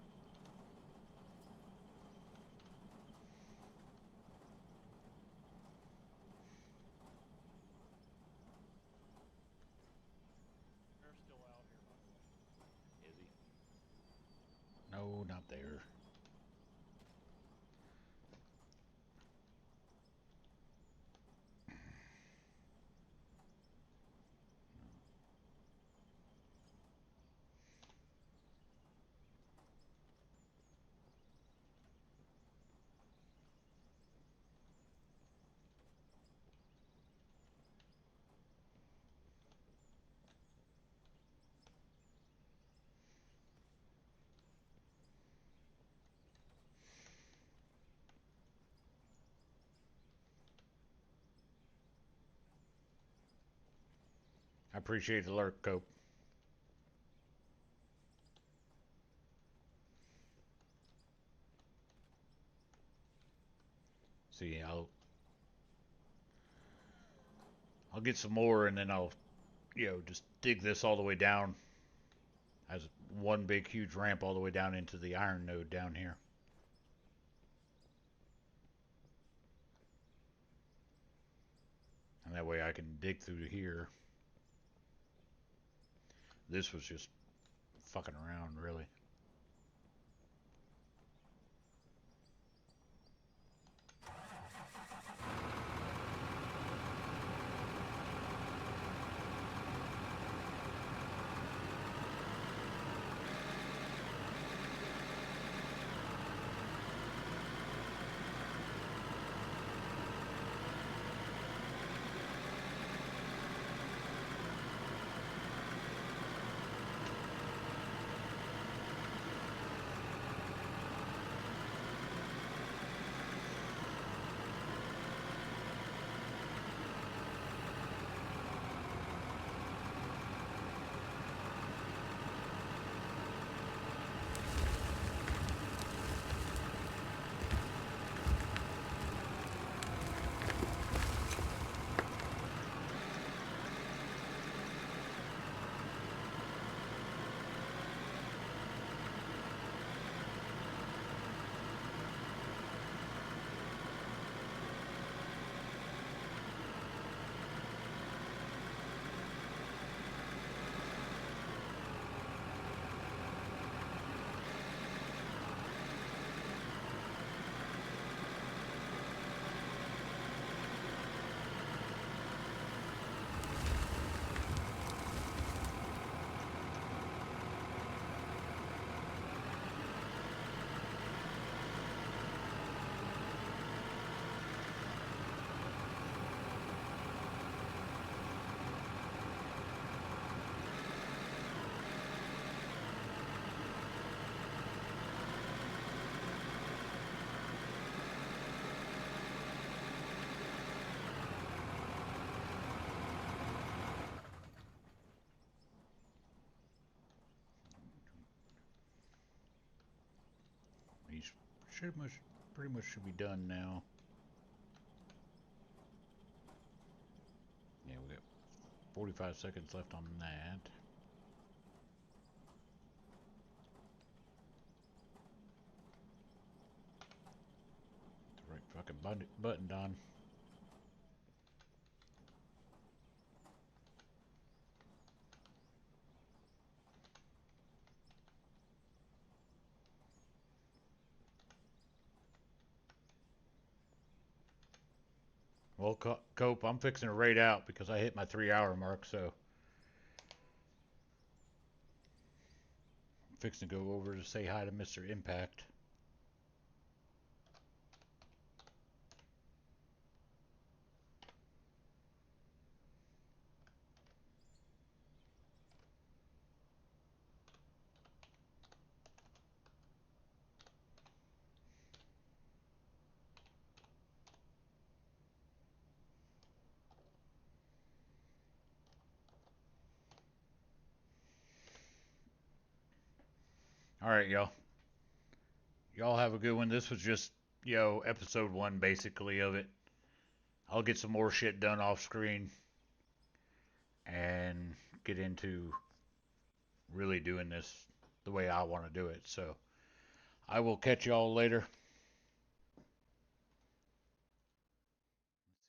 They're still out here, by the way. Is he? No, not there. I appreciate the lurk, Cope. See, I'll get some more and then I'll just dig this all the way down as one big huge ramp all the way down into the iron node down here. And that way I can dig through here. This was just fucking around, really. These pretty much should be done now. Yeah, we got 45 seconds left on that. The right fucking button done. Well, Cope, I'm fixing to raid out because I hit my 3 hour mark, so I'm fixing to go over to say hi to Mr. Impact. All right, y'all. Y'all have a good one. This was just, episode one basically of it. I'll get some more shit done off screen and get into really doing this the way I want to do it. So I will catch y'all later.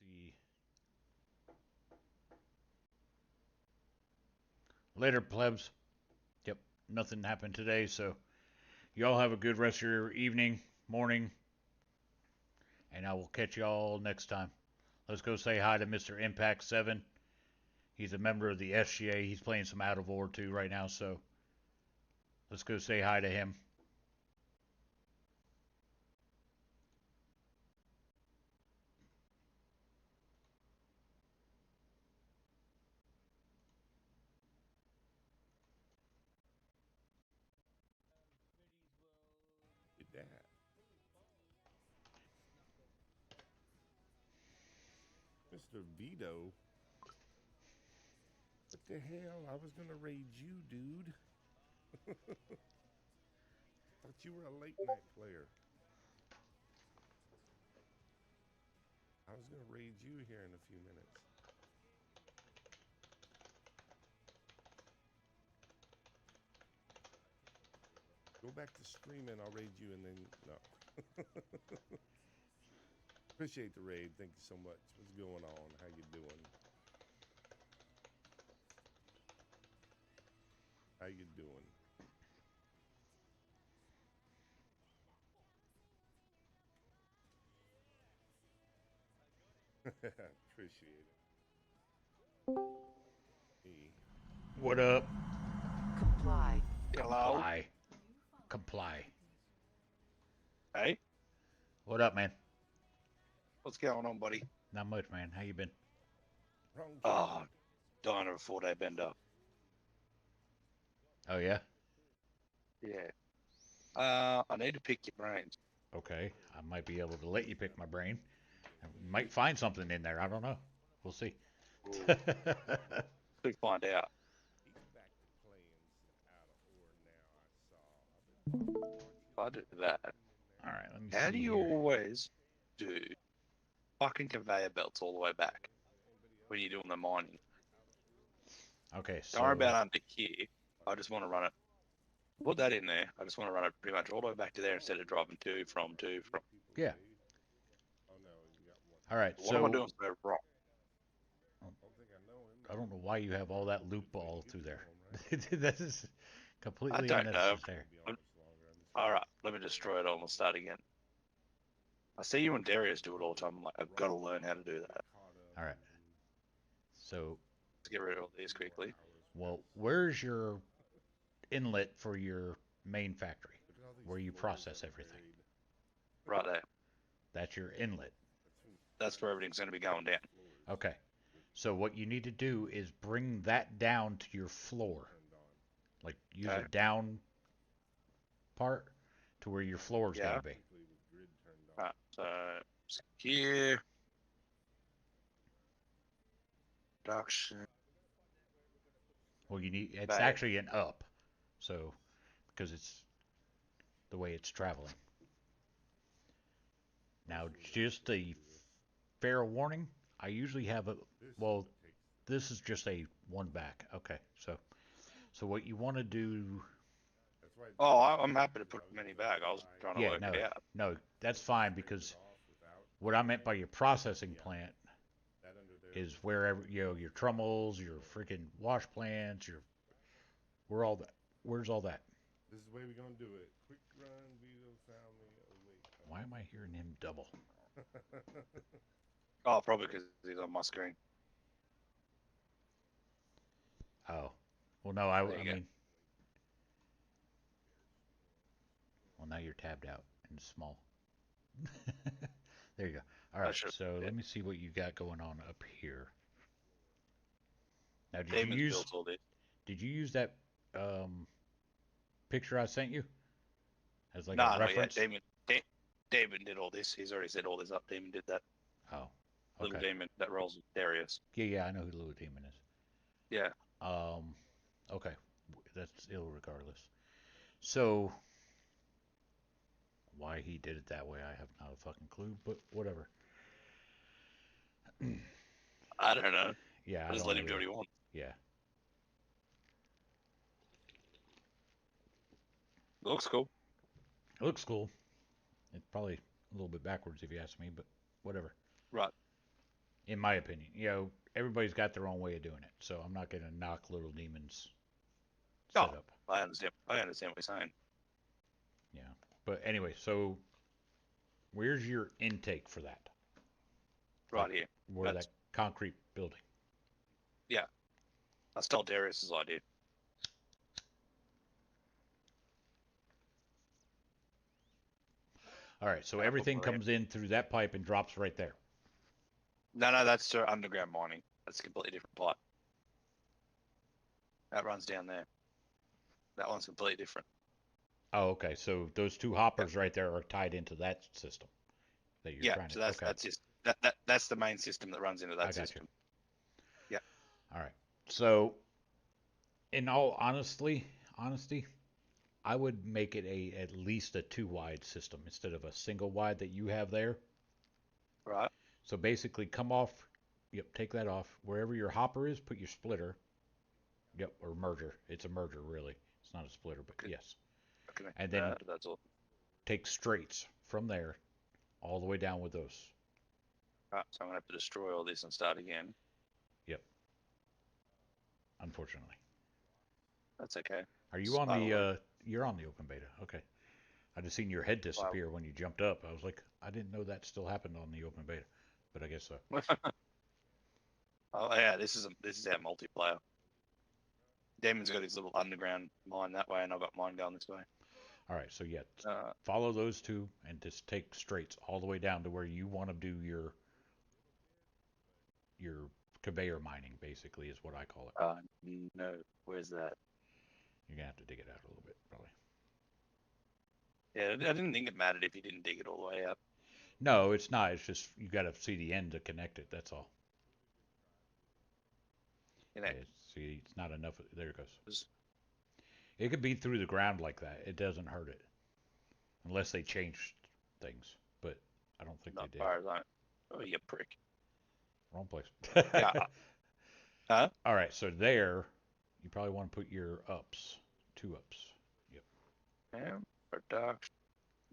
Let's see. Later, plebs. Yep, nothing happened today, so y'all have a good rest of your evening, morning, and I will catch y'all next time. Let's go say hi to Mr. Impact 7. He's a member of the SGA. He's playing some Out of War 2 right now, so let's go say hi to him. Did that. Mr. Vito. What the hell? I was gonna raid you, dude. Thought you were a late night player. I was gonna raid you here in a few minutes. Go back to streaming. I'll raid you and then no. Appreciate the raid. Thank you so much. What's going on? How you doing? How you doing? Appreciate it. E. What up? Comply. Hello? Comply. Comply. Hey, What up, man? what's going on, buddy? Not much, man. How you been? Wrong Oh, channel. dying of a 4-day bender. Oh, yeah? Yeah. I need to pick your brains. Okay. I might be able to let you pick my brain. I might find something in there. I don't know. We'll see. Ooh, could find out. He's back to playing some out of order now. I saw. I've been If I do that, All right, let me how do see you here. always do fucking conveyor belts all the way back when you're doing the mining? Okay, Don't worry so about under here. I just want to run it. Put that in there. I just want to run it pretty much all the way back to there instead of driving to, from, to, from. yeah. Oh no, you got one. All right, What am I so doing so wrong? I don't think I know him. I don't know why you have all that loop Good way to ball get through to there. know him, right? That is I completely don't know. unnecessary. Be honest longer. I just All right, let me destroy it all and start again. I see you and Darius do it all the time. I'm like, I've got to learn how to do that. All right. So, Let's get rid of all these quickly. well, where's your inlet for your main factory Look at all these where you floors process that are everything? buried. Right there. That's your inlet. That's where everything's going to be going down. Okay. So what you need to do is bring that down to your floor. Like use a Okay. down part to where your floor is going Yeah. to be. Right. So here. Production. Well, you need it's Babe. actually an up. So because it's the way it's traveling. Now, just a fair warning, I usually have a well, this is just a one back. Okay. So what you want to do Oh, I'm happy to put many back. I was trying to yeah, work it out. no, that's fine because what I meant by your processing plant is wherever your trommels, your freaking wash plants, where all that. Where's all that? This is the way we're gonna do it. Quick run, Vito found me. Oh wait. Why am I hearing him double? Oh, probably because he's on my screen. Oh, well, no, I, There I you go. mean, well, now you're tabbed out and small. There you go. All I right, should. so Yeah. let me see what you got going on up here. Now, Damon's built all this. did you use that um, picture I sent you as like a Nah, not yet. reference? Damon did all this. He's already set all this up. Damon did that. Oh, Little okay. Damon that rolls with Darius. Yeah, I know who Little Demon is. Yeah. Okay, that's ill regardless. So, why he did it that way, I have not a fucking clue, but whatever. I don't know. Yeah, I I just don't let know him do what either. he wants. Yeah, Looks cool. it looks cool. It's probably a little bit backwards if you ask me, but whatever. Right. In my opinion, everybody's got their own way of doing it, so I'm not going to knock Little Demon's Oh, setup. I understand. I understand what you're saying. Yeah, but anyway, so where's your intake for that? Right Like, here. where that concrete building? Yeah. I stole Darius's idea. All right, so everything comes in through that pipe and drops right there. No, that's underground mining. That's a completely different pipe. That runs down there. That one's completely different. Oh, okay. So those two hoppers right there are tied into that system that you're trying to. So that's Okay, that's just that's the main system that runs into that I got system. you. All right. So, in all honesty, I would make it at least a two wide system instead of a single wide that you have there. Right. So basically, come off. Yep, take that off. Wherever your hopper is, put your splitter. Yep, or merger. It's a merger, really. It's not a splitter, but yes. Okay. And then That's all. take straights from there all the way down with those. Right. So I'm gonna have to destroy all this and start again. Yep. Unfortunately. That's okay. Are you on the? You're on the open beta. Okay. I just seen your head disappear when you jumped up. I was like, I didn't know that still happened on the open beta, but I guess so. Oh yeah, this is our multiplayer. Damon's got his little underground mine that way, and I've got mine going this way. All right, so yeah, follow those two and just take straights all the way down to where you want to do your conveyor mining. Basically, is what I call it. No, where's that? You're gonna have to dig it out a little bit, probably. Yeah, I didn't think it mattered if you didn't dig it all the way up. No, it's not. It's just you got to see the end to connect it. That's all. Yeah, see, it's not enough. There it goes. It could be through the ground like that. It doesn't hurt it, unless they changed things. But I don't think they did. Fire zone. Oh, you prick. Wrong place. Yeah. Huh? All right, so there, you probably want to put your ups, 2 ups. Yep. And production.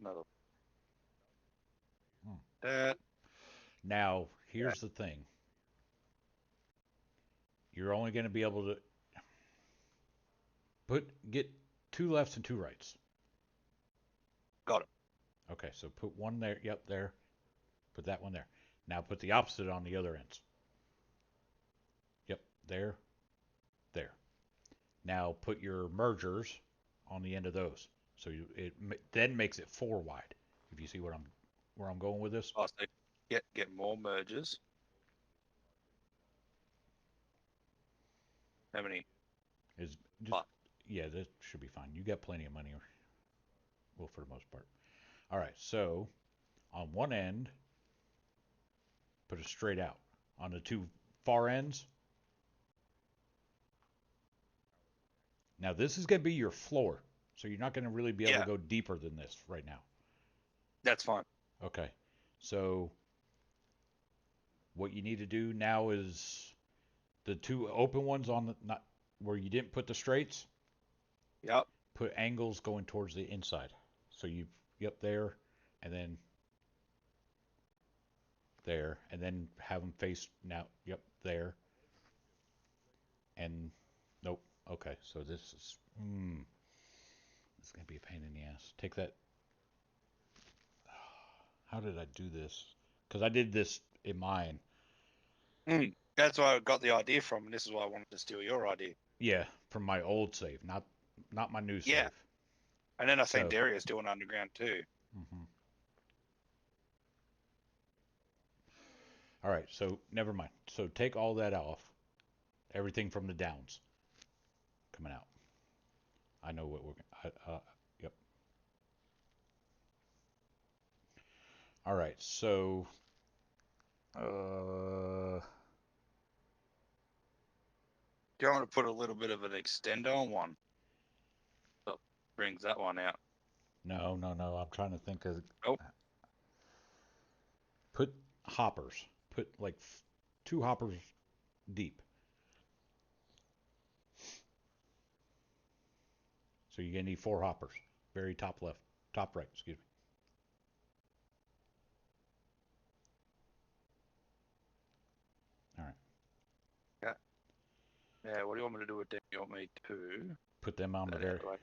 Another. Hmm. That. Now, here's the thing. You're only going to be able to get 2 lefts and 2 rights. Got it. Okay, so put one there. Yep, there. Put that one there. Now put the opposite on the other ends. Yep, there, there. Now put your mergers on the end of those. So it then makes it 4 wide. If you see where I'm going with this. Oh, so get more mergers. How many? Yeah, that should be fine. You got plenty of money. Well, for the most part. All right, so on one end, put it straight out. On the 2 far ends. Now this is going to be your floor, so you're not going to really be able to go deeper than this right now. That's fine. Okay, so what you need to do now is the 2 open ones on the not where you didn't put the straights. Yep. Put angles going towards the inside. So there, and then there, and then have them face now. Yep, there. And nope. Okay, so this is it's gonna be a pain in the ass. Take that. How did I do this? Because I did this in mine. That's where I got the idea from, and this is why I wanted to steal your idea. Yeah, from my old save, not my new Yeah. save. And then I seen So- Darius doing underground too. Mm-hmm. All right, so never mind. So take all that off. Everything from the downs coming out. I know what we're. Yep. All right, so. Do you want to put a little bit of an extender on one? So brings that one out. No. I'm trying to think of. Nope. Put hoppers. Put like 2 hoppers deep. So you're gonna need 4 hoppers. Very top left, top right. Excuse me. All right. Yeah. What do you want me to do with them? You want me to Put them on the very. like,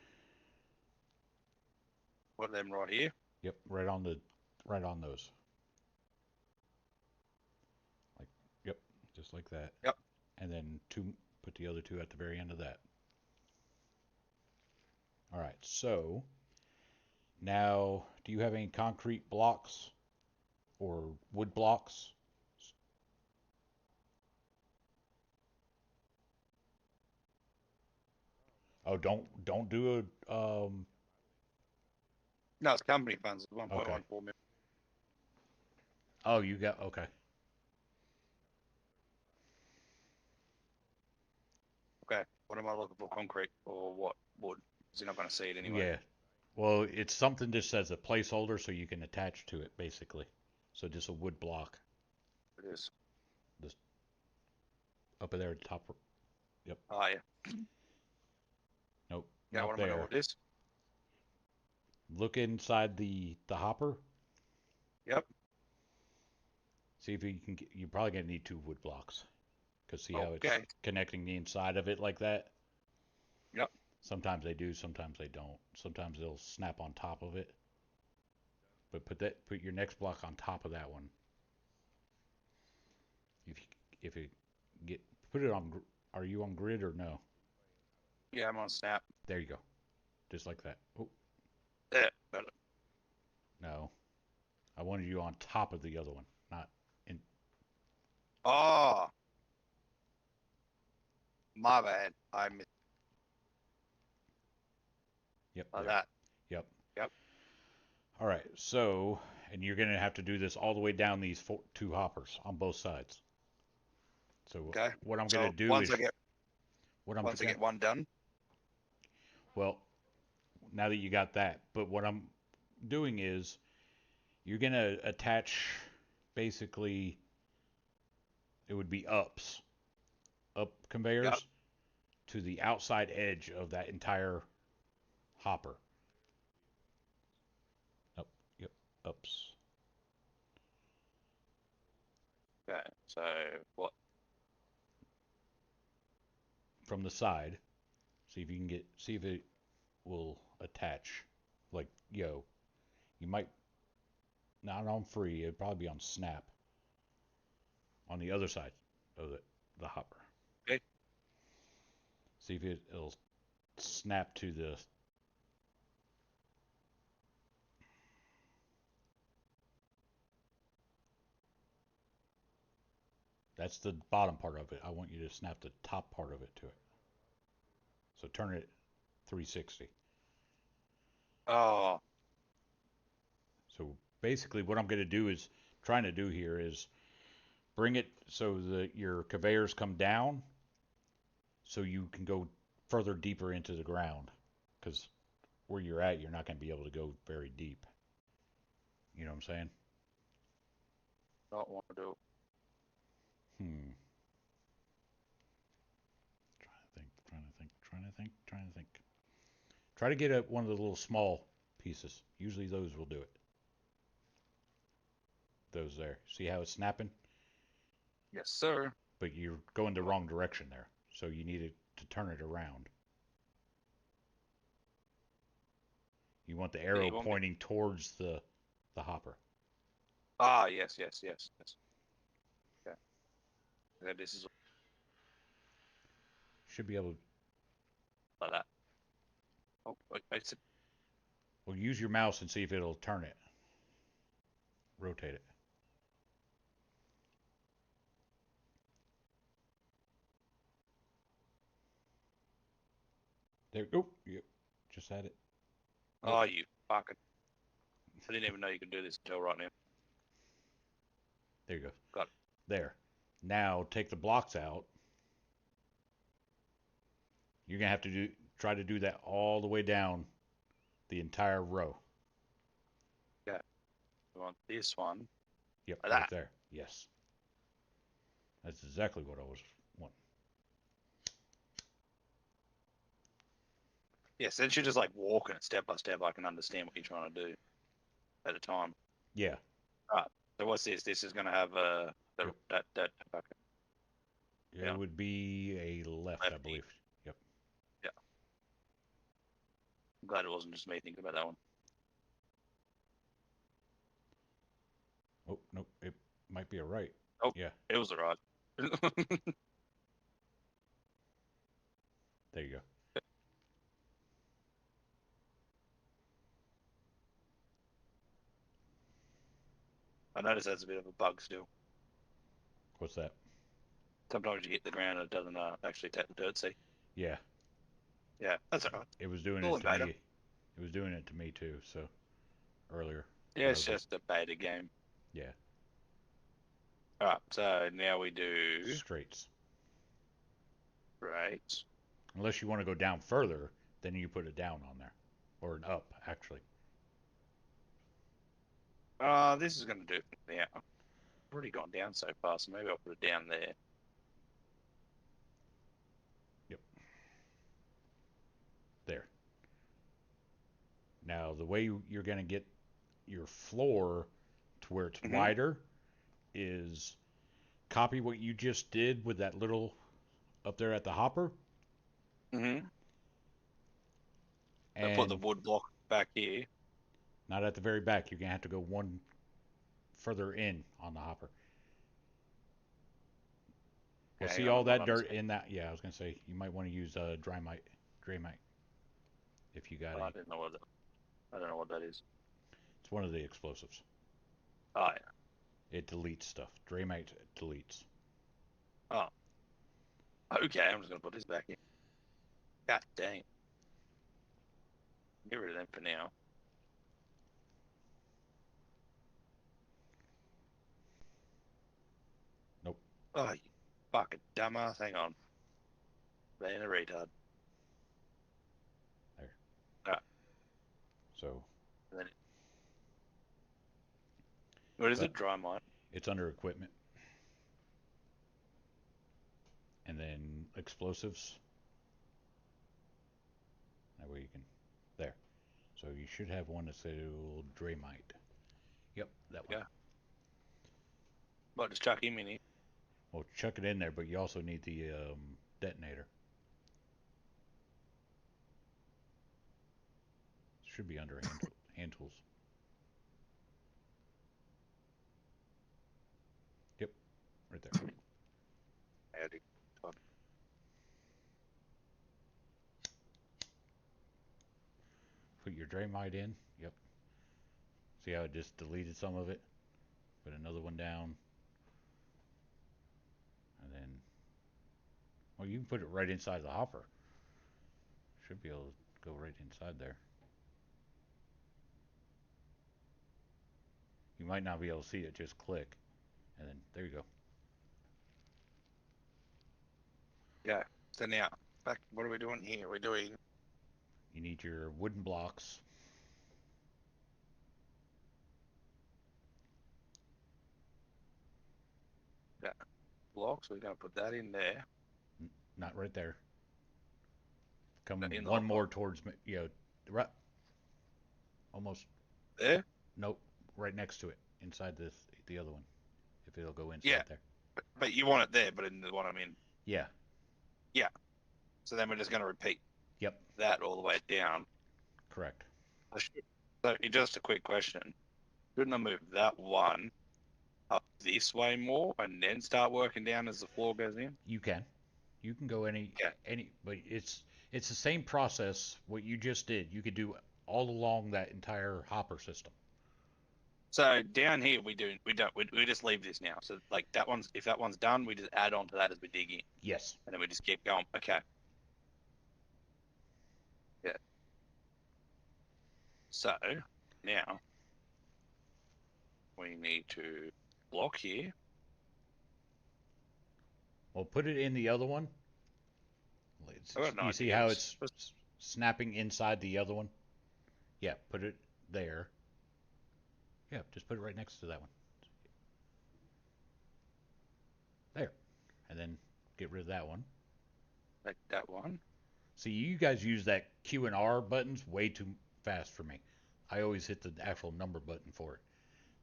put them right here? Yep, right on those. Like, yep, just like that. Yep. And then put the other 2 at the very end of that. All right, so now, do you have any concrete blocks or wood blocks? Oh, don't do a No, it's company funds. 1.14 okay. million. Oh, you got okay. Okay. What am I looking for? Concrete or what? Wood? Because you're not going to see it anyway. Yeah. Well, it's something just as a placeholder so you can attach to it basically. So just a wood block. It is. Just up there at the top. Yep. Oh yeah. Nope. Yeah. Not What am I doing there. with this? Look inside the hopper. Yep. See if you can get, you're probably gonna need 2 wood blocks. Cause see how it's Okay. connecting the inside of it like that? Yep. Sometimes they do, sometimes they don't. Sometimes they'll snap on top of it. But put your next block on top of that one. If you get put it on. Are you on grid or no? Yeah, I'm on snap. There you go. Just like that. Oh There. Got it. no, I wanted you on top of the other one, not in. Oh, my bad. I missed Yep. like There. that. Yep. Yep. All right. So, and you're gonna have to do this all the way down these 2 hoppers on both sides. So Okay. what I'm So gonna do once is I get what I'm once I gonna, get one done. well, now that you got that, but what I'm doing is you're gonna attach basically it would be up Yep. conveyors to the outside edge of that entire hopper. Up, yep, ups. Okay. So what? From the side. See if you can see if it will attach. Like, you might not on free, it'd probably be on snap on the other side of the hopper. Okay. See if it'll snap to the. That's the bottom part of it. I want you to snap the top part of it to it. So turn it 360. Oh. So basically, what I'm going to do is trying to do here is bring it so that your conveyors come down, so you can go further deeper into the ground, because where you're at, you're not going to be able to go very deep. You know what I'm saying? Don't want to do. Hmm. Trying to think. Try to get one of the little small pieces. Usually those will do it. Those there. See how it's snapping? Yes, sir. But you're going the wrong direction there. So you need to turn it around. You want the Yeah, arrow you want me- pointing towards the hopper. Ah, yes. This is Should be able to. like that. Oh, wait. Well, use your mouse and see if it'll turn it. Rotate it. There. Oh, yep. Just had it. Oh, you fucking. I didn't even know you could do this until right now. There you go. Got it. There. Now take the blocks out. You're gonna have to try to do that all the way down the entire row. Yeah. We want this one. Yep, Like right that. there. Yes. That's exactly what I was wanting. Yeah, since you're just like walking it step by step, I can understand what you're trying to do at a time. Yeah. Right. So what's this? This is gonna have Yep. that. Okay. It Yeah. would be a left, I believe. Yep. Yeah. I'm glad it wasn't just me thinking about that one. Oh, nope. It might be a right. Oh, yeah. It was the right. There you go. I noticed that's a bit of a bug still. What's that? Sometimes you hit the ground and it doesn't actually take the dirt. See? Yeah. Yeah, that's alright. It was doing Cool it to beta. me. It was doing it to me too. So earlier. Yeah, it's just a beta game. Yeah. Alright, so now we do Straights. Right. Unless you want to go down further, then you put it down on there, or up actually. This is gonna do it now. I've already gone down so far, so maybe I'll put it down there. Yep. There. Now the way you're going to get your floor to where it's wider is copy what you just did with that little up there at the hopper. Mm-hmm. And I put the wood block back here. Not at the very back. You're going to have to go one further in on the hopper. Well, Okay, see all that dirt in that? Yeah, I was going to say, you might want to use Draymite, if you got I any. don't know what that is. It's one of the explosives. Oh, yeah. It deletes stuff. Draymite deletes. Oh. Okay, I'm just going to put this back in. God dang. Get rid of them for now. Nope. Oh, you fucking dumbass. Hang on. Being a retard. There. Alright. So. And then what is it? Dry mine? It's under equipment. And then explosives. That way you can. There. So you should have one that's called Draymite. Yep, that one. Yeah. Well, just chuck him in here. Well, chuck it in there, but you also need the detonator. Should be under hand tools. Yep, right there. Put your Draymite in. Yep. See how it just deleted some of it? Put another one down. And then, well, you can put it right inside the hopper. Should be able to go right inside there. You might not be able to see it, just click. And then, there you go. Yeah. So now, back. What are we doing here? We're doing. You need your wooden blocks. Yeah. Blocks. We're going to put that in there. Not right there. Come in one more towards me. You know, right. Almost. There? Nope. Right next to it. Inside the other one. If it'll go inside there. But you want it there, but in the one I'm in. Yeah. Yeah. So then we're just going to repeat. Yep. That all the way down. Correct. So just a quick question. Shouldn't I move that one up this way more and then start working down as the floor goes in? You can. You can go Yeah. but it's the same process what you just did. You could do all along that entire hopper system. So down here we just leave this now. So like that one's if that one's done, we just add on to that as we dig in, Yes. and then we just keep going. Okay. Yeah. So now we need to block here. Well, put it in the other one. I've got an You see idea. how it's snapping inside the other one? Yeah, put it there. Yeah, just put it right next to that one. There. And then get rid of that one. Like that one. See, you guys use that Q and R buttons way too fast for me. I always hit the actual number button for it.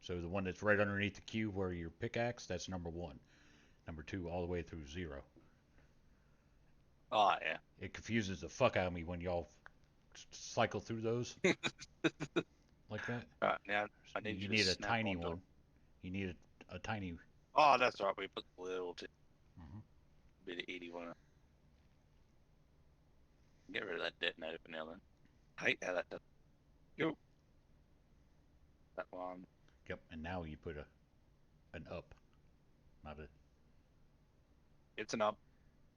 So the one that's right underneath the Q where your pickaxe, that's number 1. Number 2 all the way through 0. Oh, yeah. It confuses the fuck out of me when y'all cycle through those like that. Alright, now I need you you need to a snap tiny onto one. it. You need a tiny. Oh, that's right. We put the little Mm-hmm. bit of itty one. Get rid of that detonator for now then. I hate how that does. Go. That one. Yep, and now you put an up, not a. It's an up.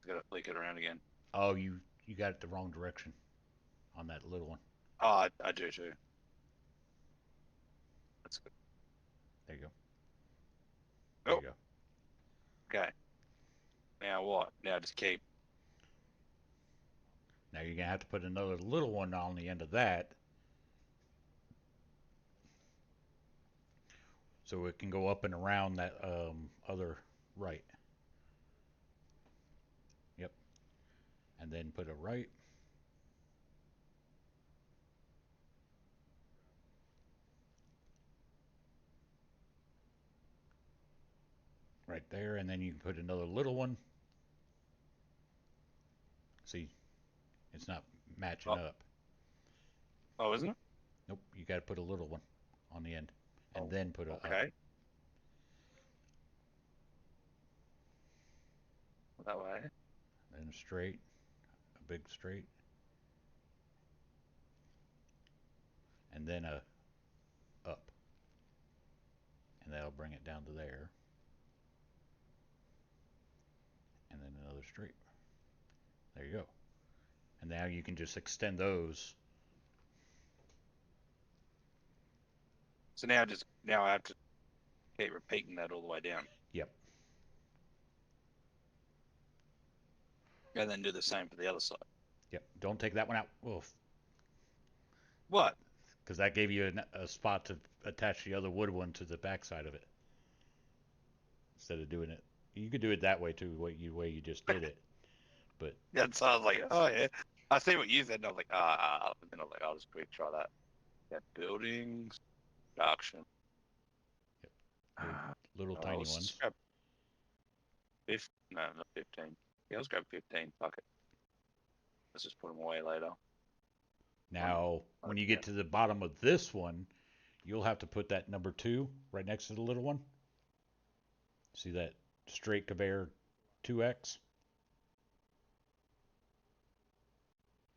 Gotta flick it around again. Oh, you got it the wrong direction on that little one. Oh, I do too. That's good. There you go. There you go. Okay. Now what? Now just keep. Now you're gonna have to put another little one on the end of that, so it can go up and around that other right. Yep. And then put a right. Right there, and then you can put another little one. See, it's not matching up. Oh, isn't it? Nope, you got to put a little one on the end, and then put a up. That way. Then straight, a big straight, and then a up, and that'll bring it down to there, and then another straight. There you go. And now you can just extend those. So now I have to keep repeating that all the way down. Yep. And then do the same for the other side. Yep. Don't take that one out. Oof. What? Because that gave you a spot to attach the other wood one to the backside of it. Instead of doing it, you could do it that way too, the way you just did it. But yeah, so I was like, oh yeah. I see what you said, and I was like, and then I was like, I'll just quick try that. Yeah, buildings, production. Yep. Little tiny ones. Grab no, not 15. Yeah, let's grab 15. Fuck it. Let's just put them away later. Now, when you get to the bottom of this one, you'll have to put that number 2 right next to the little one. See that straight conveyor 2x?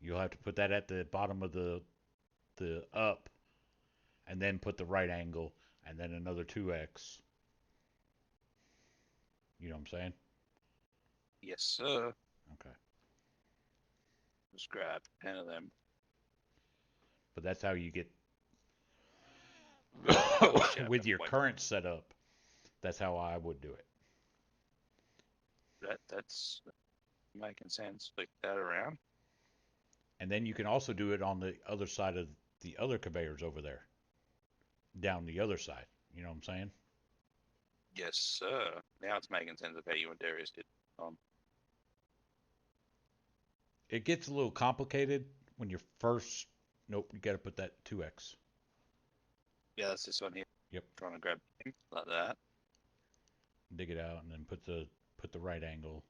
You'll have to put that at the bottom of the up, and then put the right angle, and then another 2x. You know what I'm saying? Yes, sir. Okay. Just grab 10 of them. But that's how you get with your current setup. That's how I would do it. That's making sense. Flick that around. And then you can also do it on the other side of the other conveyors over there. Down the other side. You know what I'm saying? Yes, sir. Now it's making sense of how you and Darius did. It gets a little complicated when you're first. Nope, you got to put that 2x. Yeah, that's this one here. Yep. Trying to grab like that. Dig it out and then put the right angle.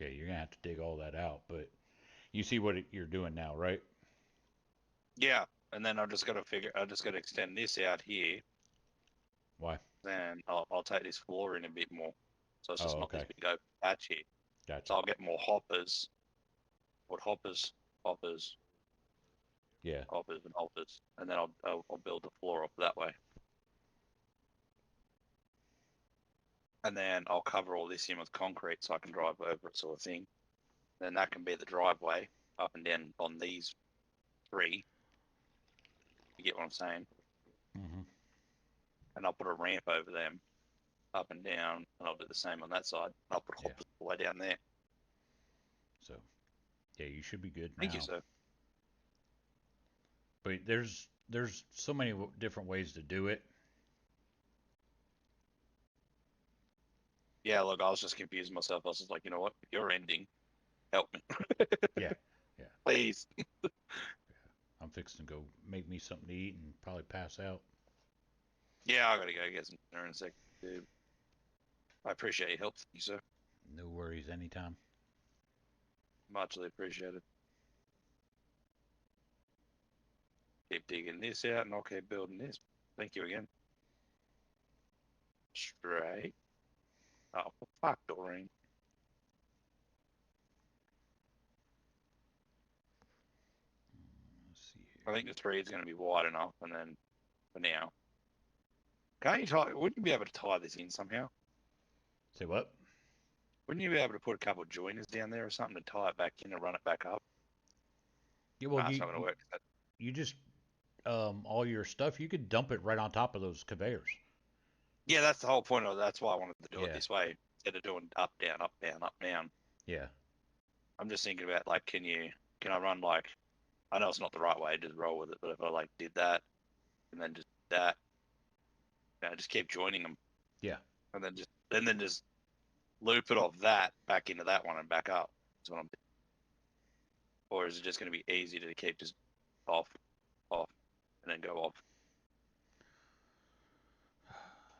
Yeah, you're gonna have to dig all that out, but you see what you're doing now, right? Yeah, and then I just gotta extend this out here. Why? Then I'll take this floor in a bit more, so it's just Oh, not this okay. big open patch here. Gotcha. So I'll get more hoppers. What hoppers? Hoppers, Yeah. hoppers, and hoppers, and then I'll build the floor up that way. And then I'll cover all this in with concrete so I can drive over it, sort of thing. Then that can be the driveway up and down on these three. You get what I'm saying? Hmm. And I'll put a ramp over them, up and down, and I'll do the same on that side. I'll put Yeah. hoppers all the way down there. So, yeah, you should be good Thank you, now. sir. But there's so many different ways to do it. Yeah, look, I was just confusing myself. I was just like, you know what? If you're ending, help me, Yeah. Yeah. please. I'm fixing to go make me something to eat and probably pass out. Yeah, I gotta go get some dinner in a second, dude. I appreciate your help, thank you, sir. No worries anytime. Muchly appreciated. Keep digging this out, and I'll keep building this. Thank you again. Straight. Oh, for fuck, Doreen. Let's see here. I think the three is going to be wide enough, and then for now, can't you tie? Wouldn't you be able to tie this in somehow? Say what? Wouldn't you be able to put a couple of joiners down there or something to tie it back in and run it back up? Yeah, well, Nah, it's not going to work. you just all your stuff you could dump it right on top of those conveyors. Yeah, that's the whole point of it. That's why I wanted to do it Yeah. this way instead of doing up, down, up, down, up, down. Yeah. I'm just thinking about like, can I run like? I know it's not the right way, just roll with it. But if I like did that and then just that, just keep joining them. Yeah. And then just loop it off that back into that one and back up. That's what I'm thinking. Or is it just going to be easy to keep just off, and then go off?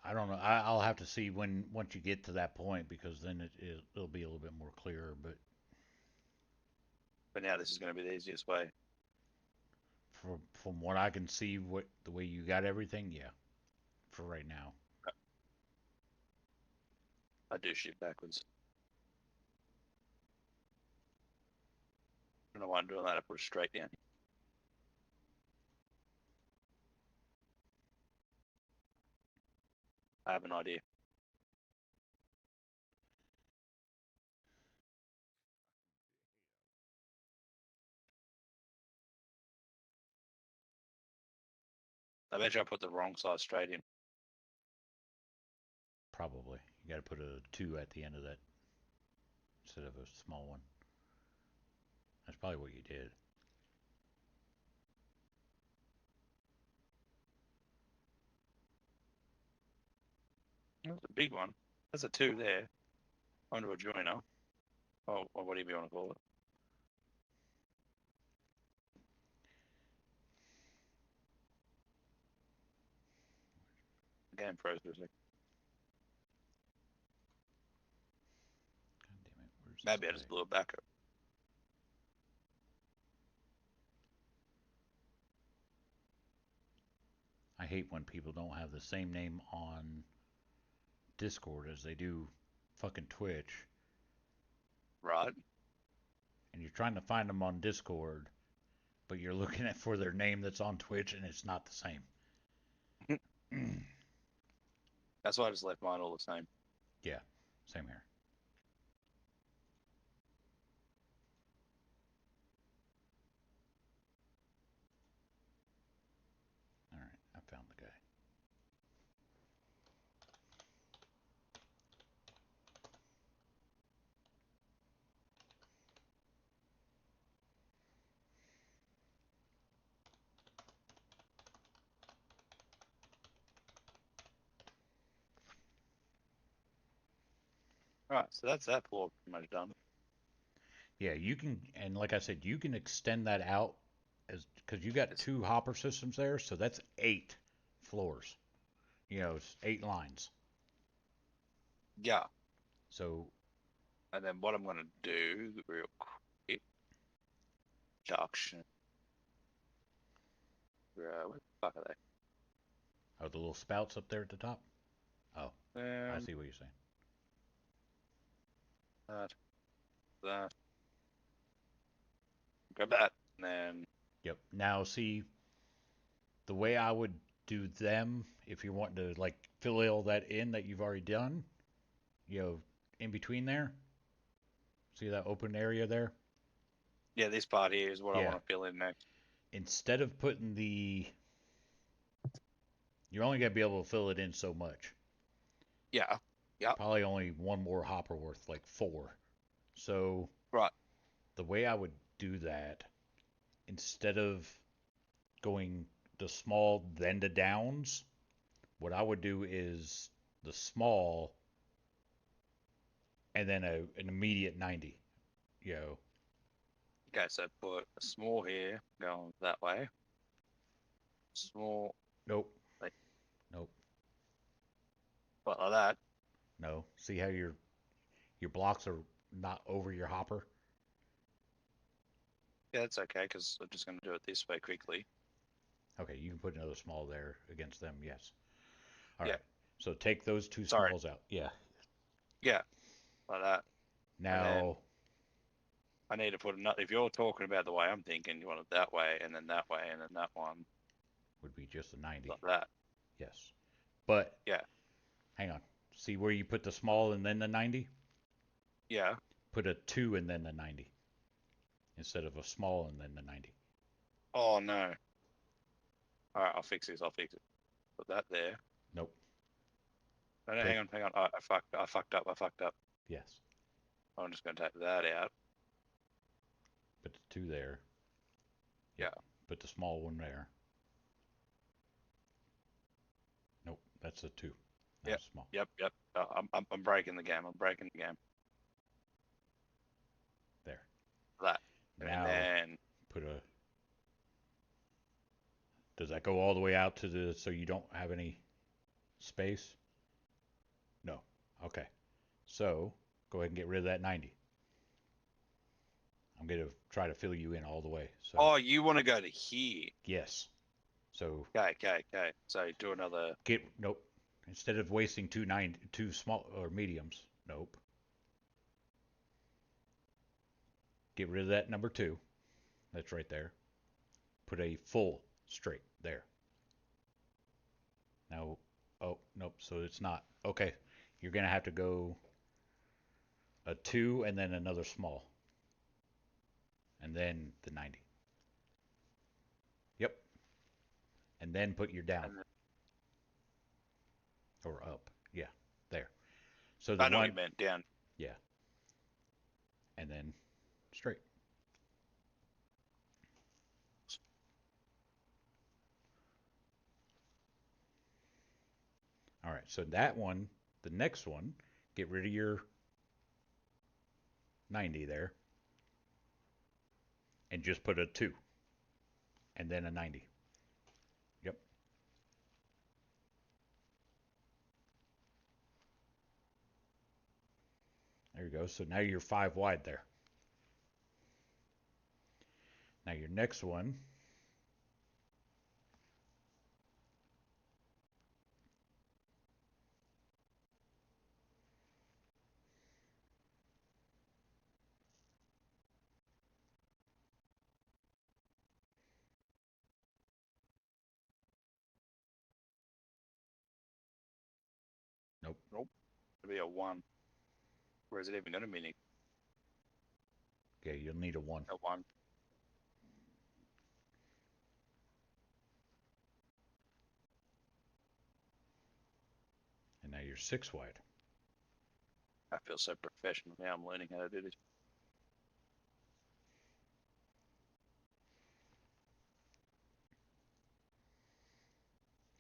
I don't know. I'll have to see when once you get to that point because then it'll be a little bit more clear. But But now this is going to be the easiest way. from what I can see, what the way you got everything, yeah, for right now. I do shoot backwards. I don't know why I'm doing that. I put it straight down. I have an idea. I bet you I put the wrong side straight in. Probably you got to put a 2 at the end of that instead of a small one. That's probably what you did. That's a big one. That's a 2 there. Onto a joiner. Oh, or whatever you want to call it. Game froze for a second. God damn it! Where's this Maybe I guy? just blew it back up. I hate when people don't have the same name on Discord as they do fucking Twitch, Right. and you're trying to find them on Discord, but you're looking at for their name that's on Twitch and it's not the same. That's why I just left mine all the same. Yeah, same here. All right, I found the guy. Alright, so that's that floor pretty much done. Yeah, you can, and like I said, you can extend that out as because you got 2 hopper systems there, so that's 8 floors. You know, it's 8 lines. Yeah. So And then what I'm going to do real quick, production. Where the fuck are Oh, the little spouts up there at the top? Oh, they? I see what you're saying. That. Grab that. And then, Yep. Now, see, the way I would do them, if you're wanting to, like, fill all that in that you've already done, in between there, see that open area there? yeah, this part here is what I Yeah. want to fill in next. Instead of putting you're only going to be able to fill it in so much. Yeah. Yep. Probably only one more hopper worth, like 4. So, Right. the way I would do that, instead of going the small then the downs, what I would do is the small and then an immediate 90. Okay, so put a small here going that way. Small. Nope. Like, Nope. like that. No. See how your blocks are not over your hopper? Yeah, that's okay because I'm just going to do it this way quickly. Okay, you can put another small there against them, yes. All Yeah. right. So take those 2 Sorry. smalls out. Yeah. Yeah, like that. Now, I need to put another. If you're talking about the way I'm thinking, you want it that way, and then that way, and then that one. Would be just a 90. Like that. Yes. But, yeah. Hang on. See where you put the small and then the 90? Yeah. Put a 2 and then the 90. Instead of a small and then the 90. Oh, no. All right, I'll fix this. Put that there. Nope. No, hang on. I fucked up. Yes. I'm just going to take that out. Put the 2 there. Yeah. Put the small one there. Nope, that's a 2. Yep. Small. Yep. I'm breaking the game. There. That. Now, and then put a... Does that go all the way out to the... So you don't have any space? No. Okay. So, go ahead and get rid of that 90. I'm going to try to fill you in all the way. So. Oh, you want to go to here? Yes. So. Okay. So do another. Nope. Instead of wasting 2 small or mediums, nope. Get rid of that number 2. That's right there. Put a full straight there. Now, oh, nope, so it's not. Okay, you're going to have to go a 2 and then another small. And then the 90. Yep. And then put your down. Or up. Yeah, there. So the I know what you meant, down. Yeah. And then straight. All right, so that one, the next one, get rid of your 90 there. And just put a 2. And then a 90. Yep. There you go. So now you're 5 wide there. Now your next one. Nope. It'll be a 1. Where is it even going to be? Okay, you'll need a 1. A 1. And now you're 6 wide. I feel so professional now. I'm learning how to do this.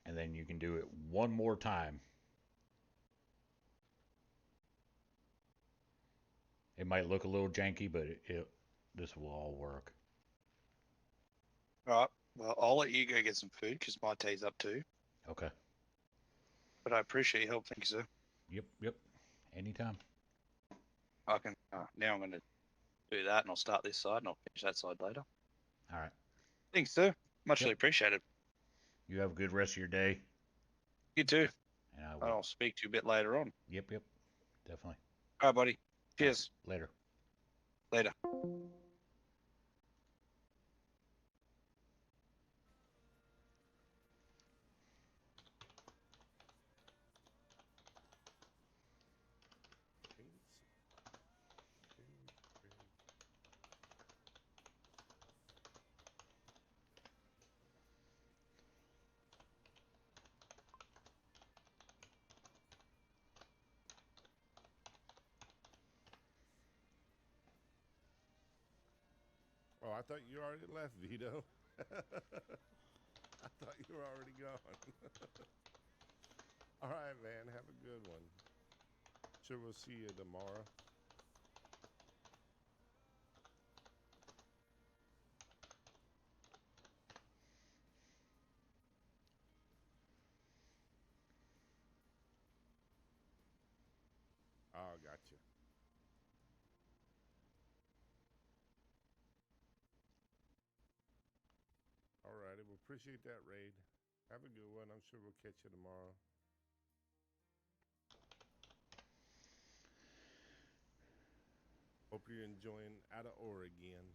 And then you can do it one more time. It might look a little janky, but this will all work. All right. Well, I'll let you go get some food because my tea's up too. Okay. But I appreciate your help. Thank you, sir. Yep. Anytime. All I can now I'm going to do that, and I'll start this side, and I'll finish that side later. All right. Thanks, sir. Muchly Yep. appreciated. You have a good rest of your day. You too. And I will. I'll speak to you a bit later on. Yep. Definitely. All right, buddy. Cheers. Later. Later. Oh, I thought you already left, Vito. I thought you were already gone. All right, man. Have a good one. Sure, we'll see you tomorrow. Oh, gotcha. All righty. Well, appreciate that raid. Have a good one. I'm sure we'll catch you tomorrow. Hope you're enjoying out of Oregon.